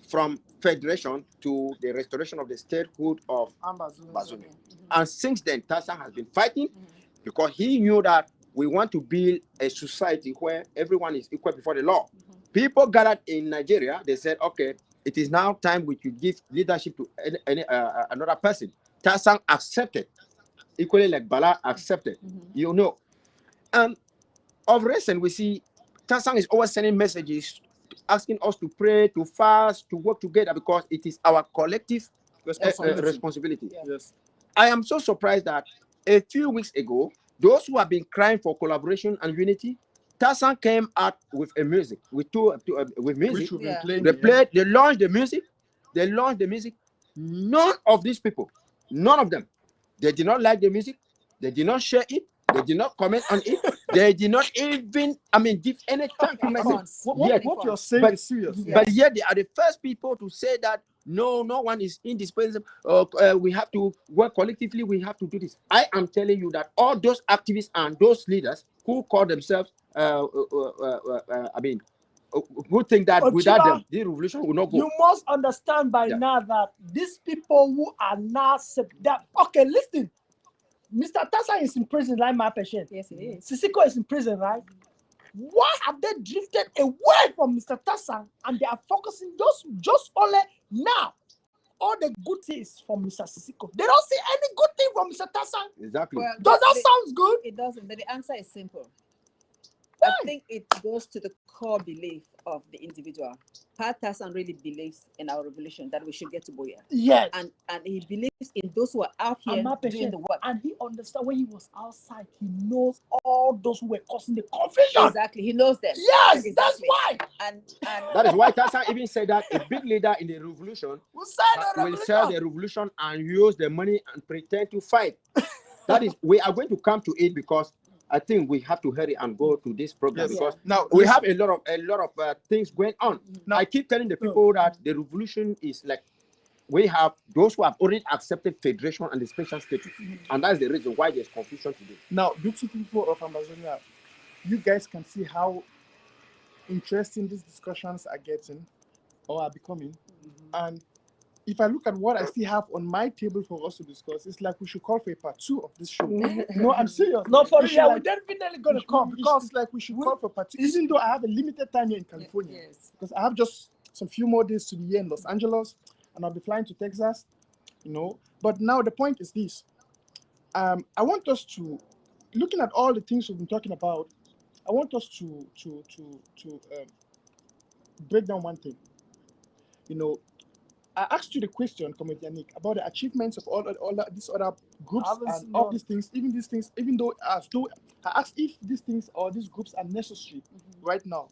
from federation to the restoration of the statehood of Ambazonia. And since then, Tarzan has been fighting because he knew that we want to build a society where everyone is equal before the law. People gathered in Nigeria, they said, okay, it is now time we should give leadership to another person. Tarzan accepted, equally like Bala accepted, you know. And of recent, we see Tarzan is always sending messages asking us to pray, to fast, to work together because it is our collective responsibility. Yes. I am so surprised that a few weeks ago, those who have been crying for collaboration and unity, Tarzan came out with music, with music. They launched the music. None of these people, none of them, they did not like the music. They did not share it. They did not comment on it. They did not even, give any thank you message. What you're saying is serious. But yet they are the first people to say that no one is indispensable. We have to work collectively. We have to do this. I am telling you that all those activists and those leaders who call themselves, who think that without them, the revolution will not go. You must understand by now that these people who are now okay, listen. Mr. Tarzan is in prison, like my patient. Yes, he is. Sisiko is in prison, right? Why have they drifted away from Mr. Tarzan and they are focusing just only now? All the good things from Mr. Sisiko. They don't see any good thing from Mr. Tarzan. Exactly. Well, Does that sound good? It doesn't, but the answer is simple. Why? I think it goes to the core belief of the individual. Pat Tarzan really believes in our revolution that we should get to Boya. Yes. And he believes in those who are out here doing the work. And he understands when he was outside, he knows all those who were causing the confusion. Exactly. He knows them. Yes, exactly. that's why. And that is why Tarzan even said that a big leader in the revolution will sell the revolution and use the money and pretend to fight. That is, we are going to come to it because I think we have to hurry and go to this program because now we have a lot of things going on. Now, I keep telling the people that the revolution is like we have those who have already accepted federation and the special status, and that's the reason why there's confusion today. Now, beautiful people of Ambazonia, you guys can see how interesting these discussions are getting or are becoming. And if I look at what I still have on my table for us to discuss, it's like we should call for a part 2 of this show. No, I'm serious. No, for We real, should, we're like, definitely going to it's- come because it's like we should call for part 2, even though I have a limited time here in California. Yes. Because I have just some few more days to be here in Los Angeles, and I'll be flying to Texas, you know. But now the point is this. I want us to, looking at all the things we've been talking about, I want us to break down one thing. You know, I asked you the question, Comrade Yannick, about the achievements of all these other groups and all these things, even though I asked if these things or these groups are necessary right now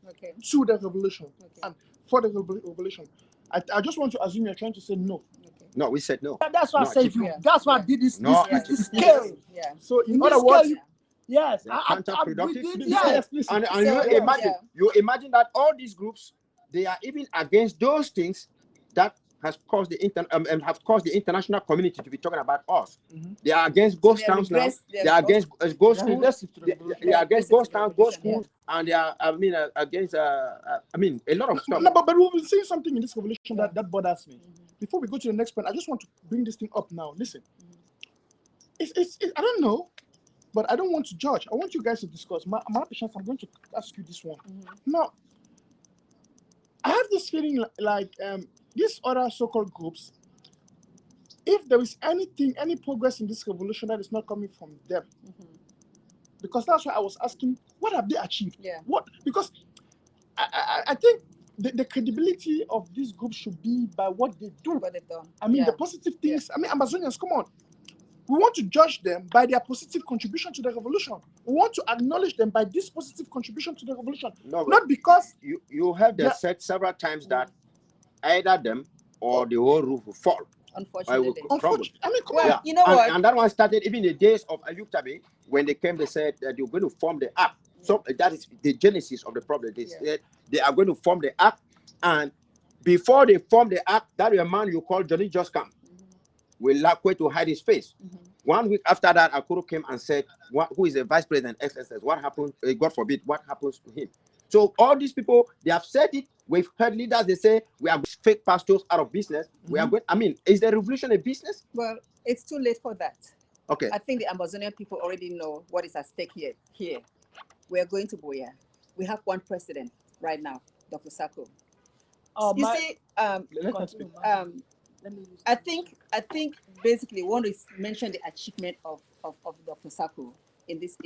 to the revolution and for the revolution. I just want to assume you're trying to say no. No, we said no. that's why I said that's why I did this No, this scale. Yeah. So in In other this words, scale, yes, They're I counterproductive. yes. listen. And So, you imagine that all these groups, they are even against those things that has caused the have caused the international community to be talking about us. They are against ghost they are towns now. regress- They are against ghost schools. regressive to the They revolution. are against ghost towns, ghost Yeah. schools, and they are against a lot of stuff. No, but we've been seeing something in this revolution that bothers me. Before we go to the next point, I just want to bring this thing up now. Listen, it's I don't know, but I don't want to judge. I want you guys to discuss. My patience, I'm going to ask you this one. Now, I have this feeling like these other so-called groups, if there is any progress in this revolution that is not coming from them, because that's why I was asking, what have they achieved? Yeah. What? Because I think the credibility of these groups should be by what they do. What they've done. I mean, Yeah. the positive things. I mean, Ambazonians, come on. We want to judge them by their positive contribution to the revolution. We want to acknowledge them by this positive contribution to the revolution. No, Not because you have said several times that either them or the whole roof will fall. Unfortunately. unfortunately, I mean, come Well, on. you know what? And that one started even in the days of Ayub Tabe, when they came, they said that they were going to form the act. So that is the genesis of the problem. They said they are going to form the act, and before they form the act, that man you call Johnny Just Come will lack way to hide his face. 1 week after that, Akuru came and said, who is the vice president, XSS, what happened? God forbid, what happens to him? So all these people, they have said it. We've heard leaders, they say, we are fake pastors out of business. We are going, I mean, is the revolution a business? Well, it's too late for that. Okay. I think the Ambazonian people already know what is at stake here. We are going to Boya. We have one president right now, Dr. Sako. You see, I think basically we want to mention the achievement of Dr. Sako in this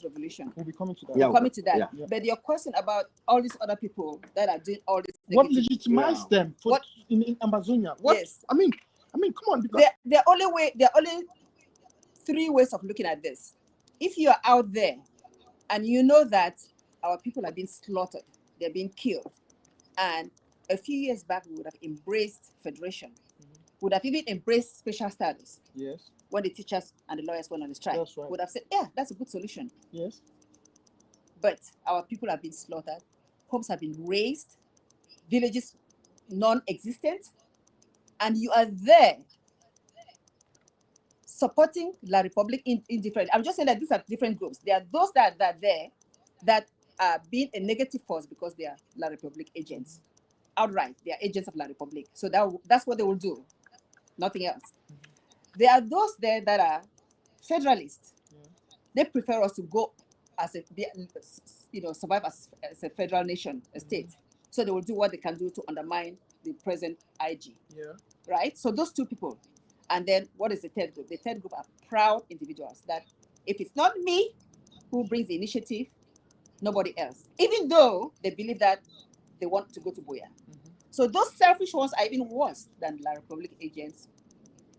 revolution. We'll be coming to that. Yeah. We're coming to that. Yeah. But your question about all these other people that are doing all this What negative- legitimized them for in Ambazonia? What? Yes. I mean, come on, because there are only 3 ways of looking at this. If you are out there and you know that our people are being slaughtered, they're being killed, and a few years back we would have embraced federation, would have even embraced special status. yes, When the teachers and the lawyers went on the strike, That's right. would have said, yeah, that's a good solution. yes, But our people have been slaughtered, homes have been razed, villages non-existent, and you are there supporting La Republic in different. I'm just saying that these are different groups. There are those that are there that are being a negative force because they are La Republic agents. Outright, they are agents of La Republic. So that's what they will do, nothing else. There are those there that are federalists. They prefer us to go as survive as a federal nation, a state. So they will do what they can do to undermine the present IG. yeah, Right? So those 2 people. And then what is the third group? The third group are proud individuals that if it's not me who brings the initiative, nobody else. Even though they believe that they want to go to Boya. So those selfish ones are even worse than La Republic agents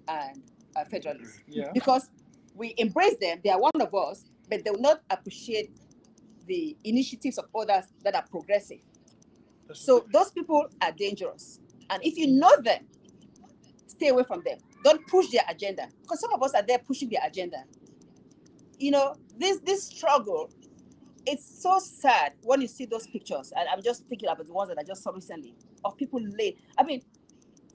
and federalists. yeah. Because we embrace them, they are one of us, but they will not appreciate the initiatives of others that are progressive. So those people are dangerous. And if you know them, stay away from them. Don't push their agenda. Because some of us are there pushing their agenda. You know, this struggle, it's so sad when you see those pictures. And I'm just thinking about the ones that I just saw recently of people laid. I mean,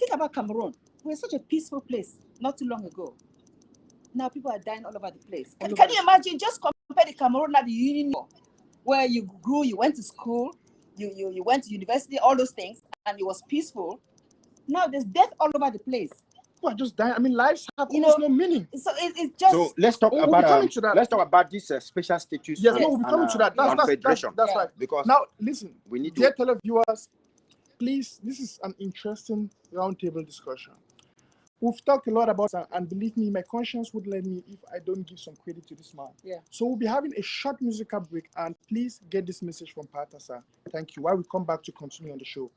Think about Cameroon. We're such a peaceful place not too long ago. Now people are dying all over the place. Can you imagine? Just compare the Cameroon at the Union, where you grew, you went to school, you went to university, all those things, and it was peaceful. Now there's death all over the place. People are just dying. I mean, lives have almost no meaning. So it's just. So let's talk We'll be coming about to that. let's talk about this special status. Yes, no, we'll be coming to that. That's right. Because now, listen, we need dear televiewers, please, this is an interesting roundtable discussion. We've talked a lot about it, and believe me, my conscience would let me if I don't give some credit to this man. Yeah. So we'll be having a short musical break, and please get this message from Pata, sir. Thank you. While we come back to continue on the show.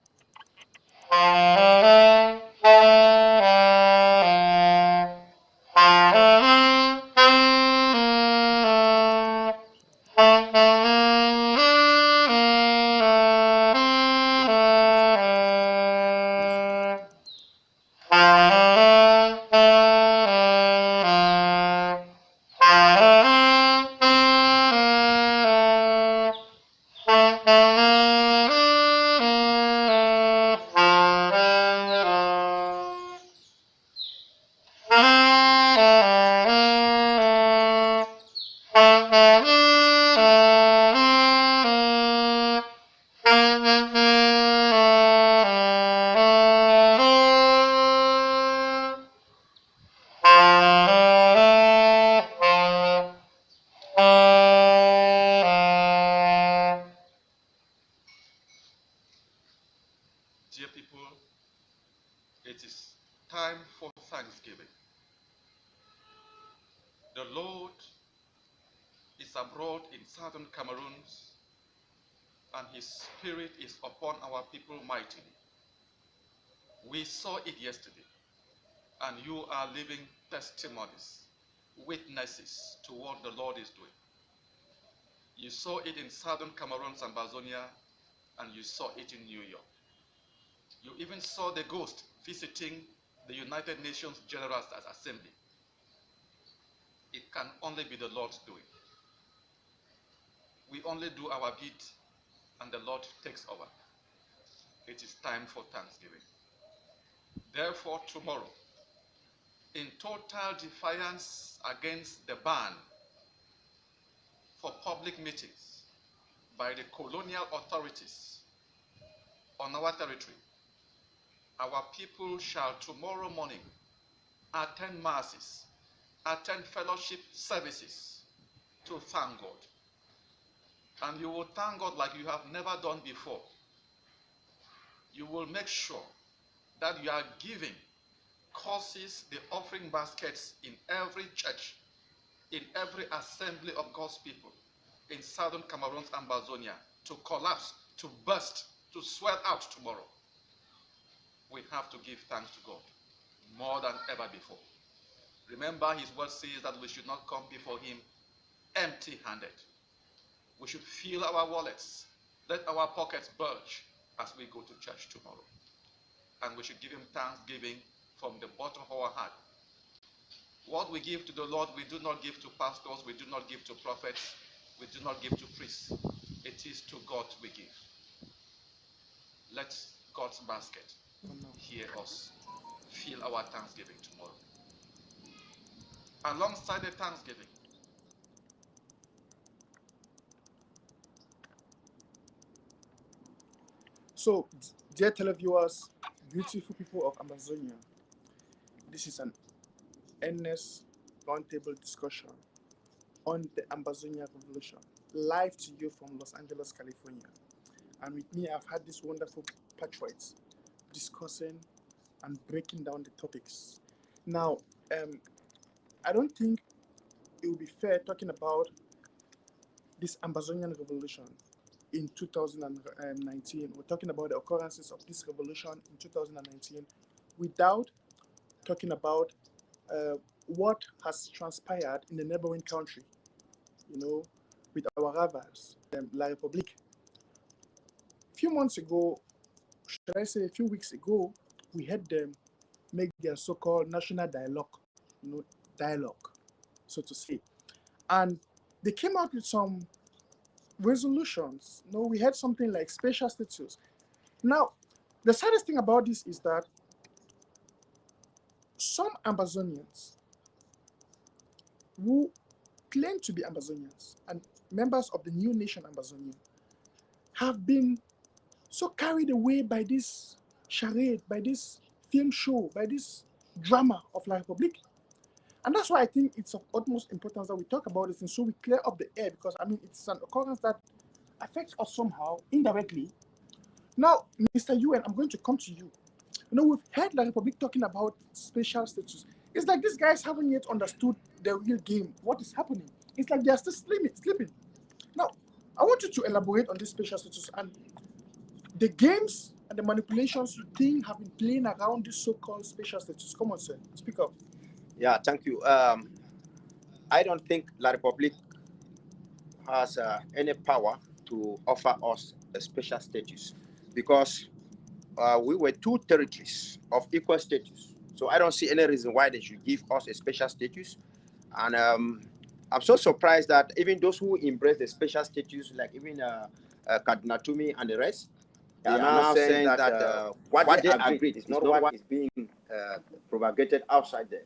Dear people, it is time for Thanksgiving. The Lord is abroad in southern Cameroon, and his spirit is upon our people mightily. We saw it yesterday, and you are living testimonies, witnesses to what the Lord is doing. You saw it in southern Cameroon's Ambazonia, and you saw it in New York. You even saw the ghost visiting the United Nations General Assembly. It can only be the Lord's doing. We only do our bit, and the Lord takes over. It is time for Thanksgiving. Therefore, tomorrow, in total defiance against the ban for public meetings by the colonial authorities on our territory, our people shall tomorrow morning attend masses, attend fellowship services to thank God. And you will thank God like you have never done before. You will make sure that you are giving causes the offering baskets in every church, in every assembly of God's people, in southern Cameroon's Ambazonia, to collapse, to burst, to swell out tomorrow. We have to give thanks to God more than ever before. Remember, his word says that we should not come before him empty-handed. We should fill our wallets, let our pockets bulge as we go to church tomorrow. And we should give him thanksgiving from the bottom of our heart. What we give to the Lord, we do not give to pastors, we do not give to prophets, we do not give to priests. It is to God we give. Let God's basket hear us. Fill our thanksgiving tomorrow. Alongside the thanksgiving, So, dear televiewers, beautiful people of Ambazonia, this is an earnest roundtable discussion on the Ambazonia Revolution, live to you from Los Angeles, California. And with me, I've had these wonderful patriots discussing and breaking down the topics. Now, I don't think it would be fair talking about this Ambazonian revolution in 2019. We're talking about the occurrences of this revolution in 2019 without talking about what has transpired in the neighboring country, with our rivals, La République. A few months ago, should I say a few weeks ago, we had them make their so-called national dialogue, so to say. And they came out with some resolutions. We had something like special status. Now, the saddest thing about this is that some Ambazonians who claim to be Ambazonians and members of the new nation Ambazonia have been so carried away by this charade, by this film show, by this drama of La République. And that's why I think it's of utmost importance that we talk about this and so we clear up the air, because I mean it's an occurrence that affects us somehow indirectly. Now, Mr. UN, I'm going to come to you. You know, we've heard La République talking about special status. It's like these guys haven't yet understood the real game, what is happening. It's like they're still sleeping. Now, I want you to elaborate on this special status and the games and the manipulations you think have been playing around this so-called special status. Come on, sir, speak up. Yeah, thank you. I don't think La République has any power to offer us a special status because we were two territories of equal status. So I don't see any reason why they should give us a special status. And I'm so surprised that even those who embrace the special status, like even Kadinatumi and the rest, they are now saying that what they agreed is not what is being propagated outside there.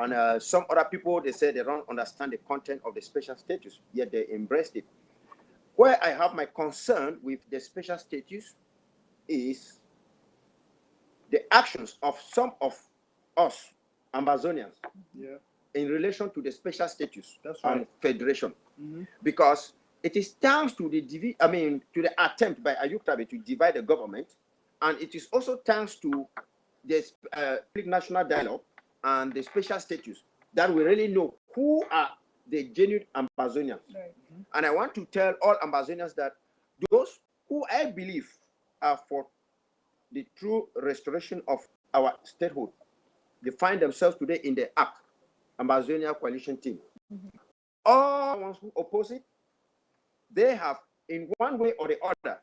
And some other people, they say they don't understand the content of the special status, yet they embraced it. Where I have my concern with the special status is the actions of some of us, Ambazonians, in relation to the special status and federation. Because it is thanks to the attempt by Ayuk Tabe to divide the government, and it is also thanks to the national dialogue and the special status that we really know who are the genuine Ambazonians. And I want to tell all Ambazonians that those who I believe are for the true restoration of our statehood, they find themselves today in the ACT, Ambazonia coalition team. All ones who oppose it, they have, in one way or the other,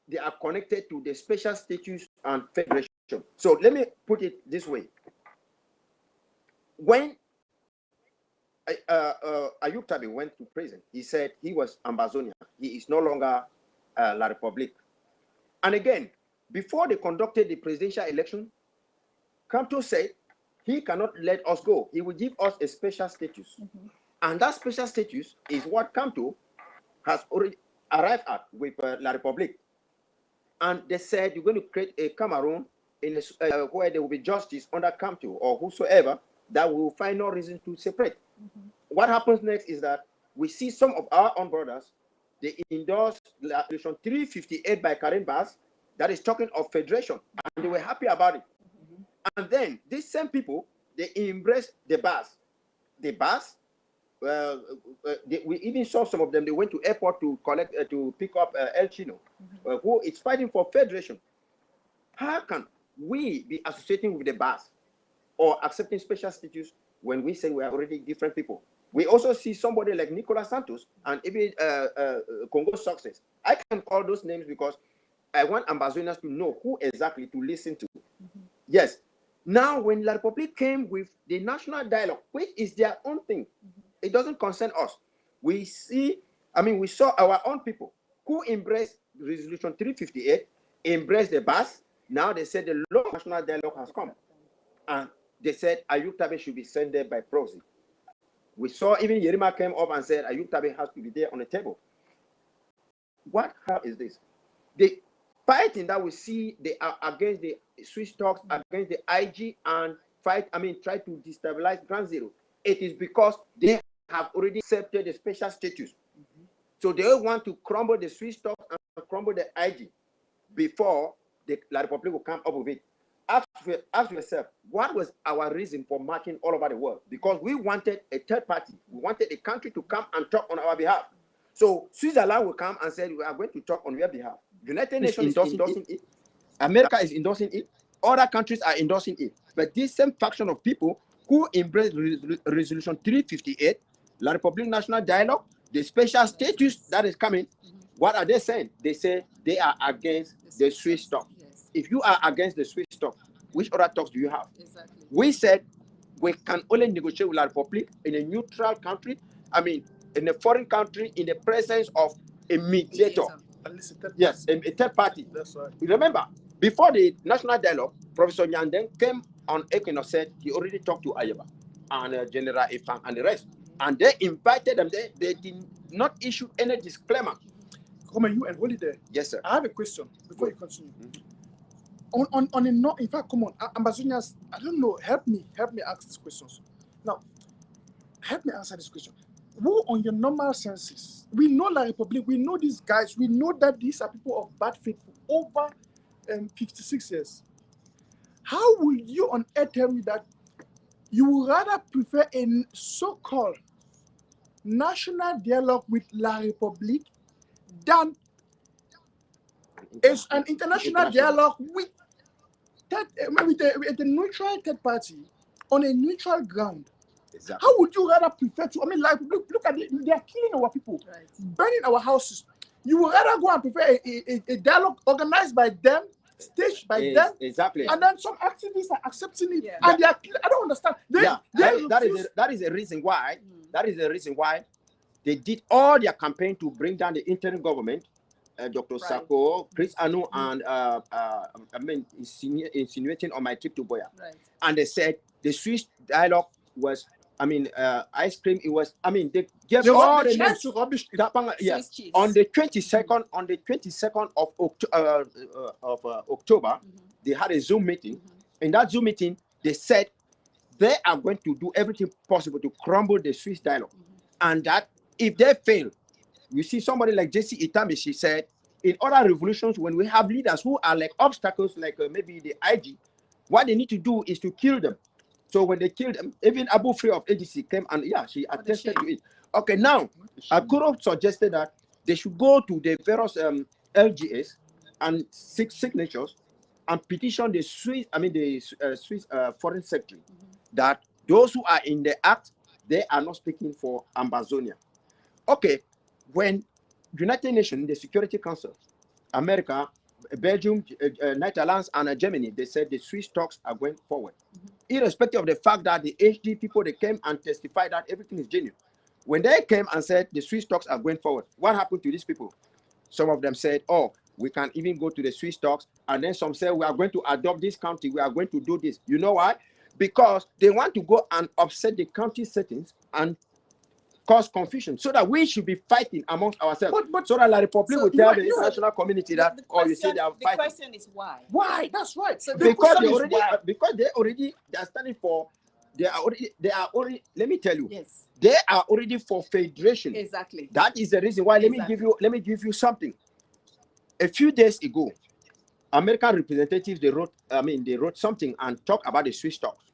they are connected to the special status and federation. So let me put it this way. When Ayuk Tabe went to prison, he said he was Ambazonia. He is no longer La République. And again, before they conducted the presidential election, Kamto said he cannot let us go. He will give us a special status. And that special status is what Kamto has already arrived at with La République. And they said you're going to create a Cameroon in where there will be justice under Kamto or whosoever, that will find no reason to separate. What happens next is that we see some of our own brothers, they endorse Resolution 358 by Karen Bass, that is talking of federation, and they were happy about it. And then these same people, they embrace the Bass. The Bass, we even saw some of them, they went to airport to collect, to pick up El Chino, who is fighting for federation. How can we be associating with the Bass or accepting special status when we say we are already different people? We also see somebody like Nicolas Santos and even Congo Success. I can call those names because I want Ambazonians to know who exactly to listen to. Yes. Now, when La République came with the national dialogue, which is their own thing, it doesn't concern us. We saw our own people who embraced Resolution 358, embraced the Bass. Now they said the law national dialogue has come. And they said Ayuk Tabe should be sent there by proxy. We saw even Yerima came up and said Ayuk Tabe has to be there on the table. What hell is this? The fighting that we see, they are against the Swiss talks, against the IG, and try to destabilize Ground Zero. It is because they have already accepted the special status. So they want to crumble the Swiss talks and crumble the IG before the La République will come up with it. Ask yourself, what was our reason for marching all over the world? Because we wanted a third party. We wanted a country to come and talk on our behalf. So Switzerland will come and say, we are going to talk on your behalf. United Nations is endorsing it. America is endorsing it. Other countries are endorsing it. But this same faction of people who embrace Resolution 358, La République National Dialogue, the special status that is coming, what are they saying? They say they are against the Swiss talk. If you are against the Swiss talk, which other talks do you have? Exactly. We said we can only negotiate with La République in a neutral country, in a foreign country, in the presence of a mediator. Yes, a third party. That's right. Remember, before the national dialogue, Professor Nyandeng came on Equinox said he already talked to Ayaba and General Ifang and the rest. And they invited them. They did not issue any disclaimer. Come on, you and hold it there. Yes, sir. I have a question before you continue. On a no, in fact, come on, Ambazonians, I don't know, help me ask these questions. Now, help me answer this question. Who on your normal senses, we know La Republic, we know these guys, we know that these are people of bad faith for over 56 years. How will you on earth tell me that you would rather prefer a so-called national dialogue with La Republic than an international dialogue with a neutral third party on a neutral ground? Exactly. How would you rather prefer to? I mean, like, look at it. They are killing our people, burning our houses. You would rather go and prefer a dialogue organized by them, staged by them, exactly, and then some activists are accepting it, and they are. I don't understand. That is the reason why. That is the reason why they did all their campaign to bring down the interim government. Dr. Sako, Chris Anu, and insinuating on my trip to Boya, and they said the Swiss dialogue was. Ice cream. It was. They gave all the names to rubbish. On the 22nd, of October, they had a Zoom meeting. In that Zoom meeting, they said they are going to do everything possible to crumble the Swiss dialogue, and that if they fail, you see somebody like J.C. Itami. She said, in other revolutions, when we have leaders who are like obstacles, like maybe the IG, what they need to do is to kill them. So when they killed them, even Abu Free of AGC came and she attested to it. Okay, now Akuro suggested that they should go to the various LGS and seek signatures and petition the Swiss, Swiss Foreign Secretary that those who are in the act, they are not speaking for Ambazonia. Okay, when United Nations, the Security Council, America, Belgium, Netherlands, and Germany, they said the Swiss talks are going forward. Irrespective of the fact that the HD people, they came and testified that everything is genuine. When they came and said the Swiss talks are going forward, what happened to these people? Some of them said, oh, we can even go to the Swiss talks. And then some said, we are going to adopt this county. We are going to do this. You know why? Because they want to go and upset the county settings and cause confusion, so that we should be fighting amongst ourselves. But so that La Republic will tell the international community that, you say they are fighting. The question is why? Why? That's right. So because they are standing for. They are already. Let me tell you. Yes. They are already for federation. Exactly. That is the reason why. Let me give you something. A few days ago, American representatives they wrote something and talked about the Swiss talks.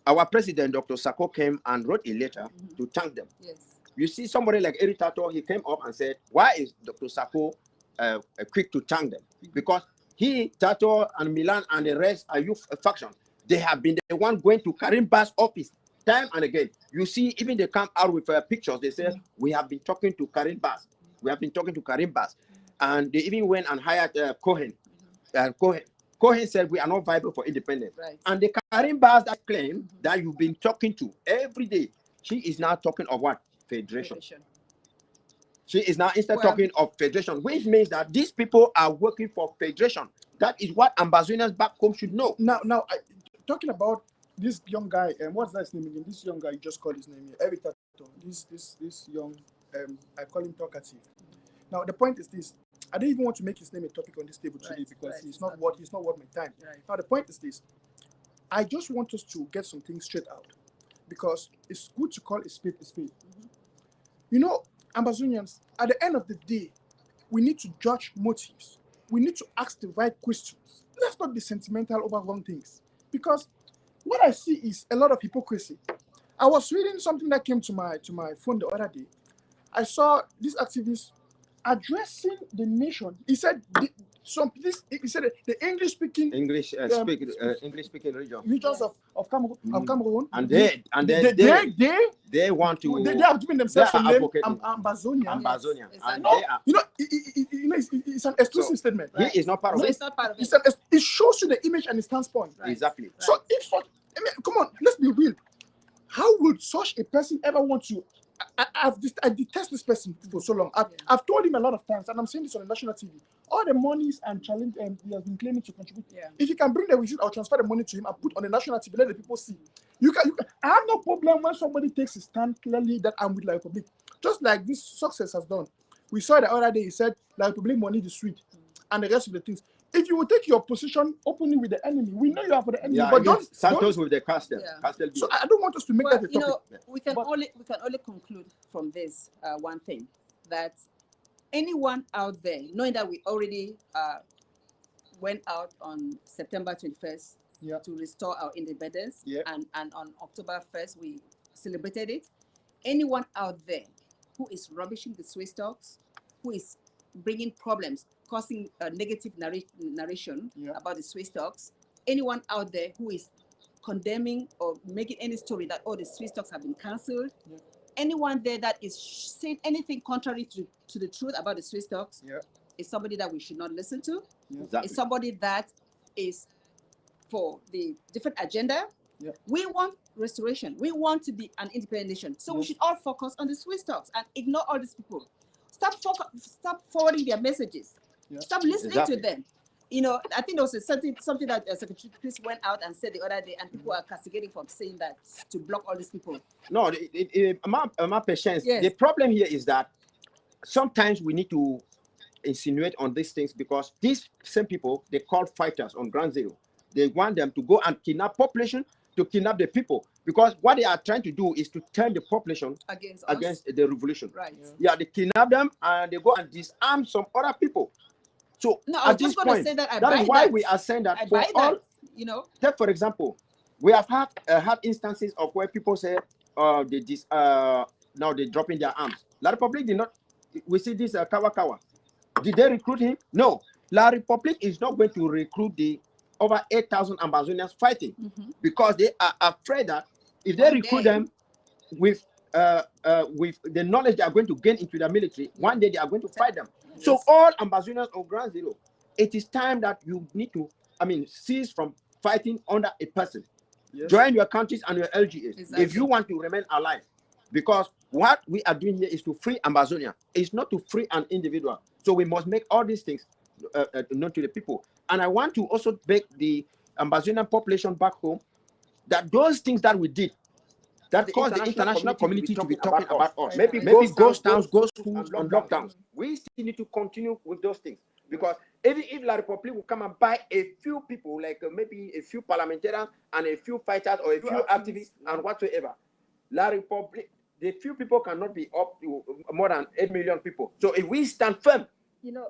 Our president, Dr. Sako, came and wrote a letter to thank them. Yes. You see somebody like Eri Tato, he came up and said, why is Dr. Sako quick to thank them? Because he, Tato, and Milan, and the rest are youth faction. They have been the one going to Karim Ba's office time and again. You see, even they come out with pictures. They say, we have been talking to Karim Bas. We have been talking to Karim Bas. And they even went and hired Cohen. Cohen said we are not viable for independence. Right. And the Karim Bas that claim that you've been talking to every day, she is now talking of what? Federation. She is now talking of federation, which means that these people are working for federation. That is what Ambazonians back home should know. Now, talking about this young guy, and what's that name again? This young guy, you just call his name here, Eri Tato. This young, I call him talkative. Now, the point is this. I don't even want to make his name a topic on this table today because he's not worth my time. Right. Now the point is this: I just want us to get some things straight out because it's good to call a spade a spade. You know, Ambazonians, at the end of the day, we need to judge motives. We need to ask the right questions. Let's not be sentimental over wrong things because what I see is a lot of hypocrisy. I was reading something that came to my phone the other day. I saw this activist addressing the nation. He said the English speaking regions of Cameroon, and they want to they are giving themselves the name Ambazonia. It's an exclusive statement. He is not part of it. It's not part of it. It shows you the image and the standpoint. Right. Exactly. So if come on, let's be real. How would such a person ever want to I detest this person for so long. I've told him a lot of times, and I'm saying this on the national TV. All the monies and challenge he has been claiming to contribute. If you can bring the receipt, I'll transfer the money to him and put on the national TV. Let the people see. You can. I have no problem when somebody takes a stand clearly that I'm with La Republic. Just like this success has done. We saw the other day. He said La Republic money is sweet, and the rest of the things. If you will take your position openly with the enemy, we know you are for the enemy. But don't Santos with the Castel. So I don't want us to make that a topic. You know, we can only conclude from this one thing, that anyone out there, knowing that we already went out on September 21st to restore our independence, and on October 1st we celebrated it. Anyone out there who is rubbishing the Swiss stocks, who is bringing problems, causing a negative narration about the Swiss stocks, anyone out there who is condemning or making any story that the Swiss stocks have been cancelled, anyone there that is saying anything contrary to the truth about the Swiss stocks is somebody that we should not listen to. It's somebody that is for the different agenda. We want restoration. We want to be an independent nation. So we should all focus on the Swiss stocks and ignore all these people. Stop forwarding their messages. Stop listening to them. You know, I think there was something that Secretary Chris went out and said the other day, and people are castigating for saying that, to block all these people. No, my patience. The problem here is that sometimes we need to insinuate on these things, because these same people, they call fighters on ground zero. They want them to go and kidnap population, to kidnap the people, because what they are trying to do is to turn the population against the revolution. Right. They kidnap them and they go and disarm some other people. So no, I was just going to say that that is why we are saying that for all, you know. Take for example, we have had instances of where people say, now they're dropping their arms. La Republic did not. We see this Kawa. Did they recruit him? No. La Republic is not going to recruit the over 8,000 Ambazonians fighting, because they are afraid that if they recruit them with the knowledge they are going to gain into the military, one day they are going to fight them. So all Ambazonians on ground zero, it is time that you need to, cease from fighting under a person. Join your countries and your LGAs if you want to remain alive. Because what we are doing here is to free Ambazonia. It's not to free an individual. So we must make all these things known to the people. And I want to also beg the Ambazonian population back home that those things that we did, that caused the international community to be talking about us. Maybe ghost towns, ghost schools, and lockdowns. We still need to continue with those things. Because even if La Republic will come and buy a few people, like maybe a few parliamentarians and a few fighters or a few activists and whatsoever, La Republic, the few people cannot be up to more than 8 million people. So if we stand firm,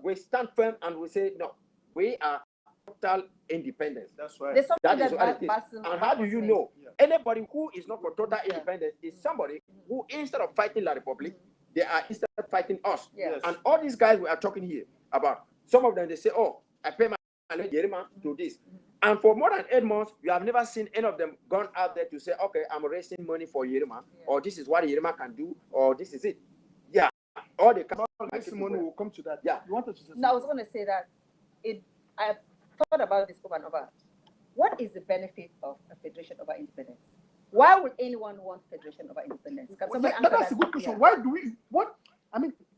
we stand firm and we say, no, we are total independence. That's right. That is what it is. And how do you know? Anybody who is not for total independence is somebody who, instead of fighting La Republic, they are instead fighting us. And all these guys we are talking here about, some of them, they say, oh, I pay my Yerima to this. And for more than 8 months, you have never seen any of them gone out there to say, okay, I'm raising money for Yerima, or this is what Yerima can do, or this is it. All the money will come to that. You wanted to say I was going to say that I thought about this over and over. What is the benefit of a federation over independence? Why would anyone want federation over independence? That's a good question. Why do we?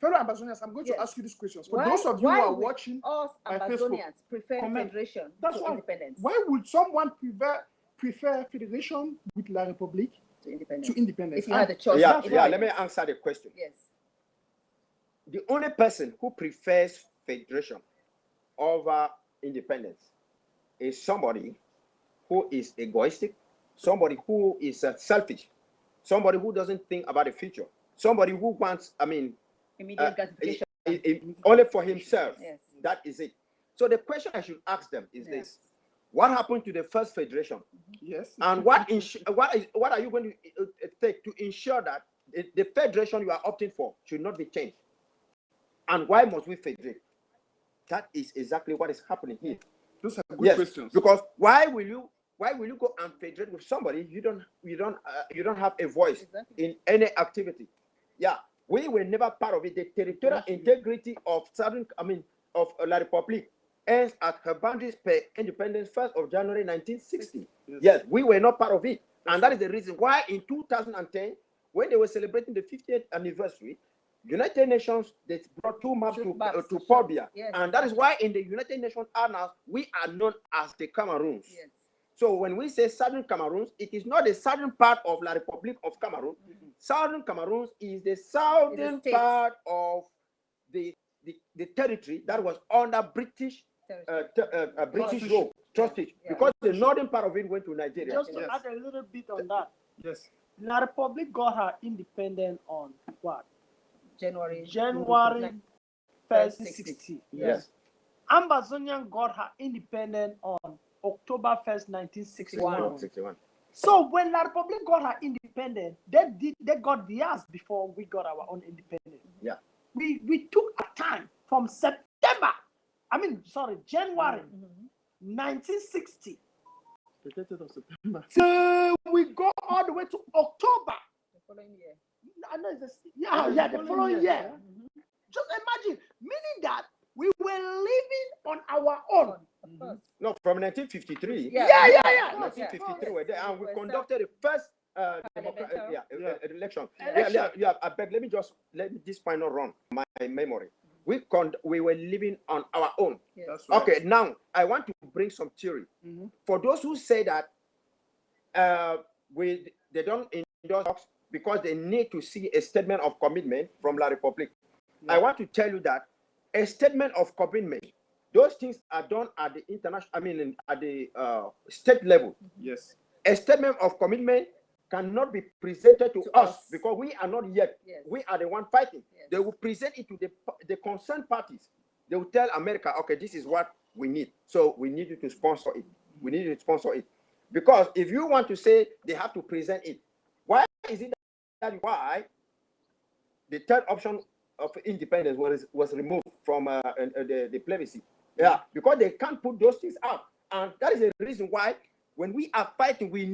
Fellow Ambazonians, I'm going to ask you these questions. For those of you who are watching, us Ambazonians prefer federation to independence. Why would someone prefer federation with La Republic to independence? If you had a choice. Let me answer the question. Yes. The only person who prefers federation over independence is somebody who is egoistic, somebody who is selfish, somebody who doesn't think about the future, somebody who wants, immediate gratification. Only for himself. Yes. That is it. So the question I should ask them is this: what happened to the first federation? Yes. And what are you going to take to ensure that the federation you are opting for should not be changed? And why must we federate? That is exactly what is happening here. Those are good questions. Because why will you go and federate with somebody you don't have a voice in any activity? We were never part of it. The territorial integrity of La Republic ends at her boundaries per independence 1st of January 1960. Yes, we were not part of it. And that is the reason why in 2010 when they were celebrating the 50th anniversary, United Nations, they brought two maps to Pobia. Yes, and that is why in the United Nations annals, we are known as the Cameroons. Yes. So when we say Southern Cameroons, it is not the southern part of La Republic of Cameroon. Southern Cameroons is the southern part of the territory that was under British British rule, trustage, because the northern part of it went to Nigeria. Just to add a little bit on that. Yes. La Republic got her independence on what? January 1st, 60. Yes. Ambazonian got her independence on October 1st, 1961. 61. So when La Republic got her independence, they got theirs before we got our own independence. Yeah. We took a time from January 1960. The 30th of September. So we go all the way to October. the following year. The following year. Just imagine, meaning that we were living on our own. No, from 1953. Yeah. 1953, we're there, and we conducted the first election. I beg, let me this final run my memory. We were living on our own. Yes. That's right. Okay, now I want to bring some theory. For those who say that they don't endorse because they need to see a statement of commitment from La Republic. I want to tell you that a statement of commitment, those things are done at the international, at the state level. Yes. A statement of commitment cannot be presented to us because we are not yet. Yes. We are the one fighting. Yes. They will present it to the concerned parties. They will tell America, okay, this is what we need. So we need you to sponsor it. We need you to sponsor it. Because if you want to say they have to present it, why is it that why the third option of independence was removed from the plebiscite? Yeah, because they can't put those things out. And that is the reason why when we are fighting, we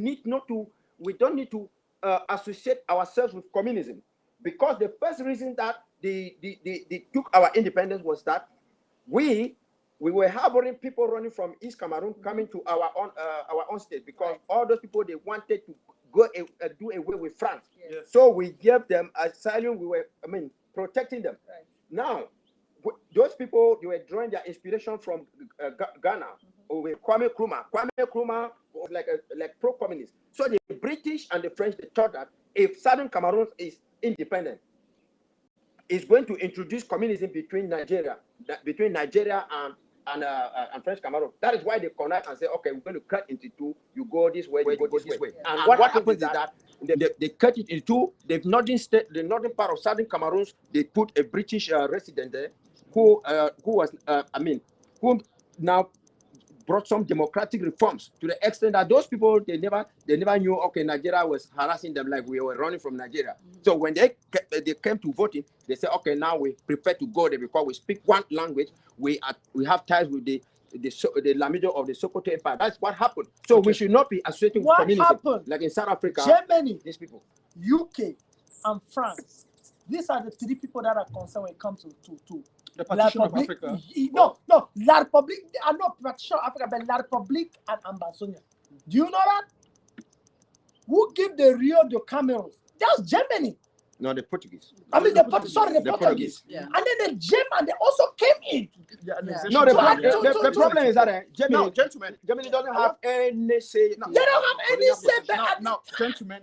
don't need to associate ourselves with communism. Because the first reason that they took our independence was that we were harboring people running from East Cameroon coming to our own state, because all those people, they wanted to go do away with France. Yes. So we gave them asylum. We were protecting them. Right. Now those people, they were drawing their inspiration from Ghana with Kwame Nkrumah. Kwame Nkrumah was like pro-communist. So the British and the French, they thought that if Southern Cameroon is independent, it's going to introduce communism between Nigeria and French Cameroon. That is why they connect and say, okay, we're going to cut into two. You go this way, you go this way. And what happens is that they cut it into two. The northern part of Southern Cameroon, they put a British resident there who now brought some democratic reforms to the extent that those people, they never knew, okay, Nigeria was harassing them like we were running from Nigeria. So when they came to voting, they said, okay, now we prepare to go there because we speak one language. We have ties with the Lamido of the Sokoto Empire. That's what happened. So we should not be associating with communism. Happened? Like in South Africa, Germany, these people, UK, and France. These are the three people that are concerned when it comes to The partition of Africa. No, La Republic. I'm not partition of Africa, but La Republic and Ambazonia. Do you know that? Who gave the Rio de Cameroon? That's Germany. no, the Portuguese. The Portuguese. Yeah. And then the German, they also came in. Yeah, annexation. No, the problem is that Now, gentlemen, Germany doesn't have any say. They don't have any say. now, gentlemen,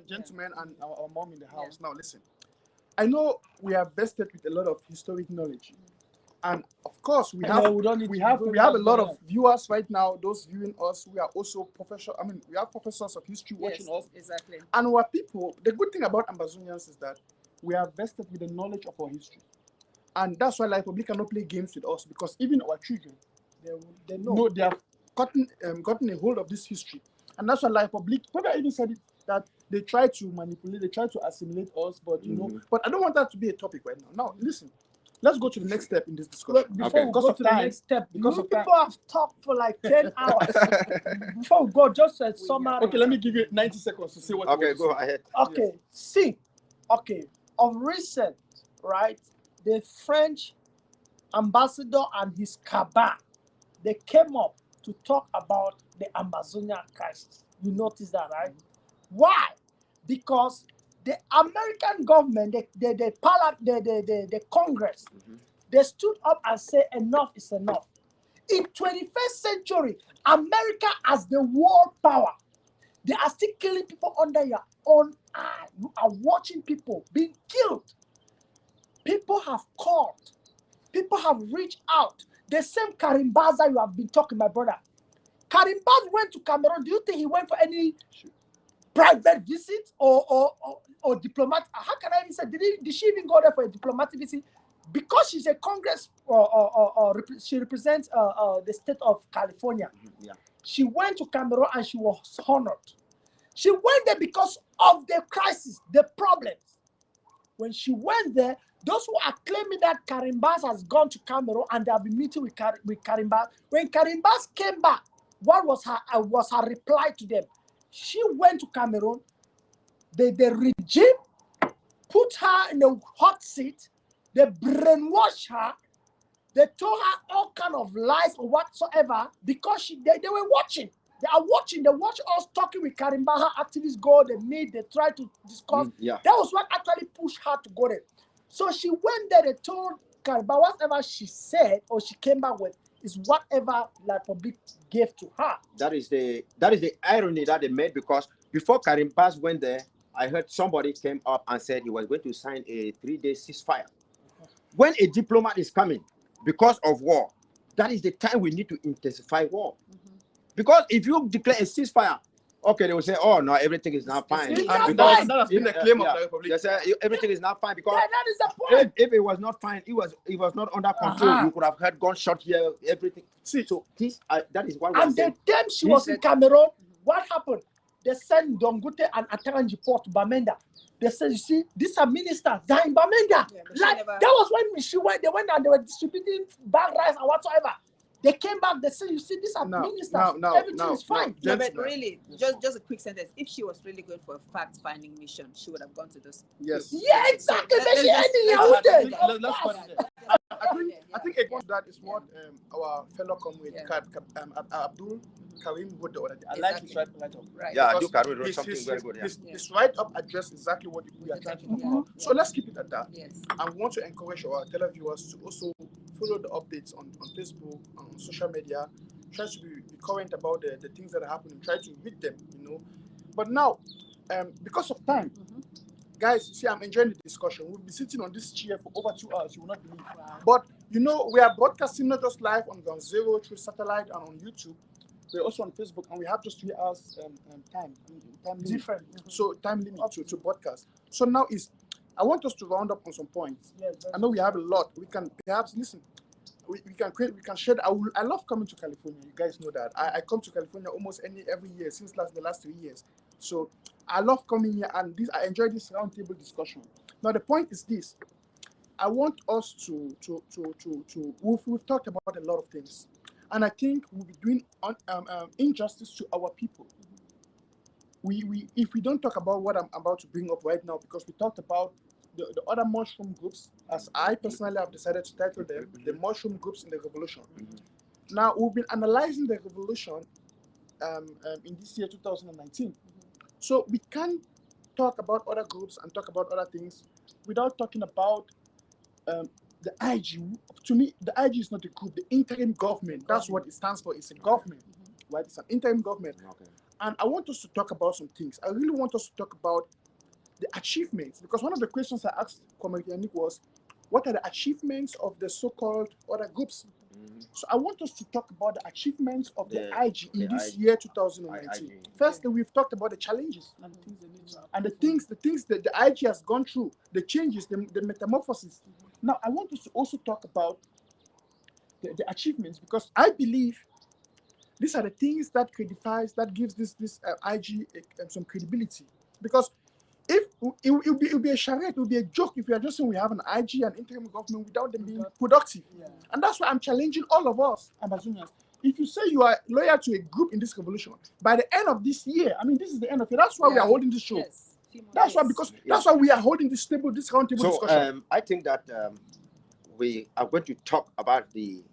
and our mom in the house. Now, listen. I know we are vested with a lot of historic knowledge, and of course we have a lot of viewers right now. Those viewing us, we are also professional. We have professors of history watching us. Exactly. And our people. The good thing about Ambazonians is that we are vested with the knowledge of our history, and that's why La Republic cannot play games with us, because even our children, they know they have gotten a hold of this history, and that's why La Republic. Probably even said it, that they try to manipulate, they try to assimilate us, but you know. But I don't want that to be a topic right now. Now, listen. Let's go to the next step in this discussion. Before we go to the next step, because people have talked for like 10 hours. Before we go, just a summary. Okay, let me give you 90 seconds to say what. Okay, go ahead. Okay, see, of recent, right, the French ambassador and his cabal, they came up to talk about the Ambazonian crisis. You notice that, right? Why? Because the American government, the Congress, they stood up and said enough is enough. In 21st century, America as the world power, they are still killing people under your own eye. You are watching people being killed. People have called. People have reached out. The same Karim Baza you have been talking, my brother. Karim Baza went to Cameroon. Do you think he went for any private visit or diplomatic? How can I even say? Did she even go there for a diplomatic visit? Because she's a Congress, she represents the state of California. Yeah. She went to Cameroon and she was honored. She went there because of the crisis, the problems. When she went there, those who are claiming that Karim Baza has gone to Cameroon and they have been meeting with Karim Baza, when Karim Baza came back, what was her reply to them? She went to Cameroon. The regime put her in a hot seat. They brainwashed her. They told her all kind of lies or whatsoever because they were watching. They are watching. They watch us talking with Karim Baza activists go. They meet. They try to discuss. Yeah. That was what actually pushed her to go there. So she went there. They told Karim Baza whatever she said or she came back with is whatever La Republique gave to her. That is the irony that they made, because before Karim Baza went there, I heard somebody came up and said he was going to sign a 3-day ceasefire. When a diplomat is coming because of war, that is the time we need to intensify war. Because if you declare a ceasefire, okay, they will say, oh, no, everything is now fine. It's And fine. that has been the claim of the Republic. They say everything is now fine because Yeah, that is the point. if it was not fine, it was not under control. You could have heard gunshot here, everything. See, So this that is what we are And the saying. time she was in Cameroon, what happened? They sent Dongute and Ataranji Port to Bamenda. They said, you see, these are ministers. They're in Bamenda. Yeah, but Like, never... that was when she went. They went and they were distributing bag rice and whatsoever. They came back. They said, you see, these are ministers. Everything is fine. No, but really, just a quick sentence. If she was really going for a fact-finding mission, she would have gone to this. yes. Yeah, exactly. So, Let's put it there. I think that is what our fellow comrade Abdul Karim wrote the other day. I like his write-up. Right. Yeah, Because Abdul Karim wrote something very good. His write-up addressed exactly what we are trying to do. So let's keep it at that. Yes. And we want to encourage our televiewers to also follow the updates on Facebook, on social media, try to be current about the things that are happening, try to read them, But now, because of time, guys, see, I'm enjoying the discussion. We'll be sitting on this chair for over 2 hours, you will not believe. But, we are broadcasting not just live on Ground Zero through satellite and on YouTube, we're also on Facebook, and we have just 3 hours time limit. Different. So time limit to broadcast. So now I want us to round up on some points. Yes, I know we have a lot. We can perhaps listen. We can share. I love coming to California. You guys know that. I come to California almost every year since the last 3 years. So I love coming here, and I enjoy this roundtable discussion. Now the point is this: I want us to we've talked about a lot of things, and I think we'll be doing injustice to our people. If we don't talk about what I'm about to bring up right now, because we talked about the other mushroom groups, as I personally have decided to title them, the mushroom groups in the revolution. Now, we've been analyzing the revolution in this year, 2019. So we can't talk about other groups and talk about other things without talking about the IG. To me, the IG is not a group, the interim government. That's what it stands for. It's a government, right? It's an interim government. Okay. And I want us to talk about some things. I really want us to talk about the achievements, because one of the questions I asked Comrade Yannick was, what are the achievements of the so-called other groups? So I want us to talk about the achievements of the IG in this year, 2019. Firstly, we've talked about the challenges and the things that the IG has gone through, the changes, the metamorphosis. Now, I want us to also talk about the achievements, because I believe these are the things that gives this IG some credibility. Because if it will be a charade, it will be a joke if we are just saying we have an IG and interim government without them being productive. And that's why I'm challenging all of us, Ambazonians. If you say you are loyal to a group in this revolution, by the end of this year, I mean, this is the end of it. That's why we are holding this show. Yes. That's why we are holding this roundtable discussion. I think that we are going to talk about the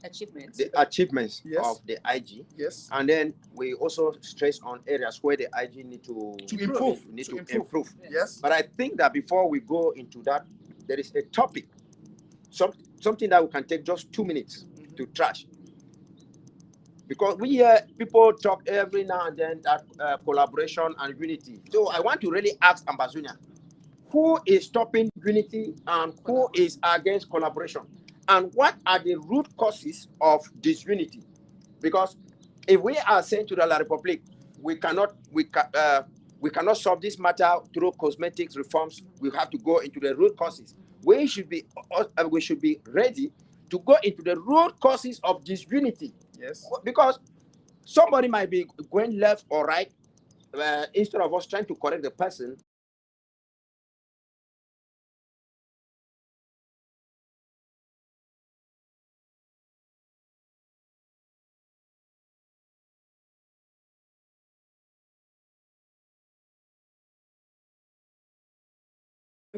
achievements. the achievements Yes. of the IG. Yes. And then we also stress on areas where the IG need to improve. improve. Yes. But I think that before we go into that, there is a topic, something that we can take just 2 minutes to trash. Because we hear people talk every now and then that collaboration and unity. So I want to really ask Ambazonia, who is stopping unity and who is against collaboration? And what are the root causes of disunity? Because if we are saying to the La Republic, we cannot solve this matter through cosmetic reforms. We have to go into the root causes. We should be ready to go into the root causes of disunity. Yes. Because somebody might be going left or right, instead of us trying to correct the person.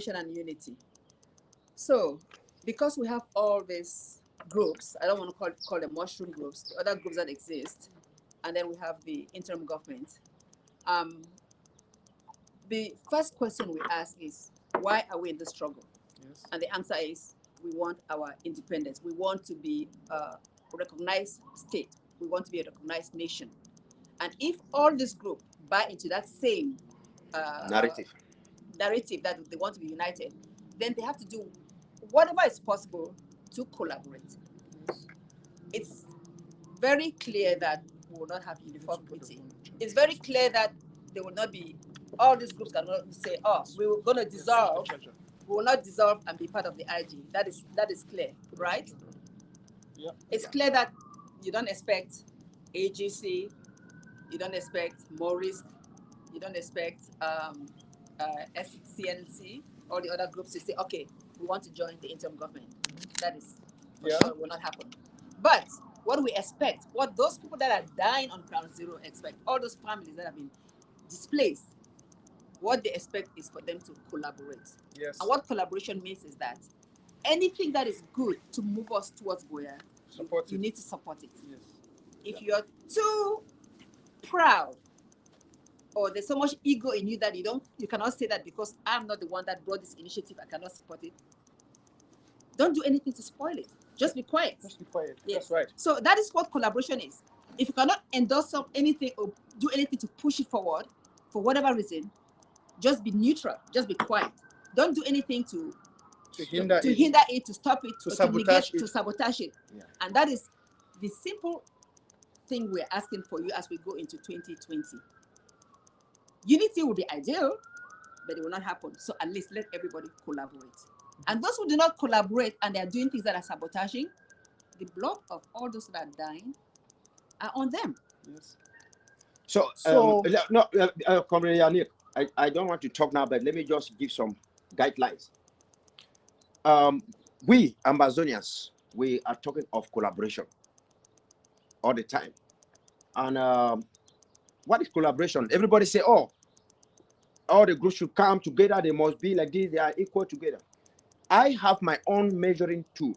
And unity. So, because we have all these groups, I don't want to call them mushroom groups, the other groups that exist, and then we have the interim government. The first question we ask is, why are we in this struggle? Yes. And the answer is, we want our independence. We want to be a recognized state. We want to be a recognized nation. And if all this group buy into that same Narrative that they want to be united, then they have to do whatever is possible to collaborate. Yes. It's very clear that we will not have uniformity. It's very clear that there will not be, all these groups cannot say, oh, we were going to dissolve. We will not dissolve and be part of the IG. That is clear, right? Yeah. It's clear that you don't expect AGC, you don't expect Maurice, you don't expect SCNC, all the other groups to say, okay, we want to join the interim government. That is, for sure, will not happen. But what we expect, what those people that are dying on ground zero expect, all those families that have been displaced, what they expect is for them to collaborate. Yes. And what collaboration means is that anything that is good to move us towards Goya, you need to support it. Yes. If you're too proud, or there's so much ego in you that you cannot say that because I'm not the one that brought this initiative, I cannot support it. Don't do anything to spoil it. Just be quiet. Just be quiet. Yes. That's right. So that is what collaboration is. If you cannot endorse anything or do anything to push it forward, for whatever reason, just be neutral. Just be quiet. Don't do anything to hinder it, to stop it, to sabotage it. Yeah. And that is the simple thing we're asking for you as we go into 2020. Unity will be ideal, but it will not happen. So at least let everybody collaborate. And those who do not collaborate and they are doing things that are sabotaging, the blood of all those that are dying are on them. Yes. Comrade Yannick, I don't want to talk now, but let me just give some guidelines. We Ambazonians, we are talking of collaboration all the time. And what is collaboration? Everybody say, oh, all the groups should come together. They must be like this. They are equal together. I have my own measuring tool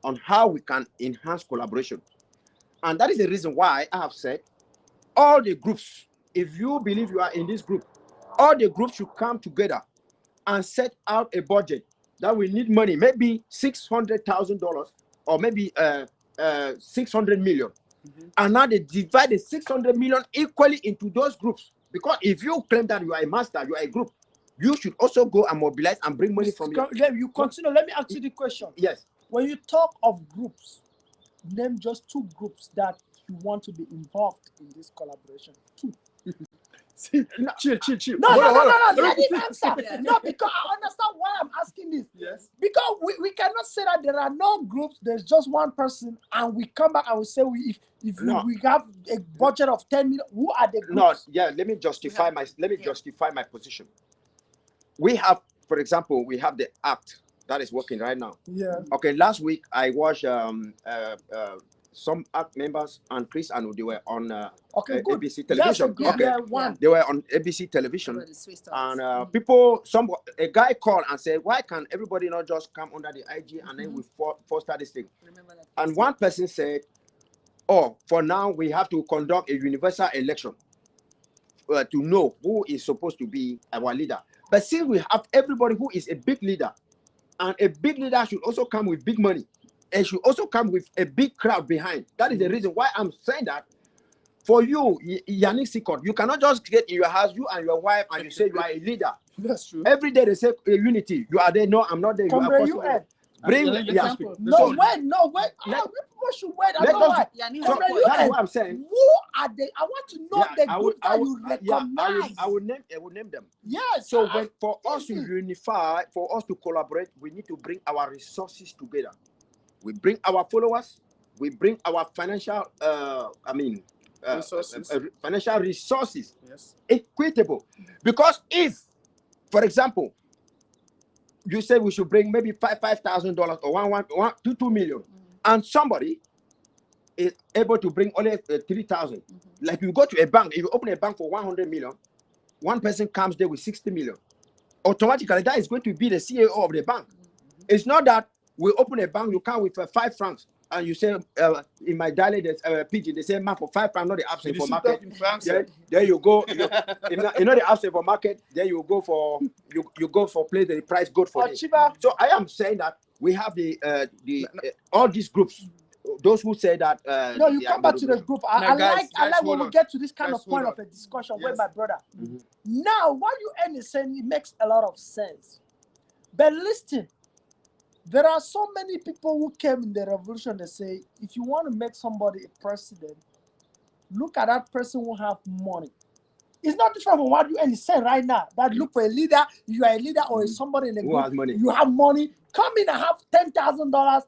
on how we can enhance collaboration. And that is the reason why I have said all the groups, if you believe you are in this group, all the groups should come together and set out a budget that we need money, maybe $600,000 or maybe 600 million. And now they divide the 600 million equally into those groups. Because if you claim that you are a master, you are a group, you should also go and mobilize and bring money from your... You continue. Let me ask you the question. Yes. When you talk of groups, name just 2 groups that you want to be involved in this collaboration. 2. Chill. No. Let him answer. No, because I understand why I'm asking this. Yes. Because we cannot say that there are no groups. There's just one person, and we come back and we say we have a budget of 10 million. Who are the groups? No, yeah. Let me justify my position. We have, for example, we have the act that is working right now. Yeah. Okay. Last week I watched some ACT members and Chris and they were on Okay, good. ABC television. Yes, Okay, one. they were on ABC television, and people, a guy called and said, "Why can everybody not just come under the IG and then we foster this thing?" And one person said, "Oh, for now we have to conduct a universal election to know who is supposed to be our leader. But since we have everybody who is a big leader, and a big leader should also come with big money, and should also come with a big crowd behind. That is the reason why I'm saying that for you, Yannick Sikot, you cannot just get in your house, you and your wife, and you say you are a leader. That's true. Every day they say unity. You are there. No, I'm not there. You are You add. Bring example. so, No, wait. People should wait. I know why. So, that's what I'm saying. Who are they? I want to know the group that you recognize. I will name them. Yes. So for us to unify, for us to collaborate, we need to bring our resources together. We bring our followers. We bring our financial, financial resources, equitable. Because if, for example, you say we should bring maybe $5,000 or $2 million, and somebody is able to bring only 3,000. Like you go to a bank, if you open a bank for 100 million, one person comes there with 60 million. Automatically, that is going to be the CEO of the bank. It's not that we open a bank, you come with 5 francs, and you say, in my dialect, there's pidgin, they say, man, for 5 francs, not the absent for market. There you go. You know the absent for market, then you go for place the price good for it. So I am saying that we have all these groups. Those who say that no, you come back to the group. I like when we get to this kind of point of a discussion with my brother. Now, what you end is saying, it makes a lot of sense. But listen, there are so many people who came in the revolution that say, if you want to make somebody a president, look at that person who have money. It's not different from what you end is saying right now. That look for a leader, you are a leader or somebody in a group, you have money, come in and have $10,000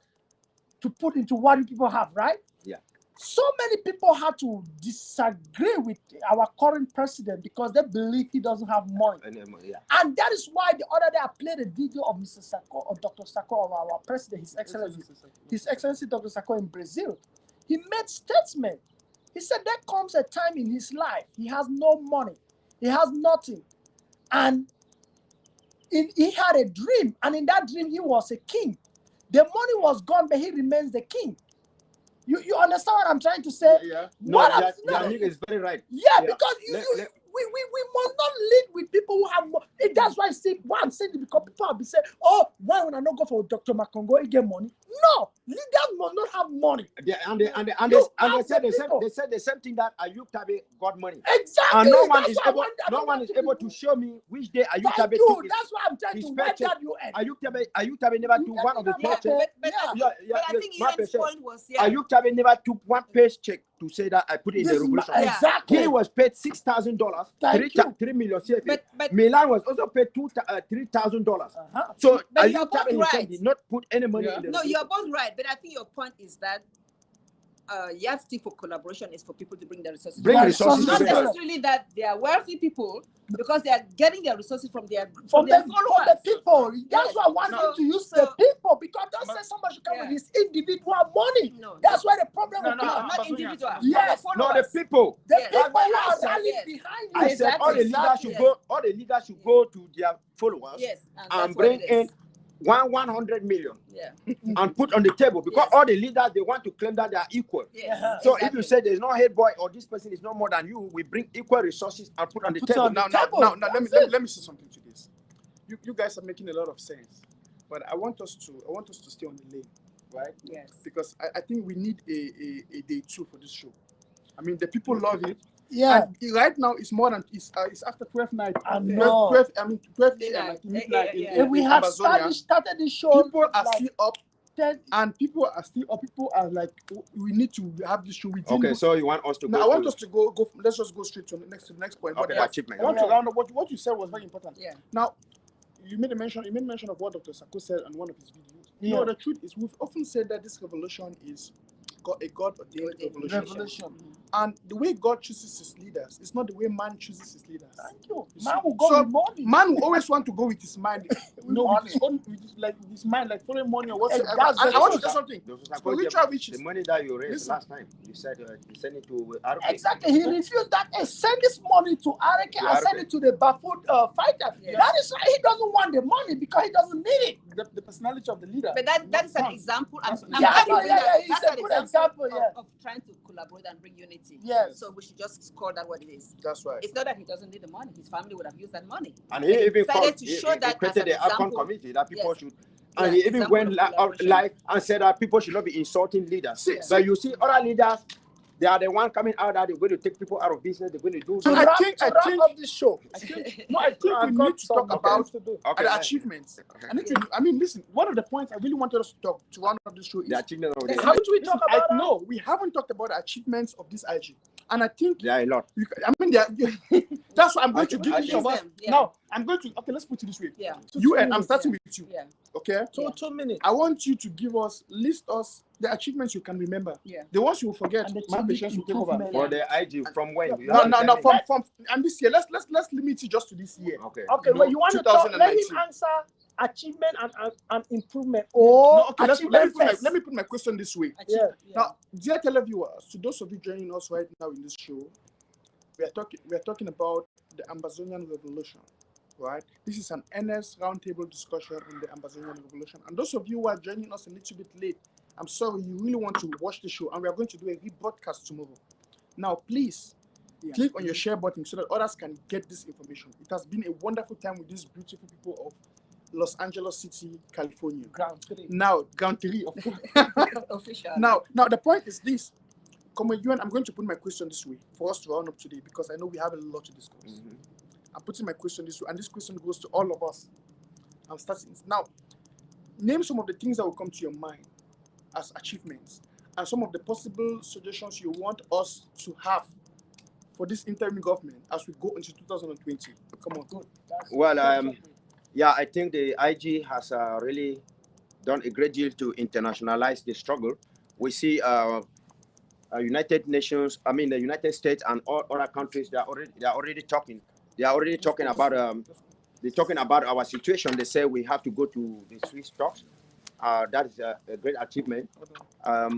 to put into what people have, right? Yeah. So many people had to disagree with our current president because they believe he doesn't have money. And that is why the other day I played a video of Mr. Sako or Dr. Sako of our president, His Excellency Dr. Sako in Brazil. He made statement. He said there comes a time in his life he has no money, he has nothing, and he had a dream, and in that dream he was a king. The money was gone, but he remains the king. You understand what I'm trying to say? Yeah. Yannick is very right. Yeah, because we must not lead with people who have money. That's why why I'm saying it, because people have been saying, oh, why would I not go for Dr. Makongo and get money? No, leaders must not have money. They said the same thing that Ayub Tabe got money. Exactly. And no one is able to show me which day Ayub Tabe took his. That's why I'm trying to write that you end. Ayub Tabe never took one of the paychecks. But I think Ian's point was, Ayub Tabe never took one paycheck to say that I put it in the revolution. Exactly. He was paid $6,000, 3 million CFA. Milan was also paid $3,000. So Ayub Tabe himself did not put any money in the revolution. No, you're both right, but I think your point is that yardstick for collaboration is for people to bring their resources. Bring resources. Not necessarily that they are wealthy people, because they are getting their resources from their followers. From the people. That's why I want them to use the people, because don't say somebody should come with his individual money. No, that's why the problem will come. Not individual. Yes, no, the people. The people who are rallying behind you. I said all the leaders should go. All the leaders should go to their followers and bring in 100 million and put on the table, because all the leaders, they want to claim that they are equal. So if you say there's no head boy or this person is no more than you, we bring equal resources and put on the table. Now let me say something to this. You guys are making a lot of sense, but I want us to stay on the lane, right? Yes. Because I think we need a day 2 for this show. I mean, the people love it. Yeah. And right now it's more than it's after 12 night. I know. 12 a.m. midnight. If we have started the show, people are still up. And people are still up. People are like, we need to have this show within. Okay, so you want us to go? I want us to go. Let's just go straight to the next point. Okay, I want to round up what you said was very important. Yeah. Now, you made mention of what Dr. Sako said on one of his videos. You know, the truth is, we've often said that this revolution is a God-ordained revolution. Revelation. And the way God chooses his leaders is not the way man chooses his leaders. Thank you. You Man see? will go So with money. man will always want to go with his mind. Money. With his own, with his mind, like following money or whatsoever. That's And the I want to truth. say something. Dr. Spiritual riches. The money that you raised Listen. last time, you said you sent it to RK. Exactly. He refused that. Hey, send this money to Arake To and send RK. it to the Bafut fighter. Yes. That is why he doesn't want the money, because he doesn't need it. The personality of the leader. But that is an example. That's an I'm example. glad you bring that. It's That's a an good example, of trying to collaborate and bring unity. Yes. So we should just call that what it is. That's right. It's not that he doesn't need the money. His family would have used that money. And he even decided called, to he show that as created an the ACON example. committee that people Yes. should. Yeah, And he even example went of live collaboration. and said that people should not be insulting leaders. See, But you see, other leaders, they are the one coming out that they're going to take people out of business. They're going to do. So something. I think of this show. I think we need to talk about Okay, the achievements. I mean, listen, one of the points I really wanted us to talk to round up this show is the achievement of the haven't we talked about no, we haven't talked about the achievements of this IG. And I think there are a lot. that's what I'm going to give I each of us. them, yeah. Now, I'm going to let's put it this way. Yeah. You and I'm starting with you. Yeah. Okay? Yeah. 2 minutes. I want you to list us the achievements you can remember. Yeah. The ones you will forget, And the my patience will take over. improvement. For the IG, from when? You No, have to tell me. from and this year. Let's limit it just to this year. Okay. Okay, well, you want to talk, let him 2019. answer achievement and improvement. No, Oh, okay, let me put my question this way. Yeah. Now, dear televiewers, to those of you joining us right now in this show, we are talking about the Ambazonian Revolution, right? This is an earnest roundtable discussion on the Ambazonian Revolution. And those of you who are joining us a little bit late, I'm sorry, you really want to watch the show, and we are going to do a rebroadcast tomorrow. Now, please click on your share button so that others can get this information. It has been a wonderful time with these beautiful people of Los Angeles City, California. Ground 3. Now, ground 3, of course. Official. Now, the point is this. Come on, you and I'm going to put my question this way for us to round up today, because I know we have a lot to discuss. Mhm. I'm putting my question this way, and this question goes to all of us. I'm starting now. Name some of the things that will come to your mind as achievements, and some of the possible suggestions you want us to have for this interim government as we go into 2020. Come on. Good. Well, yeah, I think the IG has really done a great deal to internationalize the struggle. We see United Nations, the United States and all other countries, they are already talking. They are already talking about they're talking about our situation. They say we have to go to the Swiss talks. That is a great achievement. Let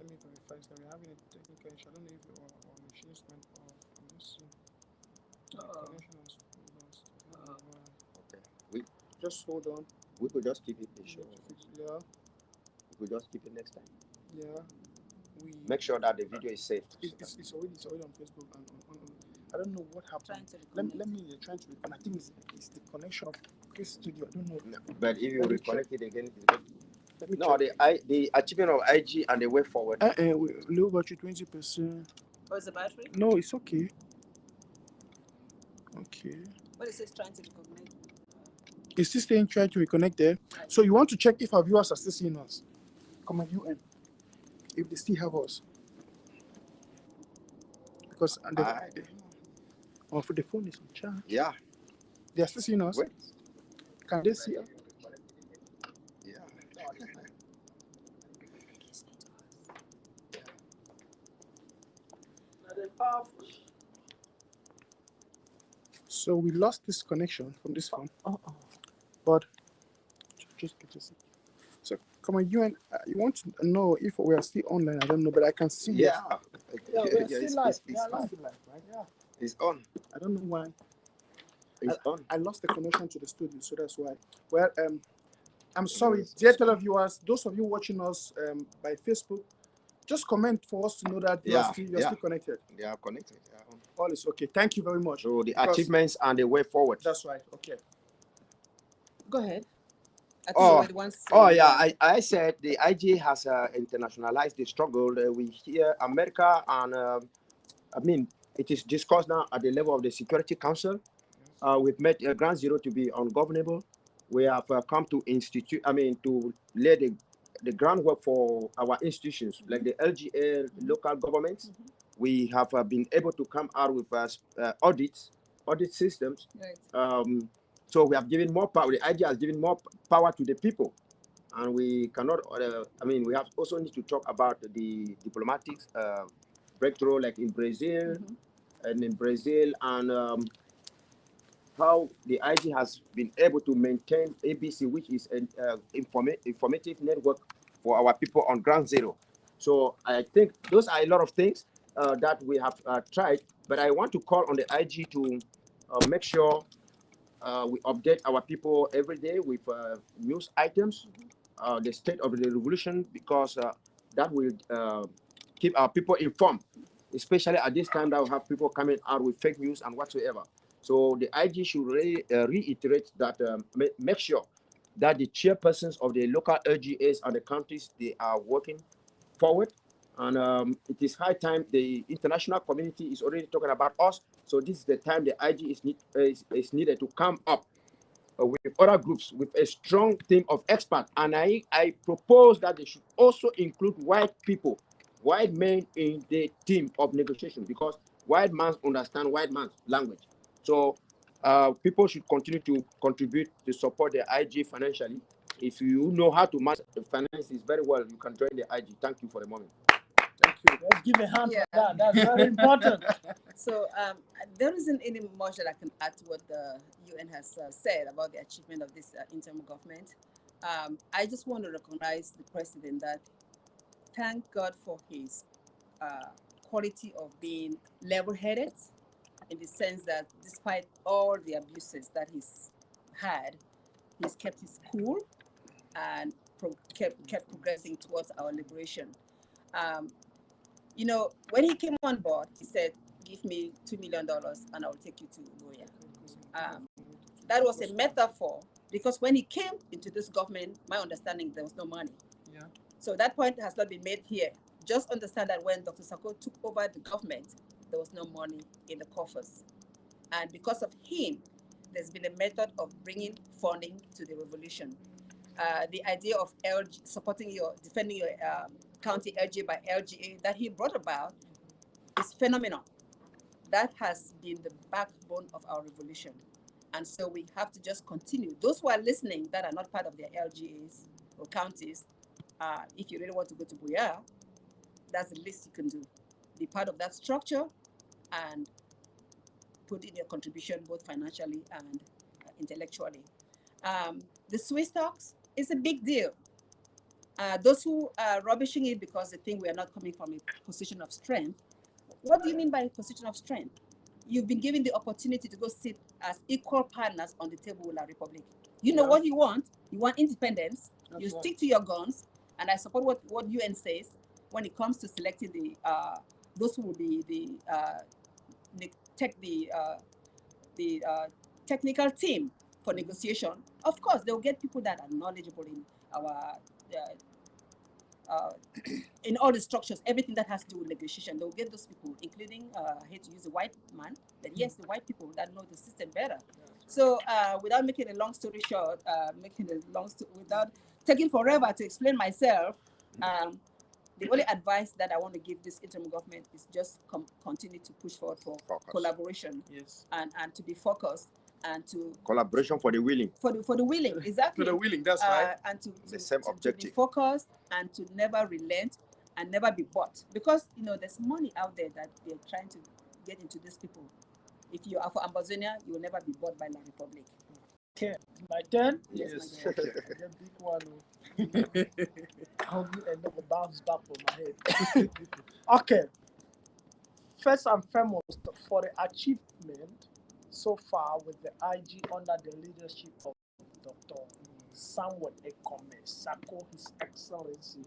me verify. So we're having a technical issue. I don't know if our machines went off. Let's see. Connection is Okay. We just hold on. we could just keep it the show. Yeah, We could just keep it next time. yeah. We Make sure that the video is saved. it's already on Facebook and on I don't know what happened. Trying to Let me trying to reconnect. I think it's the connection of Chris Studio. I don't know. No, but if you Let me reconnect it again, it's good. Let me No, check. the achievement of IG and the way forward. Low battery 20%. What is the battery? No, it's okay. Okay. What is it trying to recognize? Is this thing trying to reconnect there? So you want to check if our viewers are still seeing us? Come on, UN. If they still have us. Because for the phone is on charge. Yeah. They are still seeing us. Wait. Can they see us? Yeah. So we lost this connection from this phone. But just get this. So come on, UN. You want to know if we are still online? I don't know, but I can see. Yeah. we're still live. It's on. Still live, right? Yeah. It's on. I don't know why. It's on. I lost the connection to the studio, so that's why. Well, I'm sorry, dear televiewers, those of you watching us by Facebook, just comment for us to know that you're still connected. They are connected. Yeah. All is okay. Thank you very much. So the achievements and the way forward. That's right. Okay. Go ahead. I think Oh, you were the ones Oh saying, yeah, I said the IG has internationalized the struggle. We hear America and it is discussed now at the level of the Security Council. We've made Ground Zero to be ungovernable. We have come to to lay the groundwork for our institutions like the LGA, local governments. We have been able to come out with audit systems. Right. So we have given more power. The IG has given more power to the people, and we cannot. We have also need to talk about the diplomatic breakthrough, like in Brazil, and how the IG has been able to maintain ABC, which is an informative network for our people on ground zero. So I think those are a lot of things that we have tried, but I want to call on the IG to make sure we update our people every day with news items, the state of the revolution, because that will keep our people informed, especially at this time that we have people coming out with fake news and whatsoever. So the IG should really reiterate that, make sure that the chairpersons of the local LGAs and the counties, they are working forward. And it is high time. The international community is already talking about us. So this is the time the IG is needed to come up with other groups with a strong team of experts. And I propose that they should also include white people, white men in the team of negotiation, because white man understand white man's language. So people should continue to contribute to support the IG financially. If you know how to manage the finances very well, you can join the IG. Thank you for the moment. Thank you. Let's give a hand for that. That's very important. So there isn't any much that I can add to what the UN has said about the achievement of this interim government. I just want to recognize the president that thank God for his quality of being level-headed, in the sense that despite all the abuses that he's had, he's kept his cool and kept progressing towards our liberation. When he came on board, he said, "Give me $2 million and I will take you to Goya." That was a metaphor, because when he came into this government, my understanding, there was no money. Yeah. So that point has not been made here. Just understand that when Dr. Sako took over the government, there was no money in the coffers. And because of him, there's been a method of bringing funding to the revolution. The idea of defending your county LGA by LGA that he brought about is phenomenal. That has been the backbone of our revolution. And so we have to just continue. Those who are listening that are not part of their LGAs or counties, if you really want to go to Buya, that's the least you can do. Be part of that structure and put in your contribution both financially and intellectually. The Swiss talks is a big deal. Those who are rubbishing it because they think we are not coming from a position of strength. What do you mean by a position of strength? You've been given the opportunity to go sit as equal partners on the table with our republic. You know what you want. You want independence. That's you stick to your guns. And I support what UN says when it comes to selecting those who will be the technical team for negotiation. Of course, they'll get people that are knowledgeable in our in all the structures, everything that has to do with negotiation. They'll get those people, including I hate to use the white man, but yes, the white people that know the system better. So without making a long story short, without taking forever to explain myself, the only advice that I want to give this interim government is just continue to push forward for collaboration, and to be focused, and to collaboration for the willing. For the willing, exactly. For the willing, that's right. And to the same objective. To be focused and to never relent and never be bought, because there's money out there that they're trying to get into these people. If you are for Ambazonia, you will never be bought by La Republic. Okay, my turn. Yes. My turn. The big one. How do you end up a bounce back from my head? Okay. First and foremost, for the achievement so far with the IG under the leadership of Dr. Samuel Ekome Sako, His Excellency.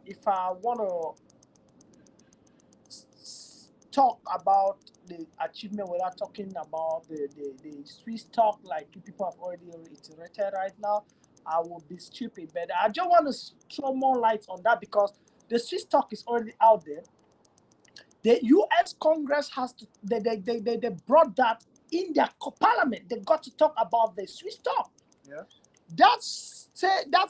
If I want to talk about the achievement without talking about the Swiss talk, like you people have already reiterated right now, I will be stupid. But I just want to throw more light on that, because the Swiss talk is already out there. The U.S. Congress has to, they brought that in their parliament. They got to talk about the Swiss talk. Yeah. That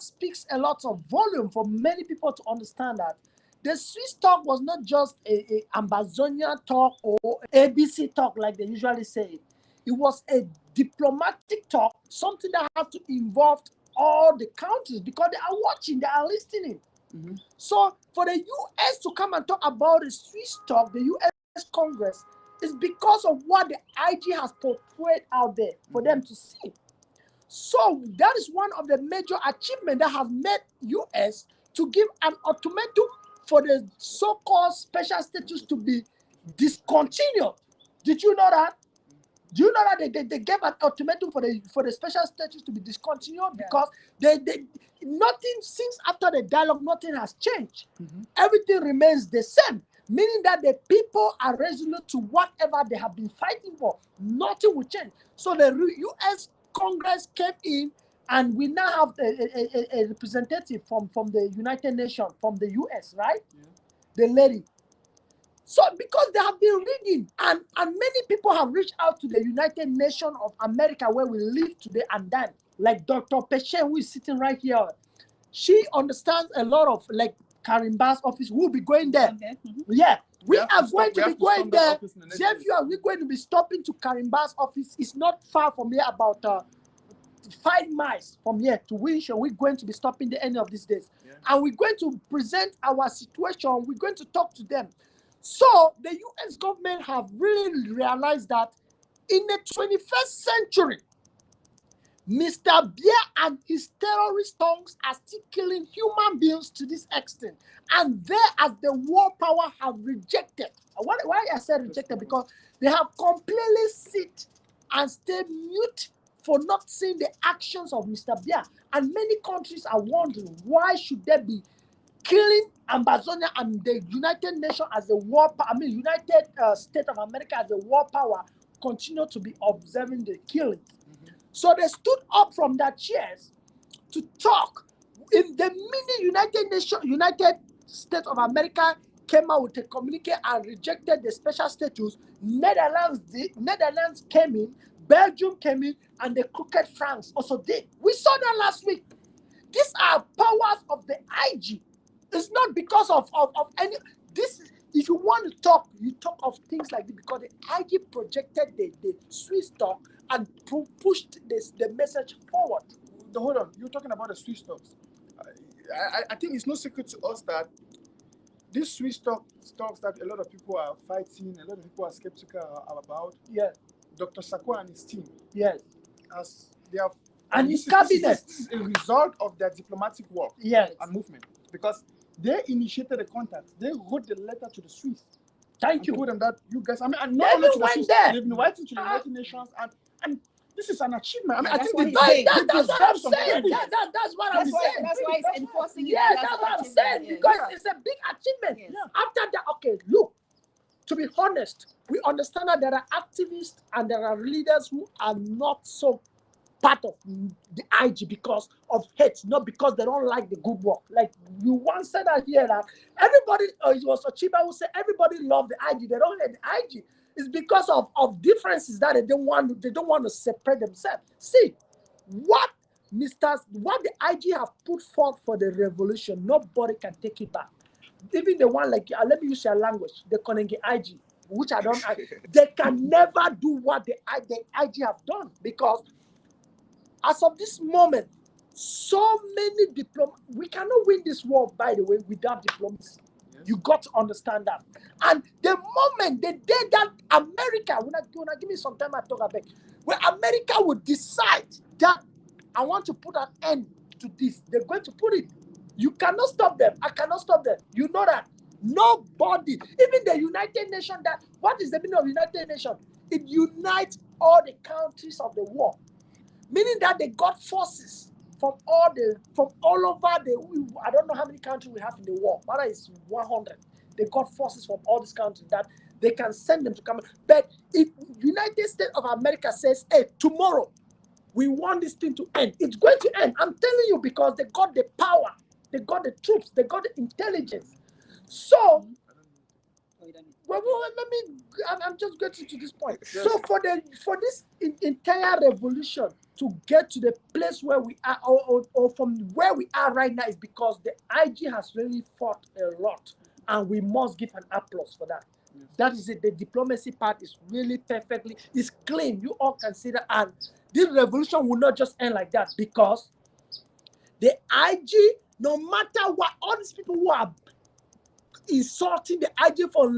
speaks a lot of volume for many people to understand that the Swiss talk was not just a Ambazonian talk or ABC talk like they usually say. It was a diplomatic talk, something that has to involve all the countries because they are watching, they are listening. So for the US to come and talk about the Swiss talk, the US Congress, is because of what the IG has portrayed out there for them to see. So that is one of the major achievements that has made US to give an ultimatum for the so-called special status to be discontinued. Did you know that? Do you know that they gave an ultimatum for the special status to be discontinued because they nothing since after the dialogue, nothing has changed. Everything remains the same, meaning that the people are resolute to whatever they have been fighting for. Nothing will change. So the U.S. Congress came in, and we now have a representative from the United Nations, from the U.S., right? The lady. So because they have been reading, and many people have reached out to the United Nations of America where we live today and then, like Dr. Peche, who is sitting right here. She understands a lot of, like, Karimba's office. We'll be going there. Yeah, we are going to be going there. Xavier, we're going to be stopping to Karimba's office. It's not far from here, about 5 miles from here to Windsor. We're going to be stopping the end of these days. And we're going to present our situation. We're going to talk to them. So the US government have really realized that in the 21st century, Mr. Beer and his terrorist tongues are still killing human beings to this extent. And they, as the world power, have rejected. Why I said rejected? Because they have completely sit and stayed mute for not seeing the actions of Mr. Beer. And many countries are wondering, why should they be killing Ambazonia and the United Nations as the world power, United States of America as the world power, continue to be observing the killing. So they stood up from their chairs to talk. In the minute United States of America came out with a communique and rejected the special status, Netherlands came in, Belgium came in, and the crooked France also did. We saw that last week. These are powers of the IG. It's not because of any. This, if you want to talk, you talk of things like this because the IG projected the Swiss talk and pushed the message forward. Hold on, you're talking about the Swiss talks. I think it's no secret to us that these Swiss talks that a lot of people are fighting, a lot of people are skeptical about. Yeah. Dr. Sakwa and his team. Yes. As they have. And his cabinet. This is a result of their diplomatic work. Yes. And movement. Because they initiated the contact. They wrote the letter to the Swiss. Thank you. Told them that you guys, and not only to the Swiss, they've been writing to the United Nations, and this is an achievement. I think that's what I'm saying. That's what I'm saying. That's why it's enforcing it. Yeah, that's what I'm saying. Because it's a big achievement. Yes. After that, okay, look, to be honest, we understand that there are activists and there are leaders who are not so part of the IG because of hate, not because they don't like the good work. Like you once said that here that everybody, it was Ochiba who said everybody loved the IG, they don't hate the IG. It's because of differences that they don't want to separate themselves. See, what the IG have put forth for the revolution, nobody can take it back. Even the one like, let me use your language, the Konenge IG, which they can never do what the IG have done because as of this moment, so many we cannot win this war, by the way, without diplomacy. Yes. You got to understand that. And the moment, the day that America, when I give me some time, I talk about where America would decide that I want to put an end to this, they're going to put it. You cannot stop them. I cannot stop them. You know that. Nobody, even the United Nations, what is the meaning of United Nations? It unites all the countries of the world. Meaning that they got forces from all over I don't know how many countries we have in the world, but it's 100. They got forces from all these countries that they can send them to come. But if United States of America says, hey, tomorrow we want this thing to end, it's going to end. I'm telling you because they got the power, they got the troops, they got the intelligence. So, I'm just getting to this point. Yes. So for this entire revolution to get to the place where we are, or from where we are right now, is because the IG has really fought a lot, and we must give an applause for that. That is it. The diplomacy part is really perfectly, it's clean. You all consider, and this revolution will not just end like that, because the IG, no matter what, all these people who are insulting the IG from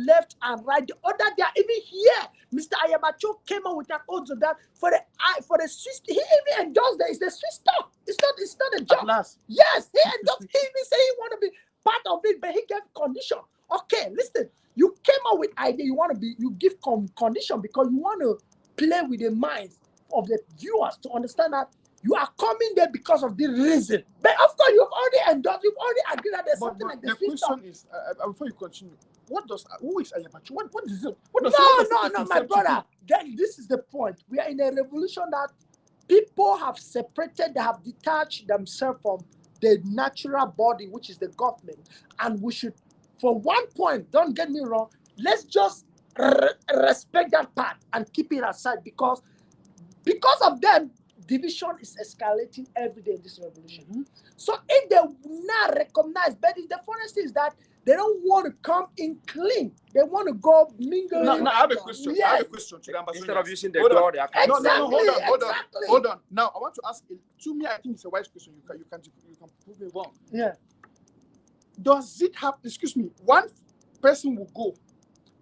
left and right, the other they are even here. Mr. Ayabacho came out with an oath of that for the Swiss. He even endorsed that it's the Swiss talk. It's not a job. Yes, he endorsed. He even said he want to be part of it, but he gave condition. Okay, listen. You came out with idea. You give condition because you want to play with the minds of the viewers to understand that you are coming there because of the reason. But of course, you've already endorsed, you've already agreed that there's something like this. The question is, before you continue, who is Ayabacho? What is it? No, my brother. Then this is the point. We are in a revolution that people have separated, they have detached themselves from the natural body, which is the government. And we should, for one point, don't get me wrong, let's just respect that part and keep it aside, because of them, division is escalating every day in this revolution. So if they not recognize, but the funniest thing is that they don't want to come in clean. They want to go mingle. No, I have a question. Yes. I have a question to the Ambazonians. Instead of using the door, they are hold on. Now I want to ask. To me, I think it's a wise question. You can prove me wrong. Yeah. Does it have? Excuse me. One person will go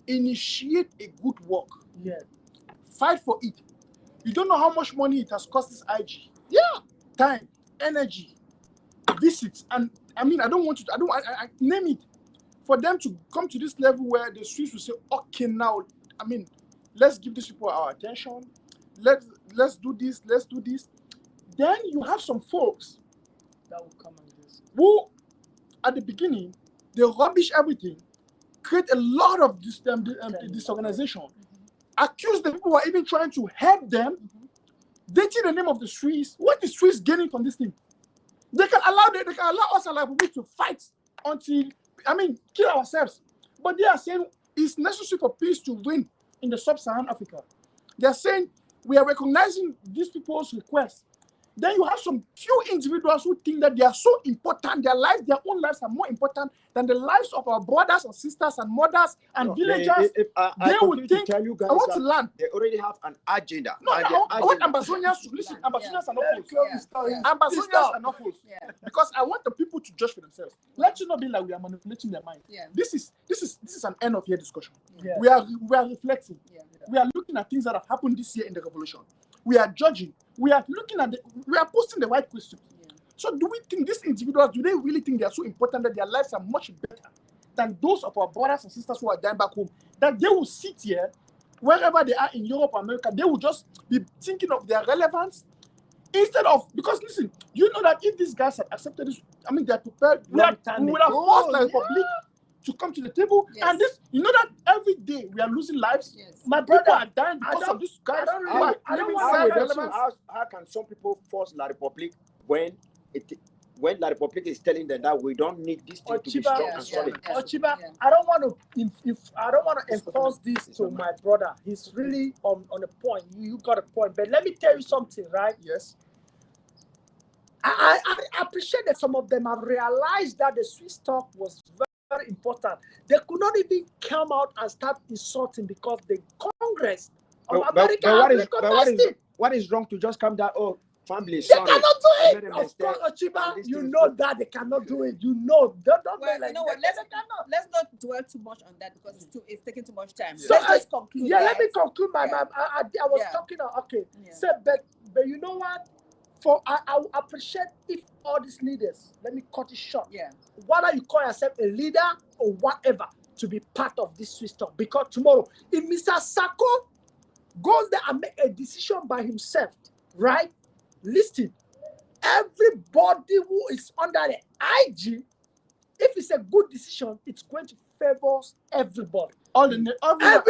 initiate a good work. Yeah. Fight for it. You don't know how much money it has cost this IG. Yeah. Time, energy, visits, and I mean, I name it. For them to come to this level where the Swiss will say, okay, now, I mean, let's give these people our attention. Let's do this. Let's do this. Then you have some folks that will come on this, who, at the beginning, they rubbish everything, create a lot of disorganization. Accuse the people who are even trying to help them. They take the name of the Swiss. What is Swiss gaining from this thing? They can allow us and like to fight until, I mean, kill ourselves. But they are saying it's necessary for peace to win in the sub-Saharan Africa. They are saying we are recognizing these people's requests. Then you have some few individuals who think that they are so important, their own lives are more important than the lives of our brothers and sisters and mothers and villagers. They would think, I want to learn. They already have an agenda. No, I want Ambazonians to listen. Ambazonians are not fools. Ambazonians are not fools. Because I want the people to judge for themselves. Let you not be like we are manipulating their mind. This is an end of year discussion. We are reflecting. We are looking at things that have happened this year in the revolution. We are judging. We are looking at we are posting the right questions. So do we think these individuals, do they really think they are so important that their lives are much better than those of our brothers and sisters who are dying back home? That they will sit here, wherever they are in Europe or America, they will just be thinking of their relevance instead of, because listen, you know that if these guys had accepted this, I mean, they're prepared, we would have forced the Republic to come to the table. And this, you know that every day we are losing lives. My brother are dying because of this guys. How can some people force La Republique when La Republique is telling them that we don't need this thing to be strong and solid? Ochiba, I don't want to enforce this to my brother. He's really on a point. You got a point. But let me tell you something, right? Yes. I appreciate that some of them have realized that the Swiss talk was very important. They could not even come out and start insulting because the Congress of America have recognized it. What is wrong to just come down? Oh, family, they cannot do it. Of course, Ochiba, you know that they cannot do it. You know, don't well, you know what? Let's not dwell too much on that because it's taking too much time. So let's conclude. Yeah, let me conclude my. I was talking. Okay, so but you know what? I appreciate if all these leaders, let me cut it short. Whether you call yourself a leader or whatever, to be part of this Swiss talk. Because tomorrow, if Mr. Sako goes there and make a decision by himself, right? Listen, everybody who is under the IG, if it's a good decision, it's going to favor everybody. Every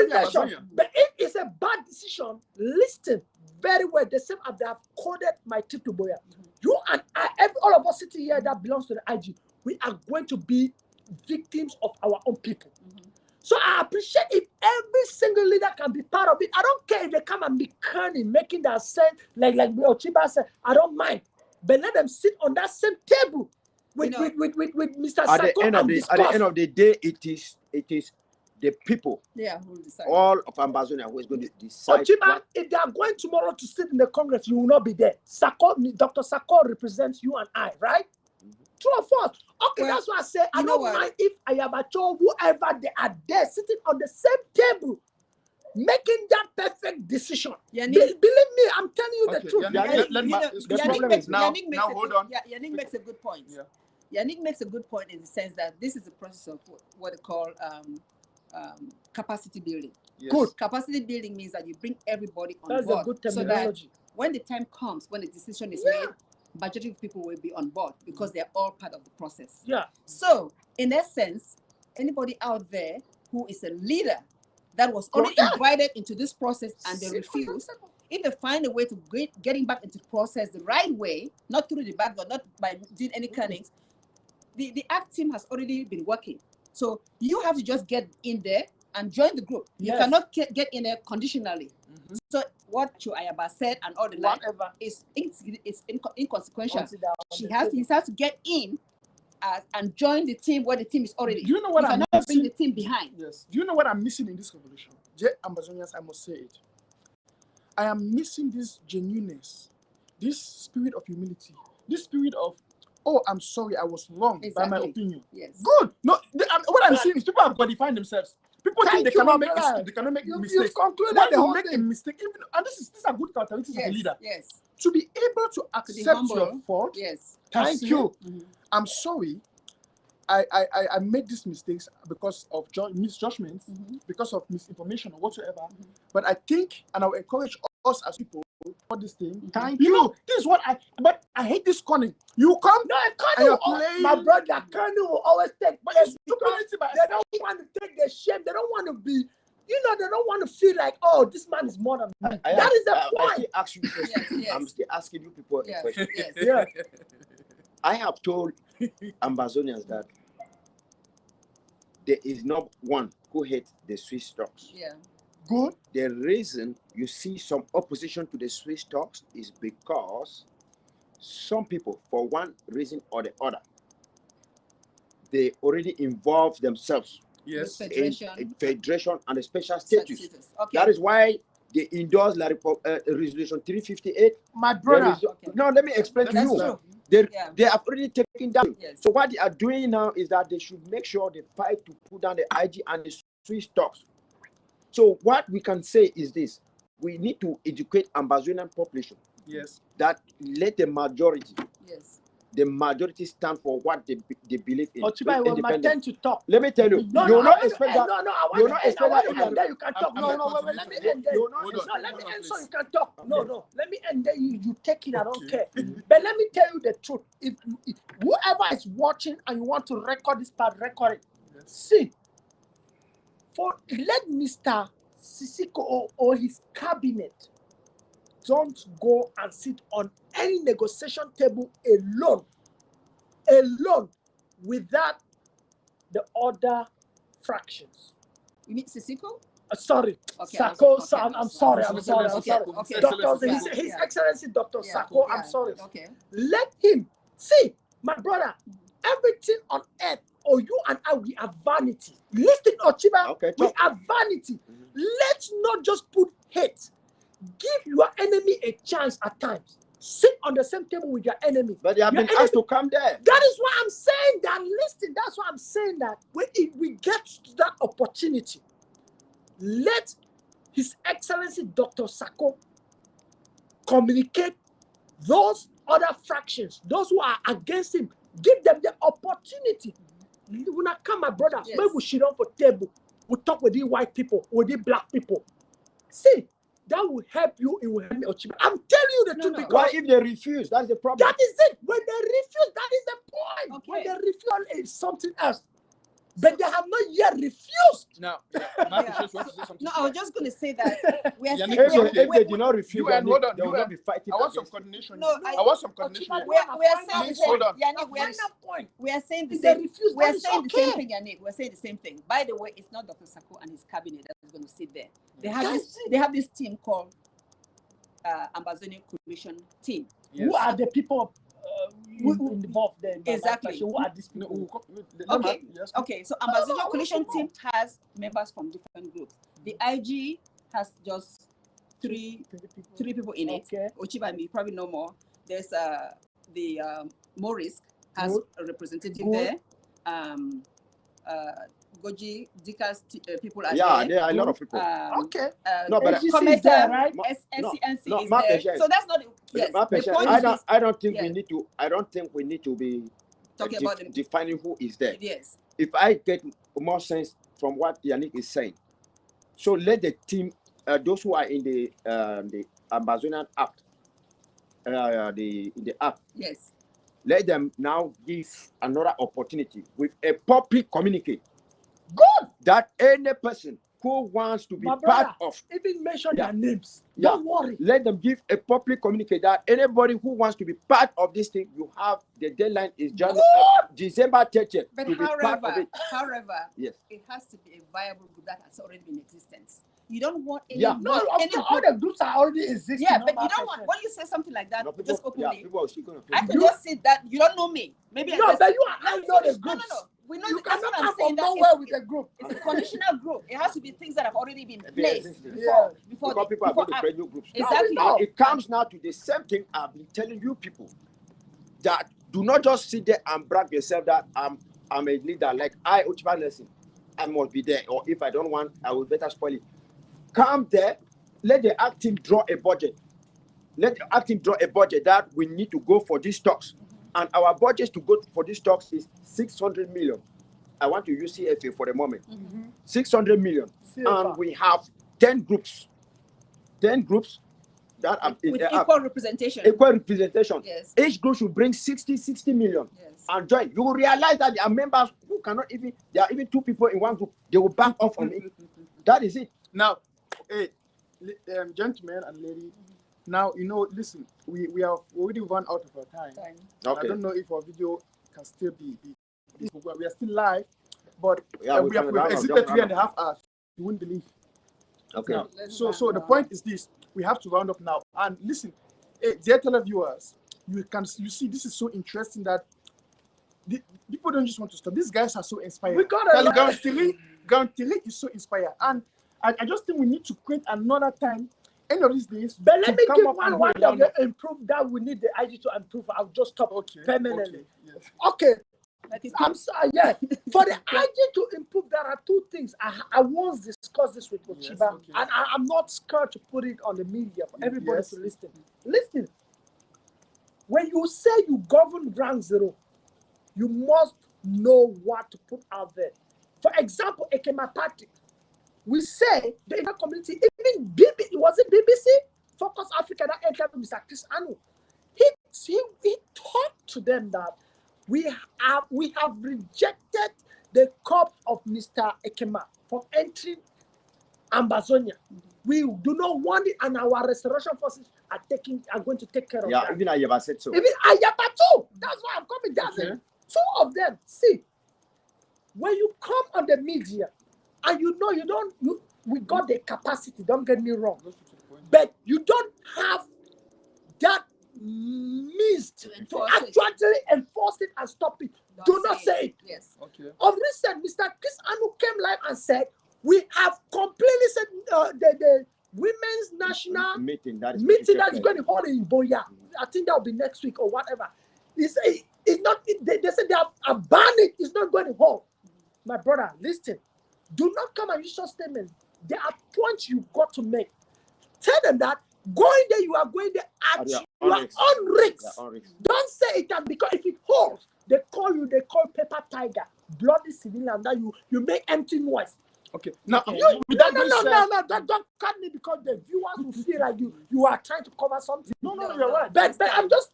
nation. But if it's a bad decision, listen very well. The same as they have coded my trip to Boya. You and I, all of us sitting here that belongs to the IG, we are going to be victims of our own people. So I appreciate if every single leader can be part of it. I don't care if they come and be cunning, making that sense, like Ochiba said. I don't mind, but let them sit on that same table with Mr. Sako and discuss. At the end of the day, it is the people, who will decide. all of Ambazonia, who is going to decide. Ochiba, if they are going tomorrow to sit in the Congress, you will not be there. Dr. Sako represents you and I, right? True or false? Okay, Well, that's why I say I don't mind if Ayabacho, whoever they are there, sitting on the same table, making that perfect decision. Yannick, Believe me, I'm telling you the truth. Now hold on. Yannick makes a good point. Yeah. Yannick makes a good point in the sense that this is a process of what they call capacity building. Yes. Good. Capacity building means that you bring everybody on That's board, a good so that terminology. when the time comes, when the decision is made, majority of people will be on board because they're all part of the process. Yeah. So, in essence, anybody out there who is a leader that was already invited into this process and they refuse, if they find a way to getting back into the process the right way, not through the back door, not by doing any cunnings, the ACT team has already been working. So you have to just get in there and join the group. You cannot get in there conditionally. So what Chuayaba said and all the whatever is inconsequential. He has to get in and join the team where the team is already. Do you know what I'm cannot bring the team behind. Yes. Do you know what I'm missing in this revolution? Ambazonians, I must say it. I am missing this genuineness, this spirit of humility, this spirit of, oh, I'm sorry, I was wrong by my opinion. Yes. Good. No, what I'm saying is people have qualified themselves. People think they cannot make mistakes. They cannot make mistakes. You've concluded when you make a mistake, even, and these are good characteristics of a leader. Yes. To be able to accept your fault. Yes. Thank you. I'm sorry. I made these mistakes because of misjudgments, because of misinformation or whatsoever. But I think, and I will encourage us as people for this thing. Thank you. This is what but I hate this cunning. You come, my brother, Kanye will always take, but it's stupidity. They don't want to take their shame. They don't want to be, they don't want to feel like, oh, this man is more than me. That is the point. I still ask you questions. I'm still asking you people a question. Yeah. I have told Ambazonians that there is not one who hates the Swiss stocks. Yeah. Good. The reason you see some opposition to the Swiss stocks is because some people, for one reason or the other, they already involve themselves in federation and a special status. Okay. That is why they endorse resolution 358. My brother. No, let me explain to you. True. They have already taken down. Yes. So what they are doing now is that they should make sure they fight to put down the IG and the Swiss stocks. So what we can say is this: we need to educate Ambazonian population. Yes. That let the majority. Yes. The majority stand for what they believe in. Ochiba, it was my turn to talk. Let me tell you. No, you will not expect that. You will not expect that. And then you can talk. No, wait, let me end there. Let me end so you can talk. No, let me end there. You take it. I don't care. But let me tell you the truth. If whoever is watching and you want to record this part, record it. See, let Mr. Sisiko or his cabinet don't go and sit on any negotiation table alone without the other fractions. You mean Sisiko? Sorry, okay, Sako. Okay, I'm sorry. Okay. Dr. His Excellency Dr. Sako. I'm sorry. Okay. Let him see, my brother. Everything on earth, or you and I, we are vanity. Listen, Ochiba, we are vanity. Let's not just put hate. Give your enemy a chance at times. Sit on the same table with your enemy. But they have been asked to come there. That is why I'm saying that. Listen, that's why I'm saying that. If we get to that opportunity, let His Excellency Dr. Sako communicate those other fractions, those who are against him. Give them the opportunity. When I come, my brother, maybe we sit on for table. We talk with the white people, with the black people. See, that will help you. It will help me. I'm telling you the truth. Because why if they refuse? That's the problem. That is it. When they refuse, that is the point. Okay. When they refuse, it's something else. But they have not yet refused. No, I was just going to say that we are saying if they do not refuse, they will not be fighting. I want some coordination. No, I want some coordination. We are saying hold on. We are saying the same. We are saying the same thing, Yannick. We are saying the same thing. By the way, it's not Dr. Sako and his cabinet that is going to sit there. They have this team called Ambazonian Commission team. Yes. Who are the people? involved there. Exactly. Who are these people? Okay. Okay. So Ambazonia coalition team has members from different groups. The IG has just three people in it. Ochiba, you probably know more. There's the Morris has a representative there. Goji, Dika's people are there. There are a lot of people. No, but AGC is there, right? NCNC is there. So that's not I don't think we need to. I don't think we need to be talking about them. Defining who is there. Yes. If I get more sense from what Yannick is saying, so let the team, those who are in the Ambazonian Act, in the act. Yes. Let them now give another opportunity with a public communique. Good. That any person who wants to be part of, even mention their names. Don't worry. Let them give a public communique that anybody who wants to be part of this thing, you have the deadline is December 30th. But however, yes, it has to be a viable group that has already been in existence. You don't want any. All the groups are already existing. Yeah, but you don't want, when you say something like that, just openly. I could You just say that you don't know me. Maybe no, but you I know the groups. No. We know you that's cannot what I'm come saying. from nowhere with a group. It's a conditional group. It has to be things that have already been placed because people are going to create new groups. Exactly. Now it comes now to the same thing I've been telling you people, that do not just sit there and brag yourself that I'm a leader. Like Uchiba Lesson, I must be there. Or if I don't want, I will better spoil it. Come there, let the act team draw a budget. Let the act team draw a budget that we need to go for these talks. And our budget to go for these talks is 600 million. I want to use CFA for the moment. 600 million. And we have 10 groups. 10 groups that are with equal representation. Equal representation. Yes. Each group should bring 60 million. Yes. And join. You will realize that there are members who cannot even, there are even 2 people in one group. They will back off from it. That is it. Now, hey, gentlemen and ladies, now, listen, we have already run out of our time. Okay. I don't know if our video can still be we are still live, but we have exited 3.5 hours. You wouldn't believe. Okay. Now, so the point is this: we have to round up now. And listen, dear televiewers, you see this is so interesting that people don't just want to stop. These guys are so inspired. We got Gantiri is so inspired, and I just think we need to create another time. End of these days. But let me give one of the improve that we need the IG to improve. I'll just stop permanently. Okay. I'm sorry. Yeah. For the IG to improve, there are 2 things. I once discussed this with Ochiba, and I'm not scared to put it on the media for everybody to listen. Listen. When you say you govern ground zero, you must know what to put out there. For example, Ekema Party. We say the entire community, even BBC, Focus Africa that entered Mr. Chris Anu. He talked to them that we have rejected the corpse of Mr. Ekema from entering Ambazonia. We do not want it, and our restoration forces are going to take care of that. Even Ayaba said so. Even Ayaba too. That's why I'm coming down. 2 of them. See, when you come on the media, and we got the capacity, don't get me wrong. But you don't have that means to actually enforce it and stop it. Do not say it. Yes. Okay. Of recent, Mr. Chris Anu came live and said, we have completely said the Women's National meeting that is going to hold in Boya. I think that will be next week or whatever. They said they have abandoned it. It's not going to hold. My brother, listen. Do not come and use your statement. There are points you got to make. Tell them that going there, you are going there at your own risk. Don't say it can, because if it holds, they call paper tiger, bloody civilian, that you make empty noise. Okay. Now, no, don't cut me, because the viewers will feel like you are trying to cover something. No, you're right. But I'm just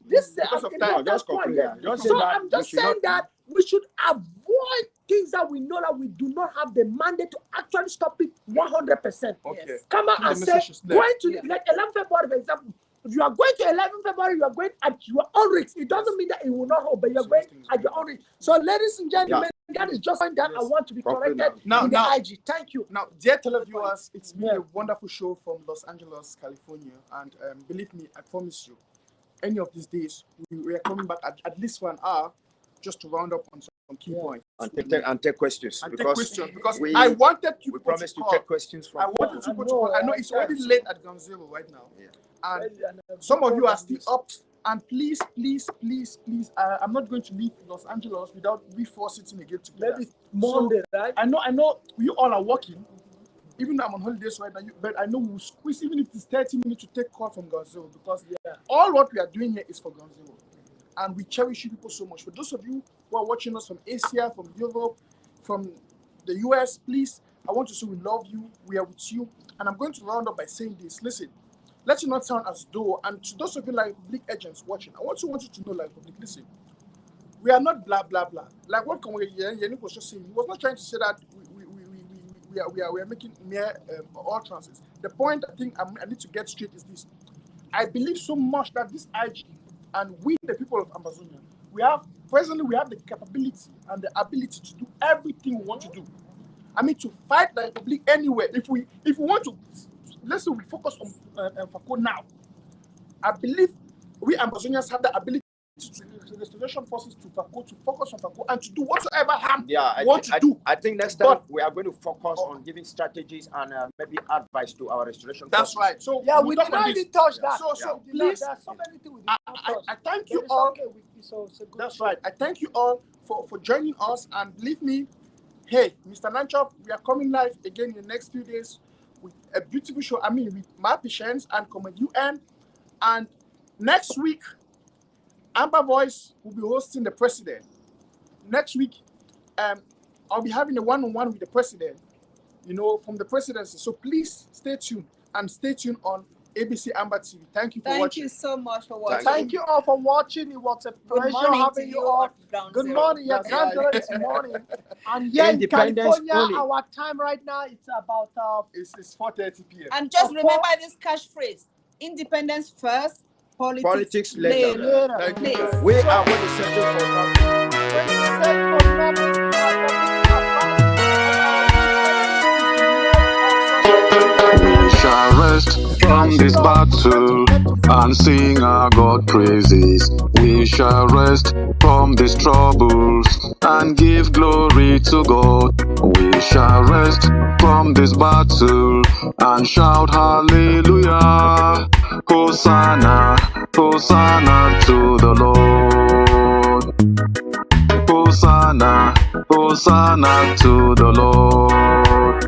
I'm just saying that we should avoid things that we know that we do not have the mandate to actually stop it 100%. Okay. Come out and say, going to like 11 February, for example. If you are going to 11 February, you are going at your own risk. It doesn't mean that it will not hold, but you are going at your own risk. So, ladies and gentlemen, that is just that I want to be corrected in the IG. Thank you. Now, dear televiewers, it's been a wonderful show from Los Angeles, California. And believe me, I promise you, any of these days, we are coming back at least for an hour just to round up on some key points. And take questions. Because I wanted you we to promised to call. take questions from. I wanted people to call. I know it's already late at Ground Zero right now. Yeah. And some of you are still up. And please, I'm not going to leave Los Angeles without we four sitting again together. Maybe Monday, right? I know you all are working. Even though I'm on holidays right now, but I know we'll squeeze, even if it's 30 minutes to take call from Ground Zero, because all what we are doing here is for Ground Zero. And we cherish you people so much. For those of you who are watching us from Asia, from Europe, from the US, please, I want to say we love you, we are with you. And I'm going to round up by saying this. Listen, let it not sound as though, and to those of you like public agents watching, I want you to know, like public, listen, we are not blah, blah, blah. Like what Yannick was just saying, he was not trying to say that we are making mere all transits. The point I think I need to get straight is this. I believe so much that this IG and we, the people of Ambazonia, presently we have the capability and the ability to do everything we want to do. I mean, to fight the Republic anywhere. If we want to, let's say we focus on FACO now. I believe we Ambazonians have the ability to restoration forces to FACO, to focus on FACO and to do whatsoever harm we want to do. I think next time we are going to focus on giving strategies and maybe advice to our restoration forces. That's right. So yeah, we did not even touch that. So please, there's so many things we did not touch. I thank you all. Okay, That's right. I thank you all for joining us, and believe me, hey, Mr. Nanchop, we are coming live again in the next few days with a beautiful show. I mean, with my patients and Command UN. And next week, Amber Voice will be hosting the president. Next week, I'll be having a one-on-one with the president, from the presidency. So please stay tuned, and stay tuned on ABC Amber TV. Thank you for watching. Thank you so much for watching. Thank you all for watching. It was a pleasure having you all. Good morning. Yeah, Ground Zero this morning. And yeah, in California, our time right now it's about it's 4:30 p.m. And just remember this catchphrase: independence first, politics later. Thank you. We are going to settle for nothing. We shall rest from this battle and sing our God praises. We shall rest from these troubles and give glory to God. We shall rest from this battle and shout hallelujah. Hosanna, Hosanna to the Lord. Hosanna, Hosanna to the Lord.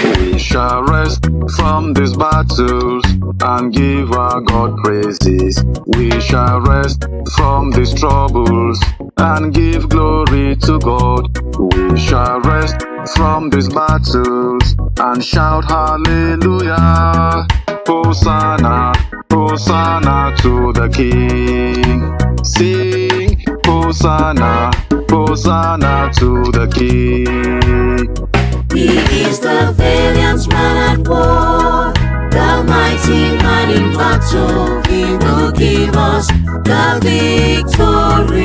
We shall rest from these battles and give our God praises. We shall rest from these troubles and give glory to God. We shall rest from these battles and shout hallelujah. Hosanna, Hosanna to the King. Sing Hosanna, Hosanna to the King. He is the valiant man at war, the mighty man in battle. He will give us the victory.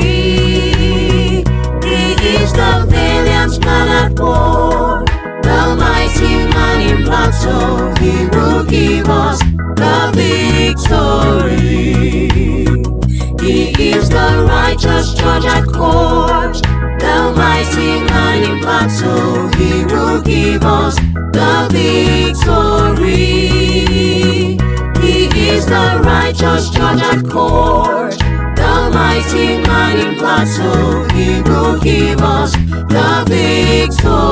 He is the valiant man at war, the mighty man in battle. He will give us the victory. He is the righteous judge at court, the mighty man in battle. He will give us the victory. He is the righteous judge at court, the mighty man in battle. He will give us the victory.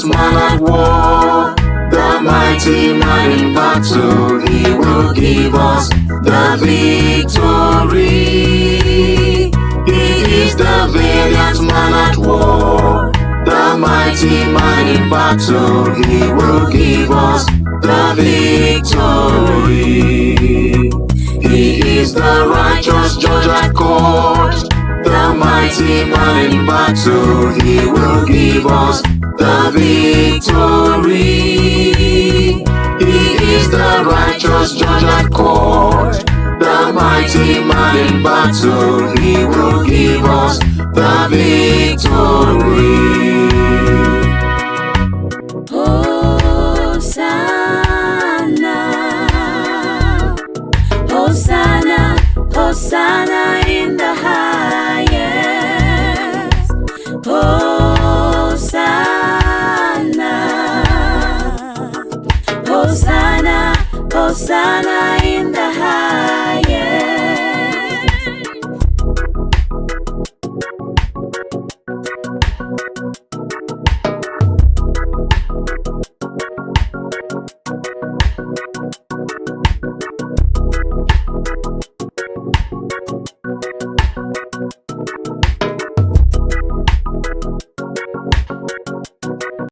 Man at war, the mighty man in battle. He will give us the victory. He is the valiant man at war, the mighty man in battle. He will give us the victory. is the righteous judge at court, the mighty man in battle. He will give us the victory. He is the righteous judge at court, the mighty man in battle. He will give us the victory. Hosanna, Hosanna in the highest. Hosanna, Hosanna, Hosanna in the